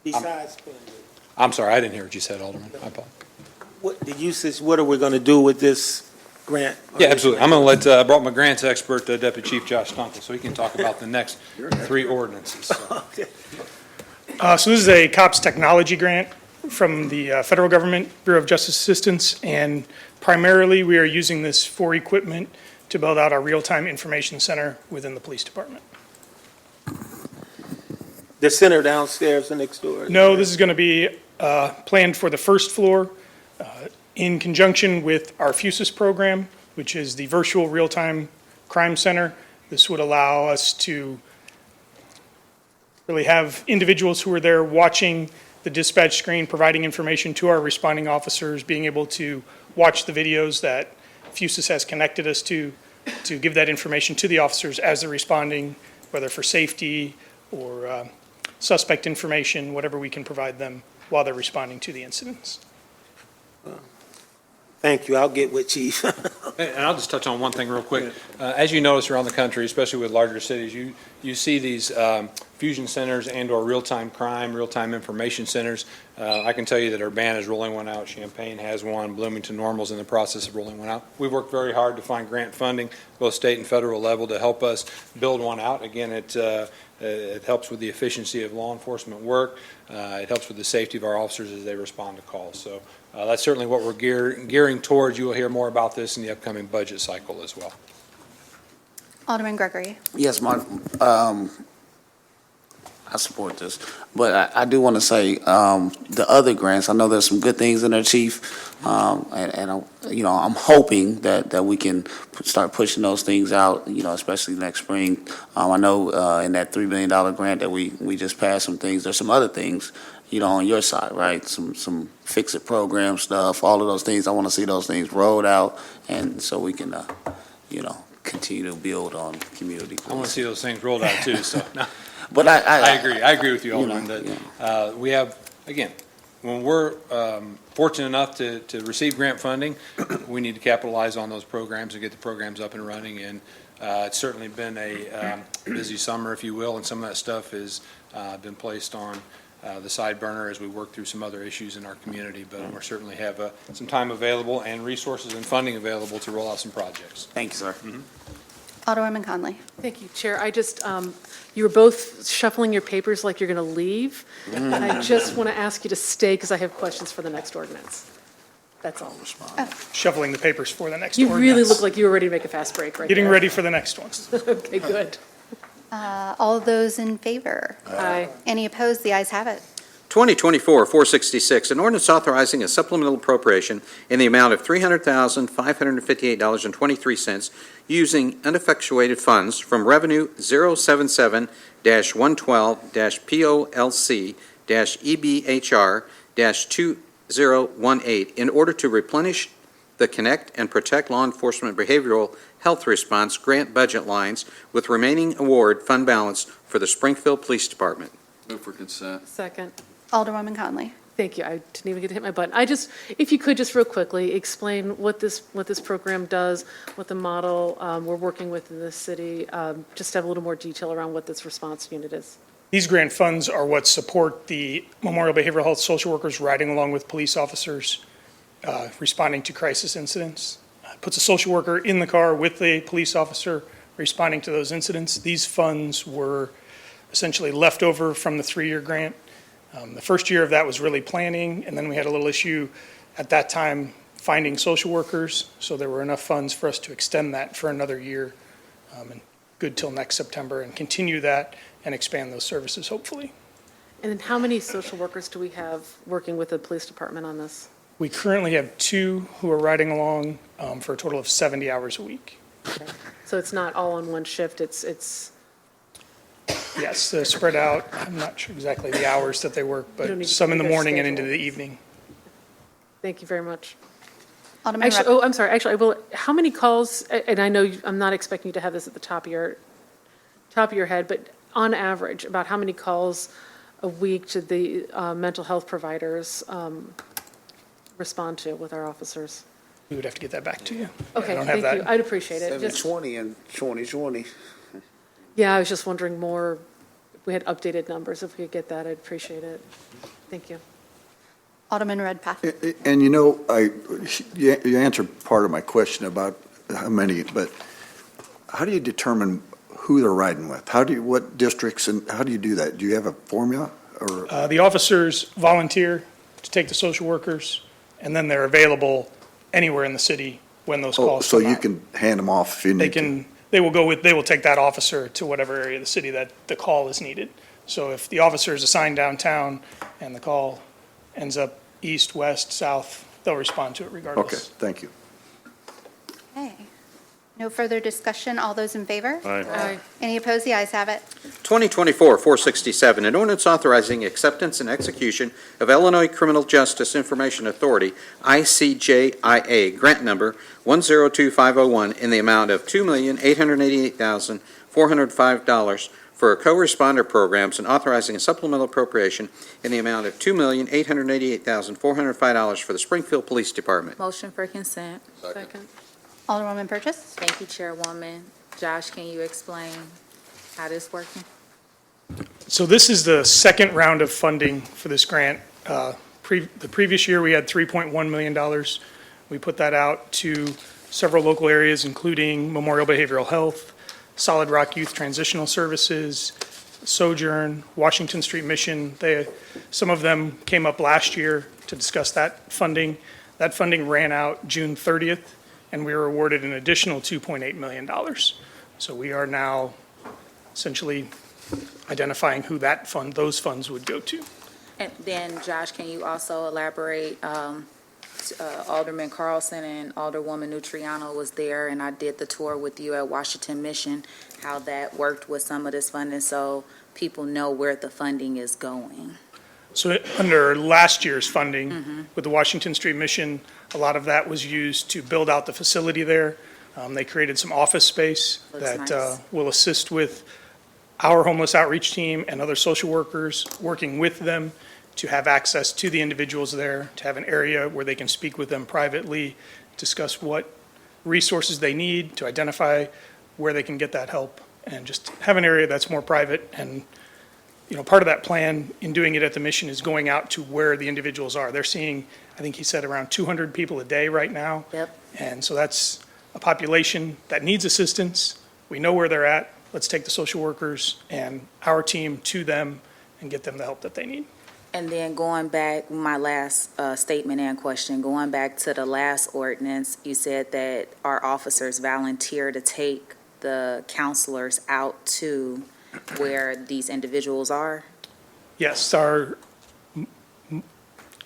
Besides spending. I'm sorry, I didn't hear what you said, Alderman. I apologize. What, the usage, what are we going to do with this grant? Yeah, absolutely. I'm going to let, I brought my grants expert, Deputy Chief Josh Stunkel, so he can talk about the next 3 ordinances. So. So this is a COPS technology grant from the federal government, Bureau of Justice Assistance, and primarily we are using this for equipment to build out our real-time information center within the police department. The center downstairs and next door? No, this is going to be planned for the first floor in conjunction with our FUSIS program, which is the virtual real-time crime center. This would allow us to really have individuals who are there watching the dispatch screen, providing information to our responding officers, being able to watch the videos that FUSIS has connected us to give that information to the officers as they're responding, whether for safety or suspect information, whatever we can provide them while they're responding to the incidents. Thank you. I'll get with Chief. And I'll just touch on one thing real quick. As you notice around the country, especially with larger cities, you see these fusion centers and/or real-time crime, real-time information centers. I can tell you that Urbana is rolling one out. Champaign has one. Bloomington Normal's in the process of rolling one out. We've worked very hard to find grant funding, both state and federal level, to help us build one out. Again, it helps with the efficiency of law enforcement work. It helps with the safety of our officers as they respond to calls. So that's certainly what we're gearing towards. You will hear more about this in the upcoming budget cycle as well. Alderman Gregory. Yes, Mark, I support this, but I do want to say the other grants, I know there's some good things in there, Chief, and I'm hoping that we can start pushing those things out, especially next spring. I know in that $3 million grant that we just passed some things, there's some other things, on your side, right? Some fix-it program stuff, all of those things. I want to see those things rolled out, and so we can, continue to build on community. I want to see those things rolled out too. So, no. But I agree. I agree with you, Alderman. That we have, again, when we're fortunate enough to receive grant funding, we need to capitalize on those programs and get the programs up and running. And it's certainly been a busy summer, if you will, and some of that stuff has been placed on the side burner as we work through some other issues in our community. But we certainly have some time available and resources and funding available to roll out some projects. Thank you, sir. Mm-hmm. Alderwoman Conley. Thank you, Chair. I just, you were both shuffling your papers like you're going to leave, and I just want to ask you to stay because I have questions for the next ordinance. That's all. Shuffling the papers for the next You ordinance. really look like you were ready to make a fast break right Getting there. ready for the next one. Okay, good. All those in favor? Aye. Any opposed? The ayes have it. 2024-466, an ordinance authorizing a supplemental appropriation in the amount of $300,558.23 using uneffectuated funds from Revenue 077-112-POLC-EBHR-2018 in order to replenish the Connect and Protect Law Enforcement Behavioral Health Response grant budget lines with remaining award fund balance for the Springfield Police Department. Move for consent. Second. Alderwoman Conley. Thank you. I didn't even get to hit my button. If you could just real quickly explain what this program does, what the model we're working with in this city, just have a little more detail around what this response unit is. These grant funds are what support the Memorial Behavioral Health social workers riding along with police officers responding to crisis incidents. Puts a social worker in the car with a police officer responding to those incidents. These funds were essentially left over from the 3-year grant. The first year of that was really planning, and then we had a little issue at that time finding social workers, so there were enough funds for us to extend that for another year, and good till next September, and continue that and expand those services, hopefully. And then how many social workers do we have working with the police department on this? We currently have 2 who are riding along for a total of 70 hours a week. So it's not all on one shift, it's Yes, they're spread out. I'm not sure exactly the hours that they work, You don't but need to some in the give their morning and into schedule. the evening. Thank you very much. Alderman Actually, Rep- I'm sorry, actually, how many calls, and I know I'm not expecting you to have this at the top of your head, but on average, about how many calls a week should the mental health providers respond to with our officers? We would have to get that back to you. Okay, I don't have thank you. that. I'd appreciate it. Just- 720 and 2020. Yeah, I was just wondering more, if we had updated numbers, if we could get that, I'd appreciate it. Thank you. Alderman Redpath. And you answered part of my question about how many, but how do you determine who they're riding with? What districts, and how do you do that? Do you have a formula, or? The officers volunteer to take the social workers, and then they're available anywhere in the city when those calls So come you out. can hand them off if you need to? They will take that officer to whatever area of the city that the call is needed. So if the officer is assigned downtown and the call ends up east, west, south, they'll respond to it regardless. Okay, thank you. Okay. No further discussion. All those in favor? Aye. Any opposed? The ayes have it. 2024-467, an ordinance authorizing acceptance and execution of Illinois Criminal Justice Information Authority, ICJIA, grant number 102501, in the amount of $2,888,405 for co-responder programs, and authorizing a supplemental appropriation in the amount of $2,888,405 for the Springfield Police Department. Motion for consent. Second. Alderwoman Purchase. Thank you, Chairwoman. Josh, can you explain how this is working? So this is the second round of funding for this grant. The previous year, we had $3.1 million. We put that out to several local areas, including Memorial Behavioral Health, Solid Rock Youth Transitional Services, Sojourn, Washington Street Mission. Some of them came up last year to discuss that funding. That funding ran out June 30th, and we were awarded an additional $2.8 million. So we are now essentially identifying who those funds would go to. And then, Josh, can you also elaborate, Alderman Carlson and Alderwoman Nutriano was there, and I did the tour with you at Washington Mission, how that worked with some of this funding, so people know where the funding is going. So under last year's funding with the Washington Street Mission, a lot of that was used to build out the facility there. They created some office space Looks that nice. will assist with our homeless outreach team and other social workers, working with them to have access to the individuals there, to have an area where they can speak with them privately, discuss what resources they need, to identify where they can get that help, and just have an area that's more private. And, part of that plan in doing it at the mission is going out to where the individuals are. They're seeing, I think he said, around 200 people a day right now. Yep. And so that's a population that needs assistance. We know where they're at. Let's take the social workers and our team to them and get them the help that they need. And then going back, my last statement and question, going back to the last ordinance, you said that our officers volunteer to take the counselors out to where these individuals are? Yes, our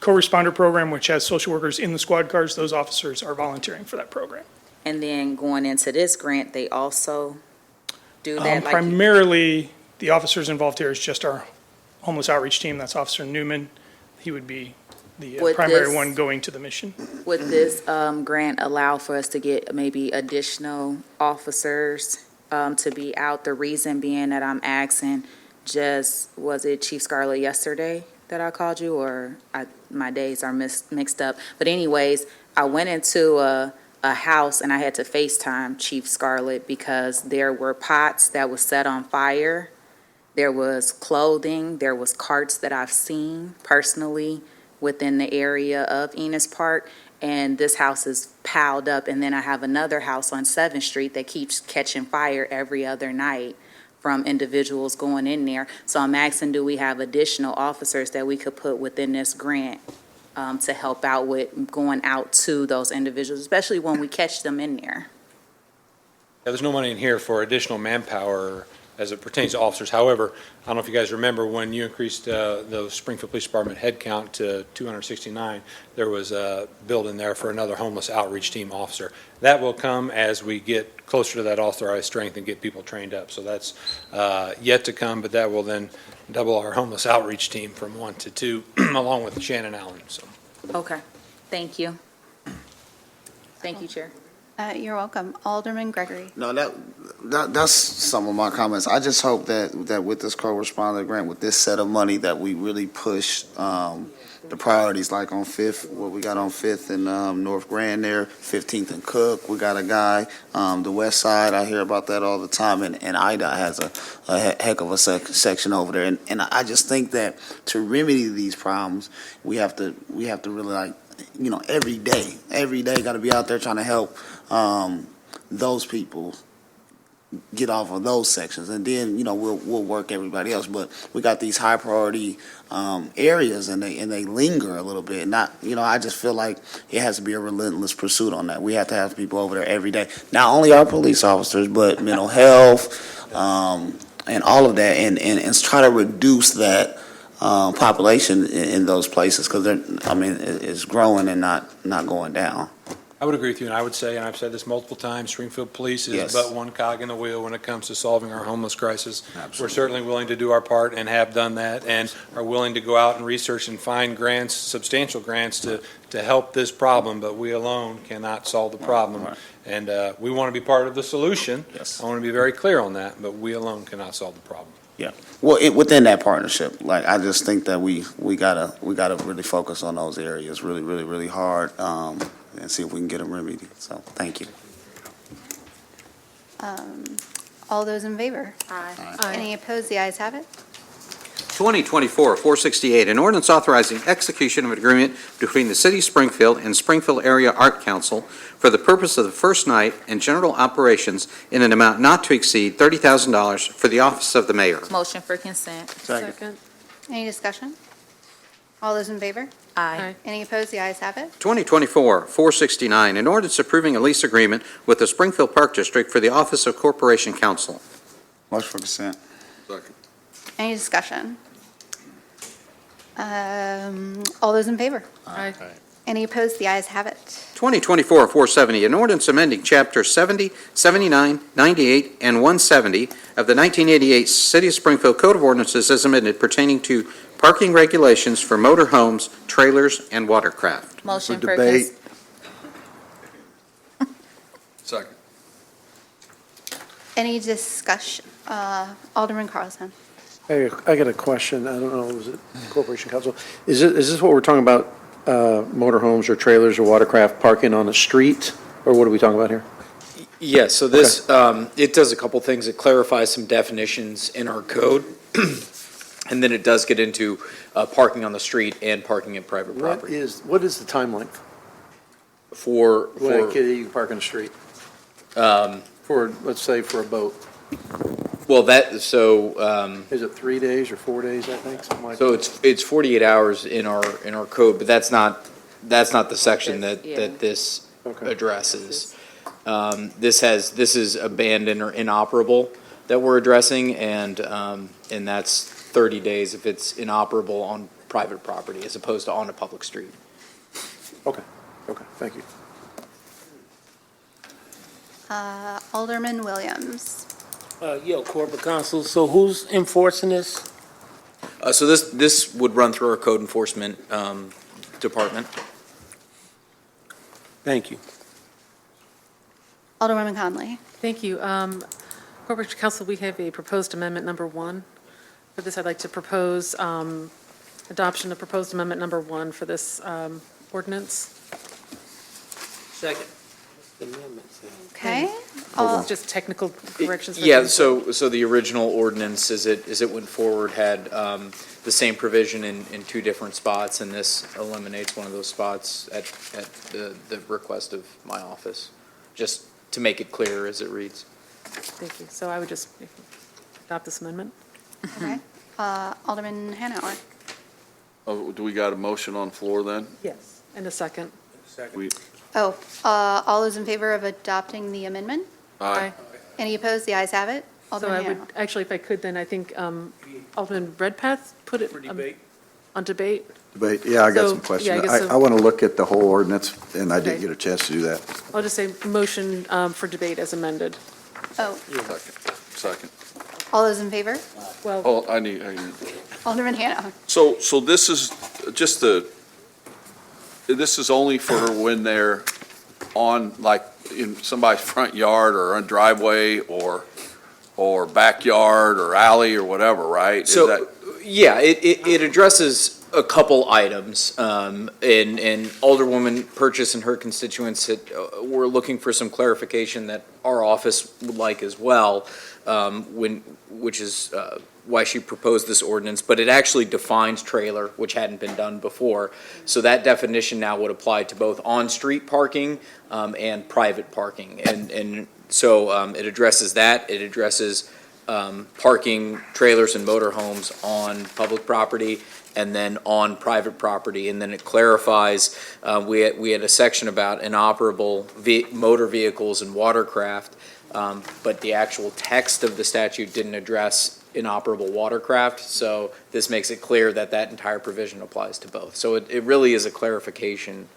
co-responder program, which has social workers in the squad cars, those officers are volunteering for that program. And then going into this grant, they also do that? Primarily, the officers involved here is just our homeless outreach team. That's Officer Newman. He would be the Would primary this- one going to the mission. Would this grant allow for us to get maybe additional officers to be out? The reason being that I'm asking, was it Chief Scarlett yesterday that I called you, or my days are mixed up? But anyways, I went into a house and I had to FaceTime Chief Scarlett because there were pots that was set on fire. There was clothing, there was carts that I've seen personally within the area of Enos Park, and this house is piled up. And then I have another house on 7th Street that keeps catching fire every other night from individuals going in there. So I'm asking, do we have additional officers that we could put within this grant to help out with going out to those individuals, especially when we catch them in there? Yeah, there's no money in here for additional manpower as it pertains to officers. However, I don't know if you guys remember when you increased the Springfield Police Department headcount to 269, there was a bill in there for another homeless outreach team officer. That will come as we get closer to that authorized strength and get people trained up. So that's yet to come, but that will then double our homeless outreach team from 1 to 2, along with Shannon Allen. So. Okay, thank you. Thank you, Chair. You're welcome. Alderman Gregory. No, that's some of my comments. I just hope that with this co-responder grant, with this set of money, that we really push the priorities, like on 5th, what we got on 5th and North Grand there, 15th and Cook, we got a guy. The West Side, I hear about that all the time, and IDOT has a heck of a section over there. And I just think that to remedy these problems, we have to really, every day got to be out there trying to help those people get off of those sections, and then we'll work everybody else. But we got these high priority areas, and they linger a little bit. I just feel like it has to be a relentless pursuit on that. We have to have people over there every day. Not only our police officers, but mental health and all of that, and try to reduce that population in those places, because it's growing and not going down. I would agree with you, and I would say, and I've said this multiple times, Springfield Police is Yes. but one cog in the wheel when it comes to solving our homeless crisis. Absolutely. We're certainly willing to do our part and have done that, and are willing to go out and research and find grants, substantial grants to help this problem, but we alone cannot solve the problem. Right. And we want to be part of the solution. Yes. I want to be very clear on that, but we alone cannot solve the problem. Yeah. Well, within that partnership, I just think that we gotta really focus on those areas really, really, really hard, and see if we can get them remedied. So, thank you. All those in favor? Aye. Any opposed? The ayes have it. 2024-468, an ordinance authorizing execution of an agreement between the City of Springfield and Springfield Area Art Council for the purpose of the first night and general operations in an amount not to exceed $30,000 for the office of the mayor. Motion for consent. Second. Any discussion? All those in favor? Aye. Any opposed? The ayes have it. 2024-469, an ordinance approving a lease agreement with the Springfield Park District for the office of Corporation Counsel. Motion for consent. Any discussion? All those in favor? Aye. Any opposed? The ayes have it. 2024-470, an ordinance amending Chapter 70, 79, 98, and 170 of the 1988 City of Springfield Code of Ordinances as amended pertaining to parking regulations for motor homes, trailers, and watercraft. Motion For for debate. Second. Any discussion? Alderman Carlson. Hey, I got a question. I don't know, was it Corporation Council? Is this what we're talking about, motorhomes or trailers or watercraft parking on the street? Or what are we talking about here? Yes, so this, it does a couple things. It clarifies some definitions in our code, and then it does get into parking on the street and parking in private property. What is the timeline? For, When you park on the street? For, let's say, for a boat? well, that, so, Is it 3 days or 4 days, I think, something like so that? it's 48 hours in our code, but that's not the section that Yeah. this Okay. addresses. This is abandoned or inoperable that we're addressing, and that's 30 days if it's inoperable on private property as opposed to on a public street. Okay, thank you. Alderman Williams. Corporate Counsel, so who's enforcing this? So this would run through our code enforcement department. Thank you. Alderwoman Conley. Thank you. Corporate Counsel, we have a proposed amendment number 1. For this, I'd like to propose adoption of proposed amendment number 1 for this ordinance. Second. Okay. This is just technical corrections. Yeah, so the original ordinance, as it went forward, had the same provision in 2 different spots, and this eliminates one of those spots at the request of my office, just to make it clear as it reads. Thank you. So I would just adopt this amendment. Okay. Alderman Hanauer. Oh, do we got a motion on the floor then? Yes. And a second. We, All those in favor of adopting the amendment? aye. Any opposed? The ayes have it. So Alderman I would, Hanauer. actually, if I could, then I think Alderman Redpath put it For debate. on debate. But, yeah, I got So, some yeah, I questions. guess so. I want to look at the whole ordinance, and I didn't Okay. get a chance to do that. I'll just say motion for debate as amended. Oh, Second. all those in favor? Well, Oh, I need. Alderman Hanauer. So this is just this is only for when they're on, like, in somebody's front yard or on driveway or backyard or alley or whatever, right? Is So, that- yeah, it addresses a couple items, and Alderwoman Purchase and her constituents were looking for some clarification that our office would like as well, which is why she proposed this ordinance, but it actually defines trailer, which hadn't been done before. So that definition now would apply to both on-street parking and private parking. And so it addresses that. It addresses parking trailers and motorhomes on public property and then on private property. And then it clarifies, we had a section about inoperable motor vehicles and watercraft, but the actual text of the statute didn't address inoperable watercraft. So this makes it clear that that entire provision applies to both. So it really is a clarification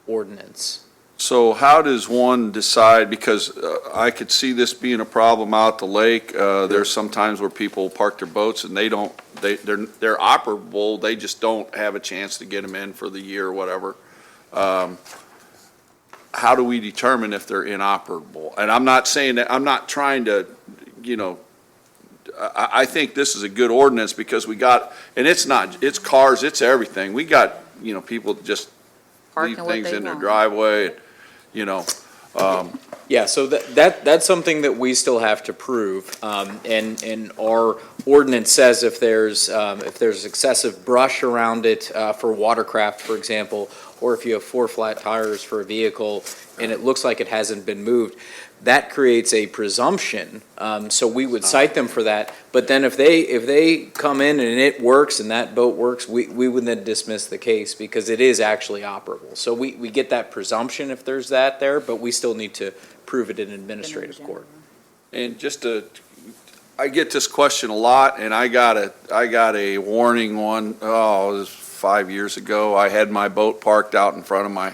ordinance. So how does one decide, because I could see this being a problem out the lake. There's some times where people park their boats and they're operable, they just don't have a chance to get them in for the year or whatever. How do we determine if they're inoperable? And I'm not saying that, I'm not trying to, I think this is a good ordinance because we got, and it's cars, it's everything. We got, people that just leave Parking what things they in their want. driveway, Yeah, so that's something that we still have to prove. And our ordinance says if there's excessive brush around it for watercraft, for example, or if you have 4 flat tires for a vehicle and it looks like it hasn't been moved, that creates a presumption. So we would cite them for that. But then if they come in and it works and that boat works, we would then dismiss the case because it is actually operable. So we get that presumption if there's that there, but we still need to prove it in administrative court. And I get this question a lot, and I got a warning it was 5 years ago. I had my boat parked out in front of my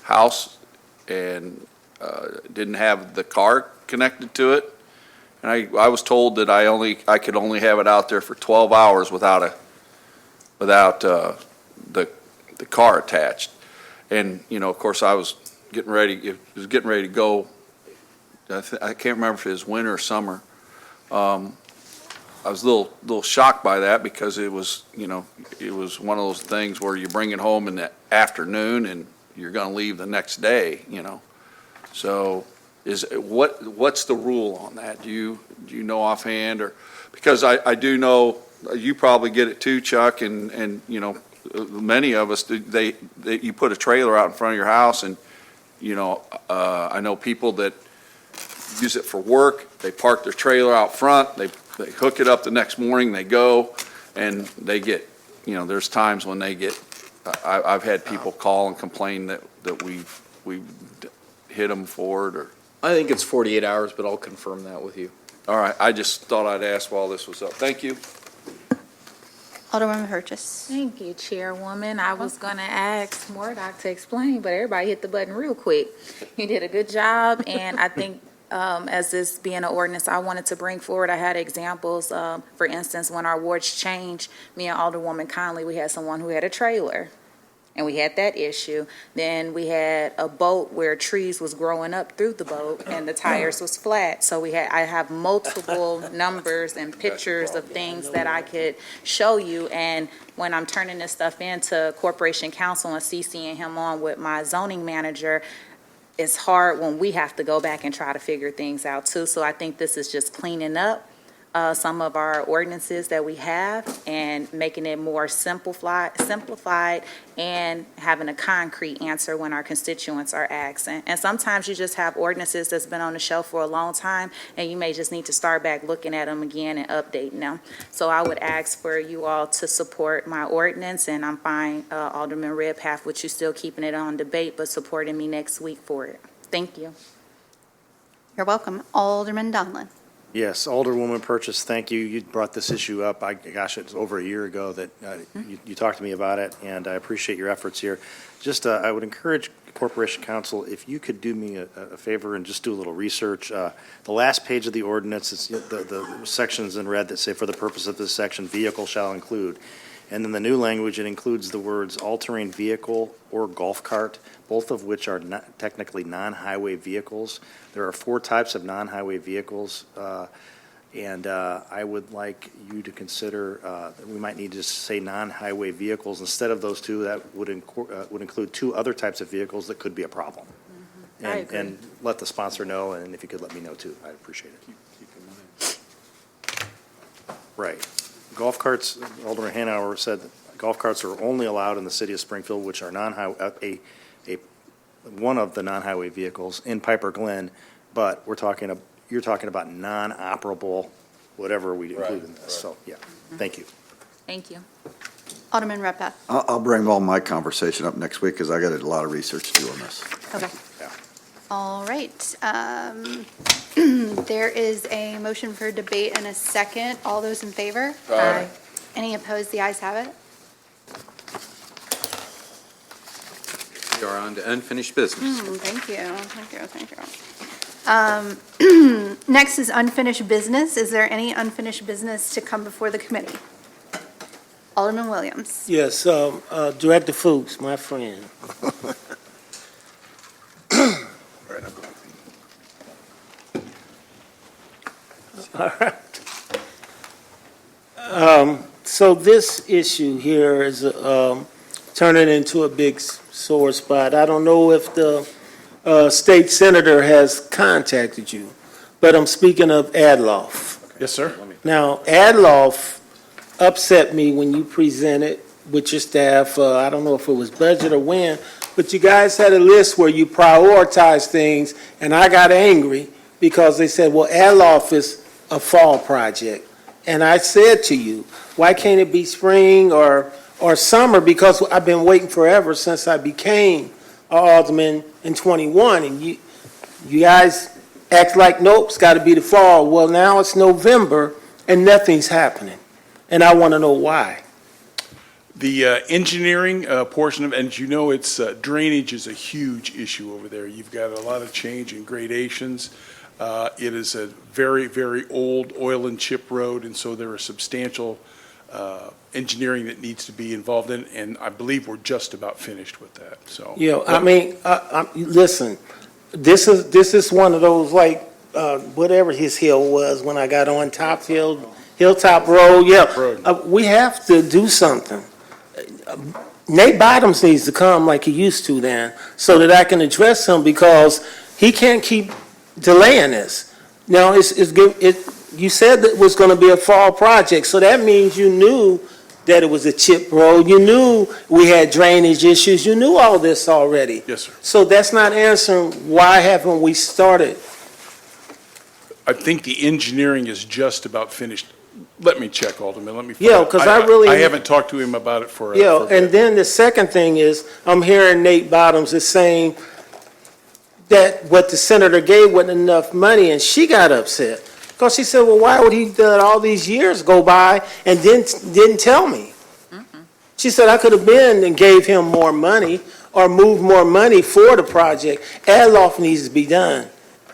house and didn't have the car connected to it. And I was told that I could only have it out there for 12 hours without the car attached. And, of course, I was getting ready to go. I can't remember if it was winter or summer. I was a little shocked by that because it was one of those things where you bring it home in the afternoon and you're going to leave the next day, So what's the rule on that? Do you know offhand? Or because I do know you probably get it too, Chuck, and many of us, you put a trailer out in front of your house and, I know people that use it for work. They park their trailer out front. They hook it up the next morning. They go, and they get. There's times when they get. I've had people call and complain that we've hit them for it. Or I think it's 48 hours, but I'll confirm that with you. all right. I just thought I'd ask while this was up. Thank you. Alderwoman Purchase. Thank you, Chairwoman. I was going to ask Murdoch to explain, but everybody hit the button real quick. You did a good job, and I think as this being an ordinance I wanted to bring forward, I had examples. For instance, when our wards changed, me and Alderwoman Conley, we had someone who had a trailer, and we had that issue. Then we had a boat where trees was growing up through the boat, and the tires was flat. So I have multiple numbers and pictures of things that I could show you. And when I'm turning this stuff into Corporation Counsel and CCing him on with my zoning manager, it's hard when we have to go back and try to figure things out too. So I think this is just cleaning up some of our ordinances that we have and making it more simplified and having a concrete answer when our constituents are asking. And sometimes you just have ordinances that's been on the shelf for a long time, and you may just need to start back looking at them again and updating them. So I would ask for you all to support my ordinance, and I'm fine, Alderman Redpath, with you still keeping it on debate, but supporting me next week for it. Thank you. You're welcome. Alderman Donlin. Yes, Alderwoman Purchase, thank you. You brought this issue up, gosh, it was over a year ago that you talked to me about it, and I appreciate your efforts here. Just, I would encourage Corporation Council, if you could do me a favor and just do a little research. The last page of the ordinance, it's the sections in red that say, for the purpose of this section, vehicle shall include. And then the new language, it includes the words all-terrain vehicle or golf cart, both of which are not technically non-highway vehicles. There are 4 types of non-highway vehicles, and I would like you to consider that we might need to say non-highway vehicles. Instead of those 2, that would include 2 other types of vehicles that could be a problem. I agree. And let the sponsor know, and if you could let me know too, I'd appreciate it. Right. Golf carts, Alderman Hanauer said that golf carts are only allowed in the city of Springfield, which are non-highway, one of the non-highway vehicles in Piper Glen, but you're talking about non-operable, whatever we include in this. So, yeah, thank you. Thank you. Alderman Redpath. I'll bring all my conversation up next week because I got a lot of research to do on this. Okay. Yeah. All right. There is a motion for debate and a second. All those in favor? Aye. Any opposed? The ayes have it. We are on to unfinished business. Thank you. Next is unfinished business. Is there any unfinished business to come before the committee? Alderman Williams. Yes, Director Fuchs, my friend. All right. So this issue here is turning into a big sore spot. I don't know if the state senator has contacted you, but I'm speaking of Adloff. Yes, sir. Now, Adloff upset me when you presented with your staff, I don't know if it was budget or when, but you guys had a list where you prioritized things, and I got angry because they said, well, Adloff is a fall project. And I said to you, why can't it be spring or summer? Because I've been waiting forever since I became an alderman in 21, and you guys act like, nope, it's got to be the fall. Well, now it's November, and nothing's happening. And I want to know why. The engineering portion of, and as you know, it's drainage is a huge issue over there. You've got a lot of change in gradations. It is a very, very old oil and chip road, and so there are substantial engineering that needs to be involved in, and I believe we're just about finished with that, so. Yeah, I mean, listen, this is one of those, like, whatever his hill was when I got on Hilltop Road, yeah. We have to do something. Nate Bottoms needs to come like he used to then, so that I can address him, because he can't keep delaying this. Now, you said that it was going to be a fall project, so that means you knew that it was a chip road. You knew we had drainage issues. You knew all this already. Yes, sir. So that's not answering why haven't we started. I think the engineering is just about finished. Let me check, Alderman, let me. Yeah, because I really. I haven't talked to him about it for. Yeah, for a bit. and then the second thing is, I'm hearing Nate Bottoms is saying that what the senator gave wasn't enough money, and she got upset. Because she said, well, why would he let all these years go by and didn't tell me? She said, I could have been and gave him more money or moved more money for the project. Adloff needs to be done.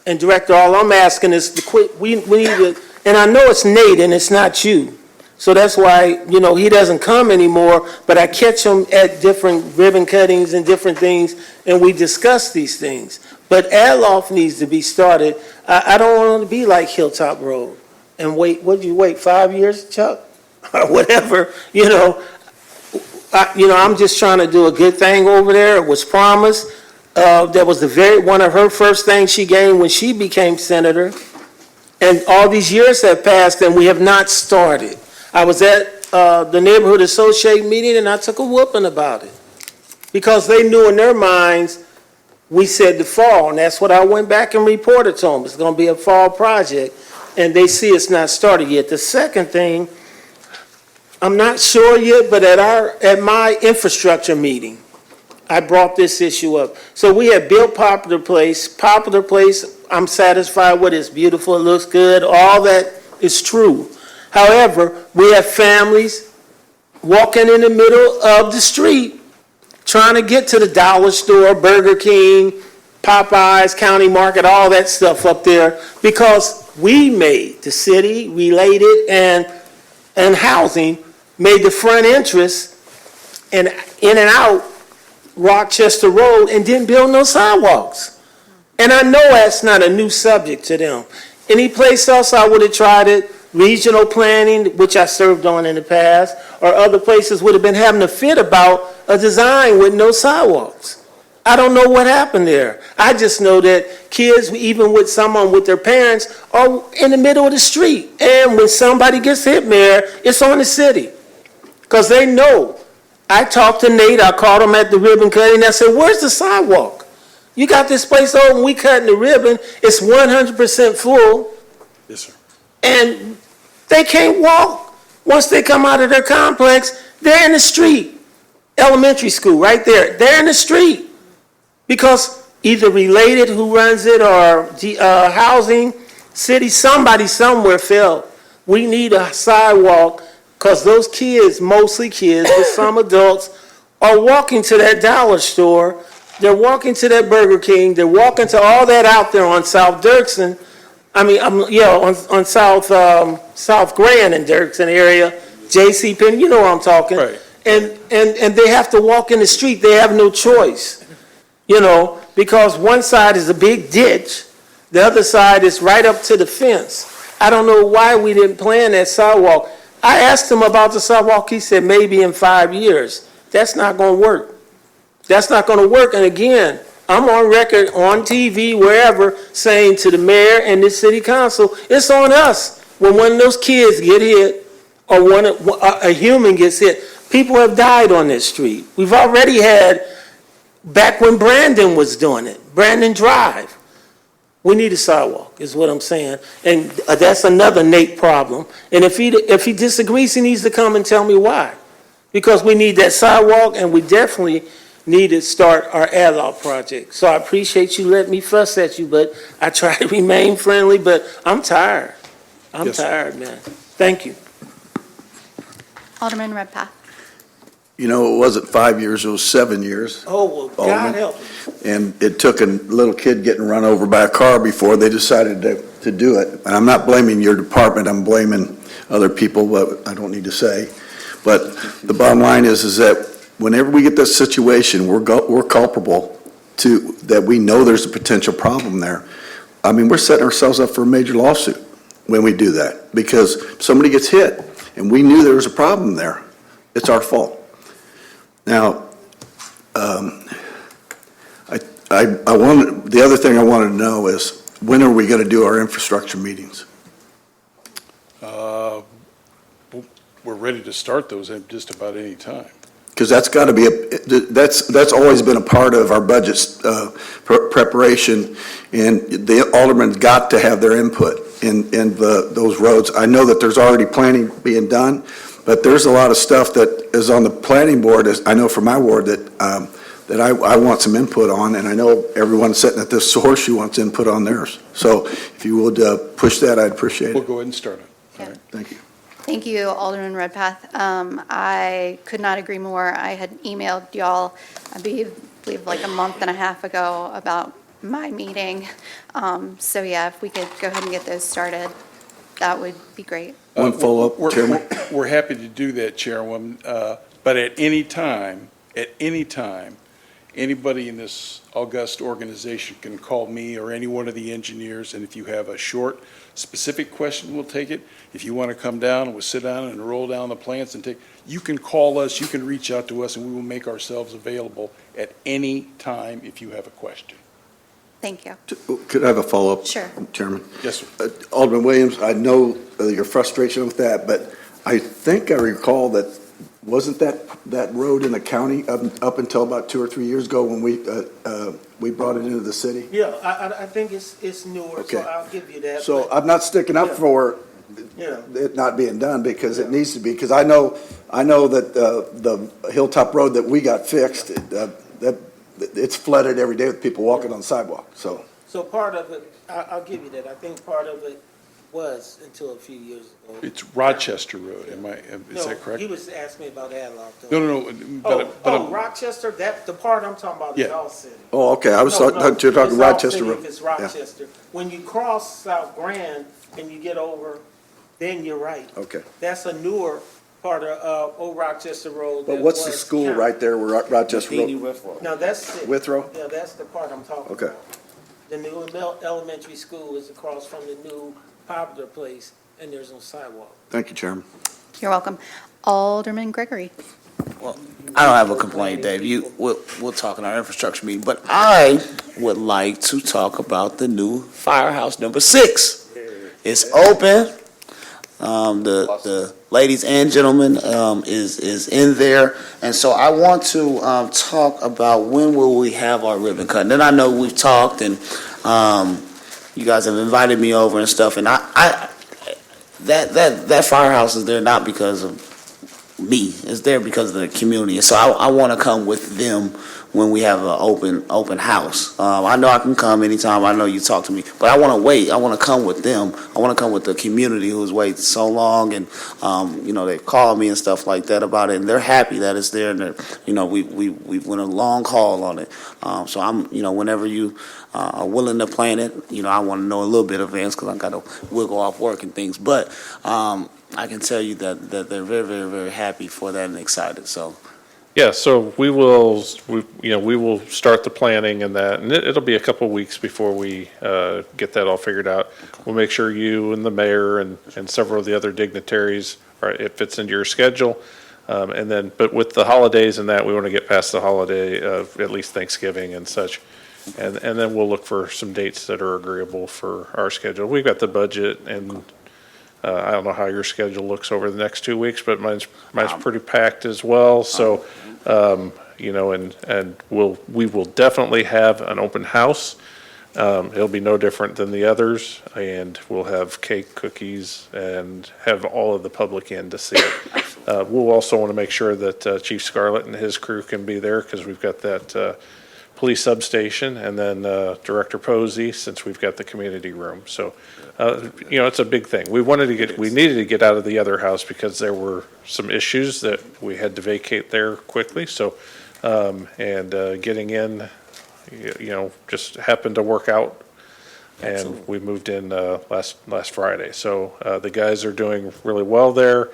And Director, all I'm asking is to quit. We need to, and I know it's Nate and it's not you. So that's why, he doesn't come anymore, but I catch him at different ribbon cuttings and different things, and we discuss these things. But Adloff needs to be started. I don't want it to be like Hilltop Road and wait, what'd you wait, 5 years, Chuck? Or whatever, I'm just trying to do a good thing over there. It was promised. That was one of her first things she gained when she became senator. And all these years have passed and we have not started. I was at the neighborhood associate meeting and I took a whooping about it. Because they knew in their minds, we said the fall, and that's what I went back and reported to them. It's going to be a fall project, and they see it's not started yet. The second thing, I'm not sure yet, but at my infrastructure meeting, I brought this issue up. So we have built Popular Place. Popular Place, I'm satisfied with. It's beautiful, it looks good, all that is true. However, we have families walking in the middle of the street trying to get to the dollar store, Burger King, Popeyes, County Market, all that stuff up there, because we made, the city, related, and housing, made the front entrance and in and out Rochester Road and didn't build no sidewalks. And I know that's not a new subject to them. Any place else I would have tried it, regional planning, which I served on in the past, or other places would have been having a fit about a design with no sidewalks. I don't know what happened there. I just know that kids, even with someone with their parents, are in the middle of the street. And when somebody gets hit there, it's on the city. Because they know. I talked to Nate, I called him at the ribbon cutting, I said, where's the sidewalk? You got this place open, we cutting the ribbon, it's 100% full. Yes, sir. And they can't walk. Once they come out of their complex, they're in the street. Elementary school, right there. They're in the street. Because either related who runs it or housing, city, somebody somewhere felt we need a sidewalk because those kids, mostly kids, but some adults, are walking to that dollar store. They're walking to that Burger King. They're walking to all that out there on South Dirksen. On South Grand and Dirksen area, J.C. Penney, you know what I'm talking. Right. And they have to walk in the street. They have no choice, because one side is a big ditch, the other side is right up to the fence. I don't know why we didn't plan that sidewalk. I asked him about the sidewalk. He said maybe in 5 years. That's not going to work. That's not going to work. And again, I'm on record, on TV, wherever, saying to the mayor and the city council, it's on us when one of those kids get hit or a human gets hit. People have died on this street. We've already had, back when Brandon was doing it, Brandon Drive. We need a sidewalk, is what I'm saying. And that's another Nate problem. And if he disagrees, he needs to come and tell me why. Because we need that sidewalk, and we definitely need to start our ad-law project. So I appreciate you letting me fuss at you, but I try to remain friendly, but I'm tired. I'm tired, man. Thank you. Alderman Redpath. It wasn't 5 years, it was 7 years. Oh, well, God help me. And it took a little kid getting run over by a car before they decided to do it. And I'm not blaming your department, I'm blaming other people, what I don't need to say. But the bottom line is that whenever we get this situation, we're culpable to that. We know there's a potential problem there. I mean, we're setting ourselves up for a major lawsuit when we do that, because if somebody gets hit and we knew there was a problem there, it's our fault. Now, the other thing I wanted to know is, when are we going to do our infrastructure meetings? We're ready to start those at just about any time. Because that's got to be that's always been a part of our budget preparation, and the aldermen's got to have their input in those roads. I know that there's already planning being done, but there's a lot of stuff that is on the planning board. I know from my ward that I want some input on, and I know everyone sitting at this horseshoe wants input on theirs. So if you would push that, I'd appreciate it. We'll go ahead and start it. Yeah. All right. Thank you. Thank you, Alderman Redpath. I could not agree more. I had emailed y'all, I believe like a month and a half ago about my meeting. So yeah, if we could go ahead and get those started, that would be great. One follow-up, Chairman. We're happy to do that, Chairwoman, but at any time, anybody in this august organization can call me or any one of the engineers, and if you have a short, specific question, we'll take it. If you want to come down, and we'll sit down and roll down the plans and you can call us, you can reach out to us, and we will make ourselves available at any time if you have a question. Thank you. Could I have a follow-up? Sure. Chairman? Yes, sir. Alderman Williams, I know your frustration with that, but I think I recall that, wasn't that road in the county up until about 2 or 3 years ago when we brought it into the city? Yeah, I think it's newer, so Okay. I'll give you that. So but- I'm not sticking up for Yeah. it not being done because it needs to be, because I know that the Hilltop Road that we got fixed, that it's flooded every day with people walking on the sidewalk, so. So part of it, I'll give you that. I think part of it was until a few years ago. It's Rochester Road, is that No, correct? he was asking me about Adlock, though. No, but Rochester, the part I'm talking about is Yeah. all city. Oh, okay, I was thought you were talking It's all Rochester city Road. if it's Yeah. Rochester. When you cross South Grand and you get over, then you're right. Okay. That's a newer part of Old Rochester Road. But that what's the was school county. right there where Rochester Road? No, that's it. Withrow? Yeah, that's the part I'm talking Okay. about. The new elementary school is across from the new Popular Place, and there's no sidewalk. Thank you, Chairman. You're welcome. Alderman Gregory. I don't have a complaint, Dave. We'll talk in our infrastructure meeting, but I would like to talk about the new firehouse number 6. It's open. The ladies and gentlemen is in there, and so I want to talk about when will we have our ribbon cutting. And I know we've talked, and you guys have invited me over and stuff, and that firehouse is there not because of me. It's there because of the community. And so I want to come with them when we have an open house. I know I can come anytime. I know you talk to me, but I want to wait. I want to come with them. I want to come with the community who's waited so long, and they've called me and stuff like that about it, and they're happy that it's there. And we went a long haul on it. So I'm whenever you are willing to plan it, I want to know a little bit in advance because I got to wiggle off work and things. But I can tell you that they're very, very, very happy for that and excited. So. Yeah, so we will start the planning and that, and it'll be a couple of weeks before we get that all figured out. We'll make sure you and the mayor and several of the other dignitaries, it fits into your schedule. But with the holidays and that, we want to get past the holiday of at least Thanksgiving and such. And then we'll look for some dates that are agreeable for our schedule. We've got the budget, and I don't know how your schedule looks over the next 2 weeks, but mine's pretty packed as well. So, and we will definitely have an open house. It'll be no different than the others, and we'll have cake, cookies, and have all of the public in to see it. We'll also want to make sure that Chief Scarlett and his crew can be there because we've got that police substation, and then Director Posey, since we've got the community room. So, it's a big thing. We needed to get out of the other house because there were some issues that we had to vacate there quickly. So, getting in, just happened to work out, and we moved in last Friday. So the guys are doing really well there.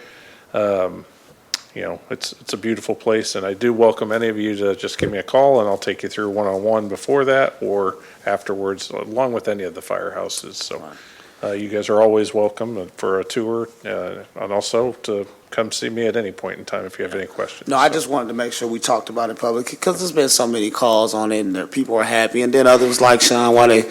It's a beautiful place, and I do welcome any of you to just give me a call, and I'll take you through one-on-one before that or afterwards, along with any of the firehouses. So you guys are always welcome for a tour, and also to come see me at any point in time if you have any questions. No, I just wanted to make sure we talked about it public because there's been so many calls on it, and people are happy. And then others like Sean, why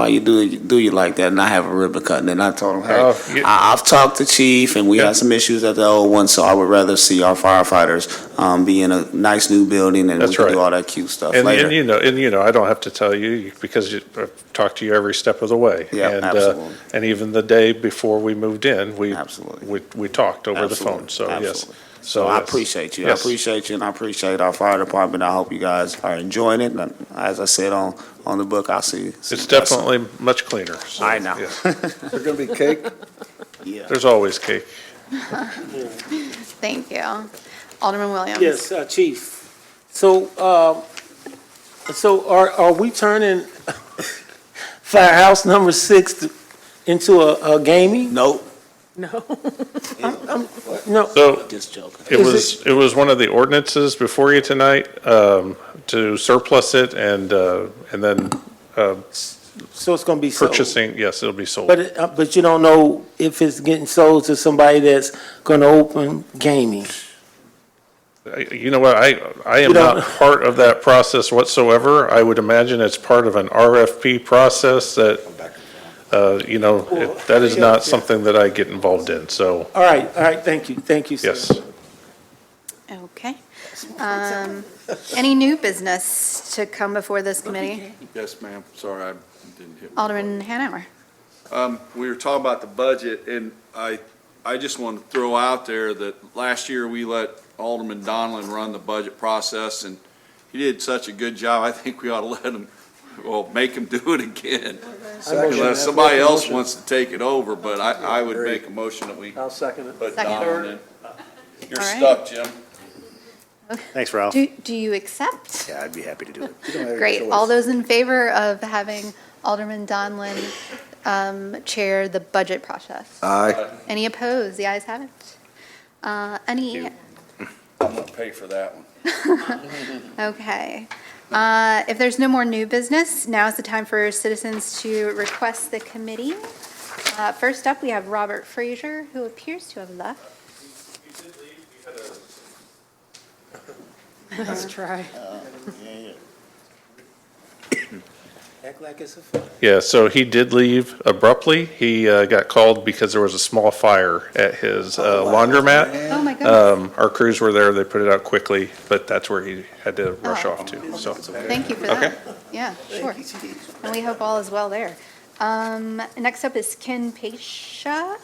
you do you like that? And I have a ribbon cutting, and I told him, hey, I've talked to Chief, and we had some issues at the old one, so I would rather see our firefighters be in a nice new building, and we can do all that cute stuff later. And I don't have to tell you because I've talked to you every step of the way. Yeah, and, absolutely. And even the day before we moved in, we talked over the Absolutely. phone. So Absolutely. yes. So I appreciate you. Yes. I appreciate you, and I appreciate our fire department. I hope you guys are enjoying it. And as I said on the book, I'll see. It's definitely much cleaner. So, I know. yes. There's going to be cake? Yeah. There's always cake. Thank you. Alderman Williams. Yes, Chief. So are we turning firehouse number 6 into a gaming? Nope. No. No. So Just joking. it was one of the ordinances before you tonight to surplus it and then So it's going to be sold. purchasing. Yes, it'll be sold. But you don't know if it's getting sold to somebody that's going to open gaming. You know what, I am not part of that process whatsoever. I would imagine it's part of an RFP process that, that is not something that I get involved in, so. All right, thank you, sir. Yes. Okay. Any new business to come before this committee? Yes, ma'am. Sorry, I didn't hit. Alderman Hanauer. We were talking about the budget, and I just want to throw out there that last year we let Alderman Donlin run the budget process, and he did such a good job. I think we ought to let him, make him do it again. Unless somebody else wants to take it over, but I would make a motion that we I'll second it. put Second. Donlin in. You're All right. stuck, Jim. Thanks, Ralph. Do you accept? Yeah, I'd be happy to do it. You don't have a Great. choice. All those in favor of having Alderman Donlin chair the budget process? Aye. Any opposed? The ayes have it. Any, I'm going to pay for that one. okay. If there's no more new business, now is the time for citizens to request the committee. First up, we have Robert Frazier, who appears to have left. Let's try. Act like it's a fun. Yeah, so he did leave abruptly. He got called because there was a small fire at his laundromat. Oh, my goodness. Our crews were there, they put it out quickly, but that's where he had to rush off to, so. Thank you for that. Yeah, sure. And we hope all is well there. Next up is Ken Pasha.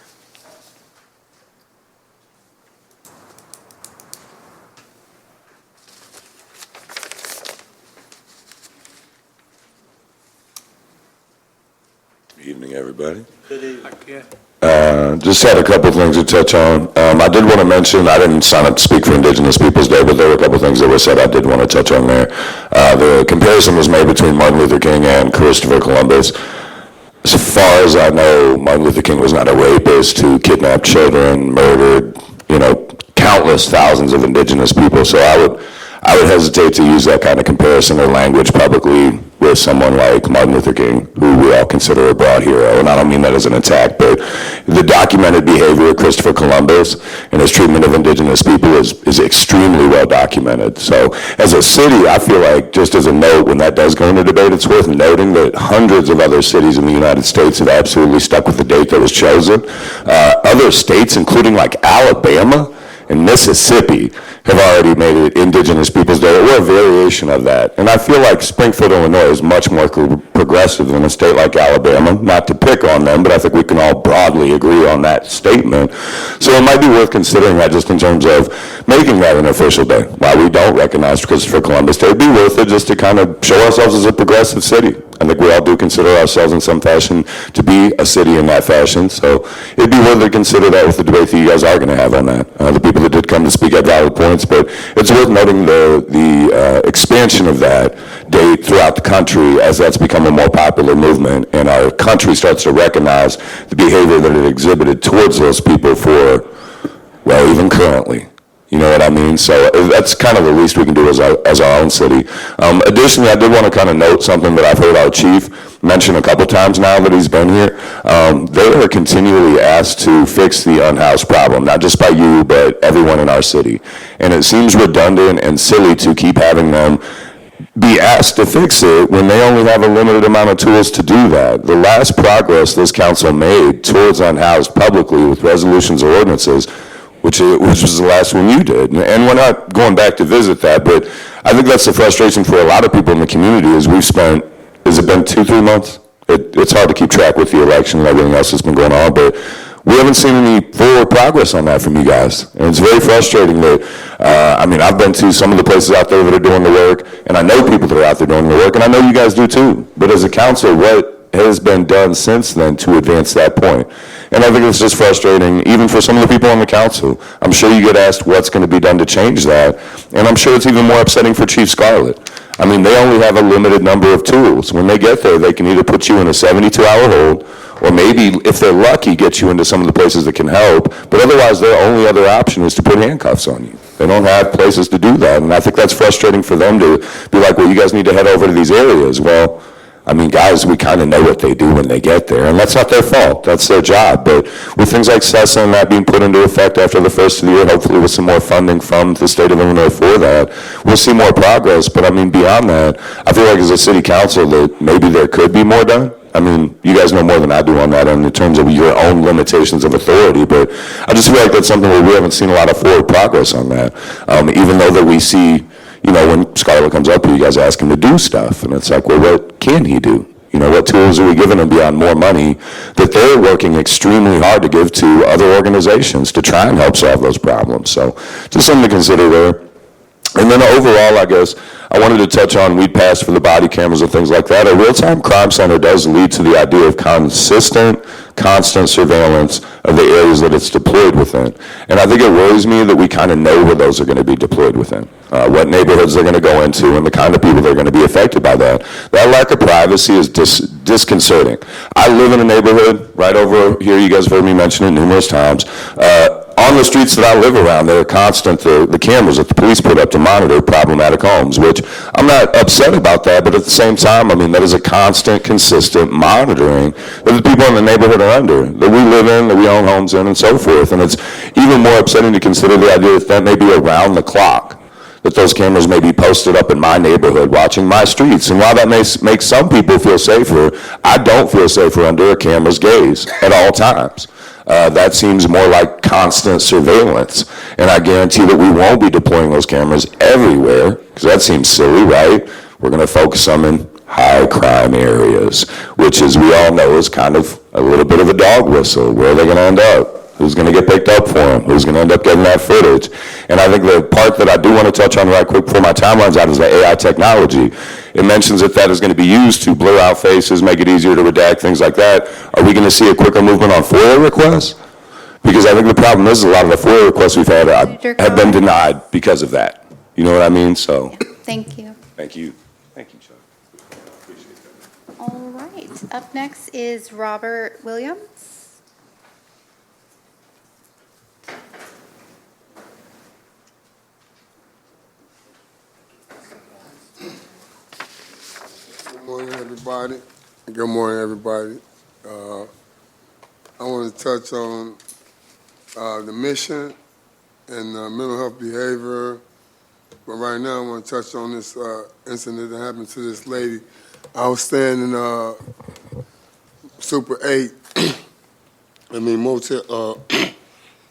Evening, everybody. Good evening. Just had a couple things to touch on. I did want to mention, I didn't sign up to speak for Indigenous Peoples Day, but there were a couple things that were said I did want to touch on there. The comparison was made between Martin Luther King and Christopher Columbus. As far as I know, Martin Luther King was not a rapist who kidnapped children, murdered, countless thousands of indigenous people. So I would hesitate to use that kind of comparison or language publicly with someone like Martin Luther King, who we all consider a broad hero. And I don't mean that as an attack, but the documented behavior of Christopher Columbus and his treatment of indigenous people is extremely well documented. So as a city, I feel like, just as a note, when that does go into debate, it's worth noting that hundreds of other cities in the United States have absolutely stuck with the date that was chosen. Other states, including like Alabama and Mississippi, have already made it Indigenous Peoples Day, or a variation of that. And I feel like Springfield, Illinois is much more progressive than a state like Alabama. Not to pick on them, but I think we can all broadly agree on that statement. So it might be worth considering that, just in terms of making that an official day. While we don't recognize Christopher Columbus Day, it'd be worth it just to kind of show ourselves as a progressive city. I think we all do consider ourselves in some fashion to be a city in that fashion. So it'd be worth to consider that with the debate that you guys are going to have on that. The people that did come to speak had valid points, but it's worth noting the expansion of that date throughout the country as that's become a more popular movement, and our country starts to recognize the behavior that it exhibited towards those people for, well, even currently. You know what I mean? So that's kind of the least we can do as our own city. Additionally, I did want to kind of note something that I've heard our chief mention a couple times now that he's been here. They are continually asked to fix the unhoused problem, not just by you, but everyone in our city. And it seems redundant and silly to keep having them be asked to fix it when they only have a limited amount of tools to do that. The last progress this council made towards unhoused publicly with resolutions or ordinances, which was the last one you did. And we're not going back to visit that, but I think that's the frustration for a lot of people in the community is we've spent, has it been 2-3 months? It's hard to keep track with the election and everything else that's been going on, but we haven't seen any forward progress on that from you guys. And it's very frustrating that, I've been to some of the places out there that are doing the work, and I know people that are out there doing the work, and I know you guys do too. But as a council, what has been done since then to advance that point? And I think it's just frustrating, even for some of the people on the council. I'm sure you get asked what's going to be done to change that, and I'm sure it's even more upsetting for Chief Scarlett. I mean, they only have a limited number of tools. When they get there, they can either put you in a 72-hour hold, or maybe, if they're lucky, get you into some of the places that can help, but otherwise their only other option is to put handcuffs on you. They don't have places to do that, and I think that's frustrating for them to be like, well, you guys need to head over to these areas. Well, I mean, guys, we kind of know what they do when they get there, and that's not their fault. That's their job. But with things like CESA and that being put into effect after the first of the year, hopefully with some more funding from the state of Illinois for that, we'll see more progress. But I mean, beyond that, I feel like as a city council that maybe there could be more done. I mean, you guys know more than I do on that in terms of your own limitations of authority, but I just feel like that's something where we haven't seen a lot of forward progress on that. Even though that we see, you know, when Scarlett comes up here, you guys ask him to do stuff, and it's like, well, what can he do? You know, what tools are we giving him beyond more money that they're working extremely hard to give to other organizations to try and help solve those problems? So just something to consider there. And then overall, I guess, I wanted to touch on, we passed for the body cameras and things like that. A real-time crime center does lead to the idea of constant surveillance of the areas that it's deployed within. And I think it worries me that we kind of know where those are going to be deployed within, what neighborhoods they're going to go into, and the kind of people that are going to be affected by that. That lack of privacy is disconcerting. I live in a neighborhood right over here, you guys have heard me mention it numerous times. On the streets that I live around, there are constant, the cameras that the police put up to monitor problematic homes, which I'm not upset about that, but at the same time, I mean, that is a constant, consistent monitoring that the people in the neighborhood are under, that we live in, that we own homes in, and so forth. And it's even more upsetting to consider the idea that that may be around the clock, that those cameras may be posted up in my neighborhood watching my streets. And while that may make some people feel safer, I don't feel safer under a camera's gaze at all times. That seems more like constant surveillance. And I guarantee that we won't be deploying those cameras everywhere, because that seems silly, right? We're going to focus them in high crime areas, which, as we all know, is kind of a little bit of a dog whistle. Where are they going to end up? Who's going to get picked up for them? Who's going to end up getting that footage? And I think the part that I do want to touch on right quick before my time runs out is the AI technology. It mentions that that is going to be used to blur out faces, make it easier to redact, things like that. Are we going to see a quicker movement on FOIA requests? Because I think the problem is a lot of the FOIA requests we've had have been denied because of that. You know what I mean? So. Thank you. Thank you. Thank you, Chuck. Appreciate that. All right. Up next is Robert Williams. Good morning, everybody. Good morning, everybody. I want to touch on the mission and mental health behavior. But right now, I want to touch on this incident that happened to this lady. I was staying in Super 8. Motel,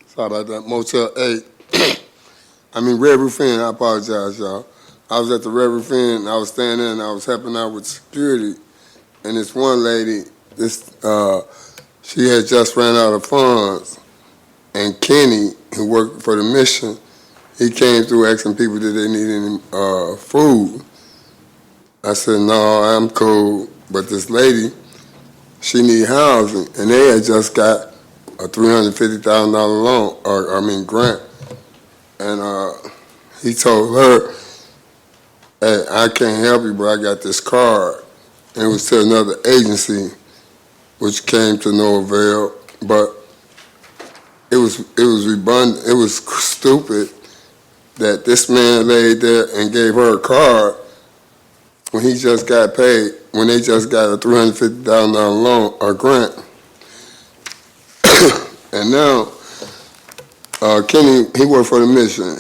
sorry about that, Motel 8. Red Roof Inn, I apologize, y'all. I was at the Red Roof Inn, I was staying there, and I was helping out with security. And this one lady, she had just ran out of funds. And Kenny, who worked for the mission, he came through asking people did they need any food. I said, no, I'm cool. But this lady, she need housing. And they had just got a $350,000 loan, grant. And he told her, hey, I can't help you, but I got this card. And it was to another agency, which came to no avail. But it was redundant. It was stupid that this man laid there and gave her a card when he just got paid, when they just got a $350,000 loan or grant. And now, Kenny, he worked for the mission.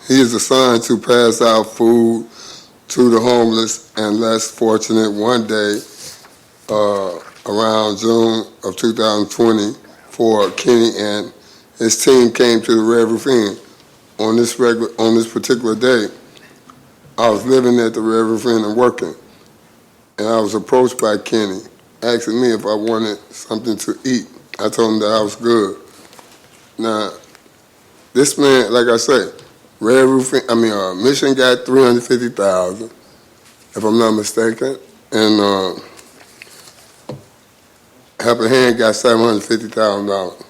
He is assigned to pass out food to the homeless and less fortunate. One day, around June of 2024, Kenny and his team came to the Red Roof Inn. On this particular day, I was living at the Red Roof Inn and working, and I was approached by Kenny, asking me if I wanted something to eat. I told him that I was good. Now, this man, like I say, Red Roof Inn, Mission got $350,000, if I'm not mistaken, and Helping Hand got $750,000.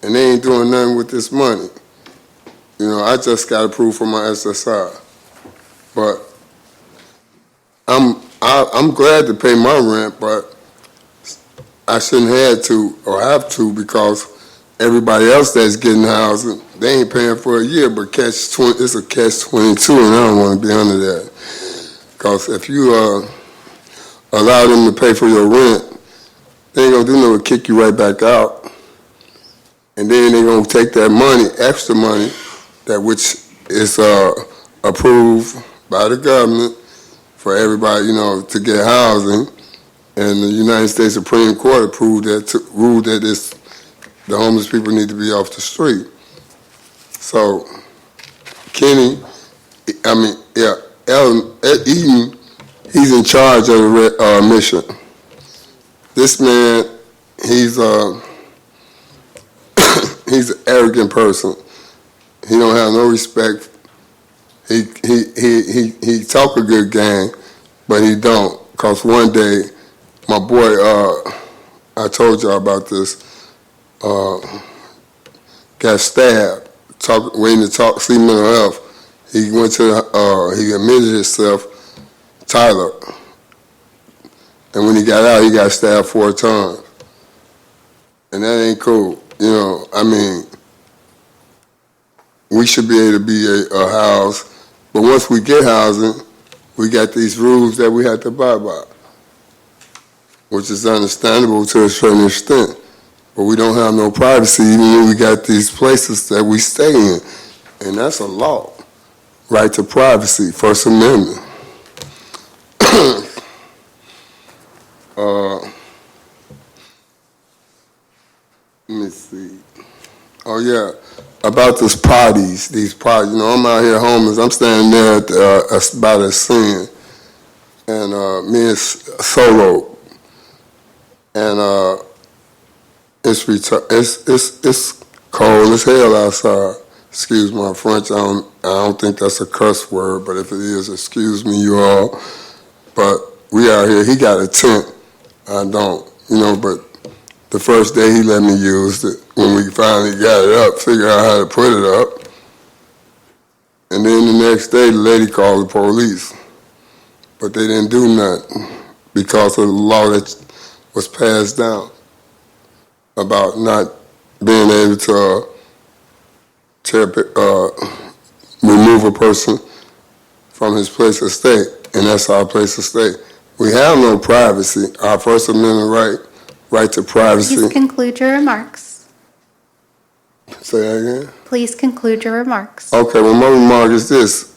And they ain't doing nothing with this money. You know, I just got approved for my SSI. But I'm glad to pay my rent, but I shouldn't have to or have to, because everybody else that's getting housing, they ain't paying for a year, but it's a catch-22, and I don't want to be under that. Because if you allow them to pay for your rent, they ain't gonna do nothing but kick you right back out. And then they gonna take that money, extra money, that which is approved by the government for everybody, to get housing. And the United States Supreme Court approved that, ruled that the homeless people need to be off the street. So Eden, he's in charge of the mission. This man, he's he's an arrogant person. He don't have no respect. He talk a good game, but he don't. Cause one day, my boy, I told y'all about this, got stabbed, waiting to talk, see mental health. He went to, he admitted himself, Tyler. And when he got out, he got stabbed 4 times. And that ain't cool. We should be able to be a house, but once we get housing, we got these rules that we have to abide by, which is understandable to a certain extent. But we don't have no privacy even when we got these places that we stay in. And that's a law. Right to privacy, First Amendment. Let me see. Oh, yeah. About these parties. I'm out here homeless. I'm standing there by the scene. And me and Solo. And it's cold as hell outside. Excuse my French. I don't think that's a curse word, but if it is, excuse me, you all. But we out here. He got a tent. I don't. But the first day he let me use it. When we finally got it up, figured out how to put it up. And then the next day, the lady called the police. But they didn't do nothing because of the law that was passed down about not being able to remove a person from his place of stay, and that's our place of stay. We have no privacy. Our First Amendment right to privacy. Please conclude your remarks. Say that again? Please conclude your remarks. Okay, well, my remark is this.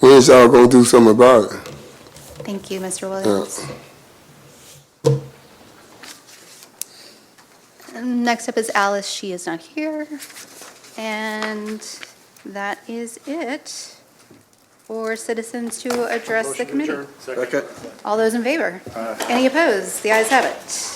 When is y'all going to do something about it? Thank you, Mr. Williams. Next up is Alice. She is not here. And that is it for citizens to address the committee. Second. All those in favor? Any opposed? The ayes have it.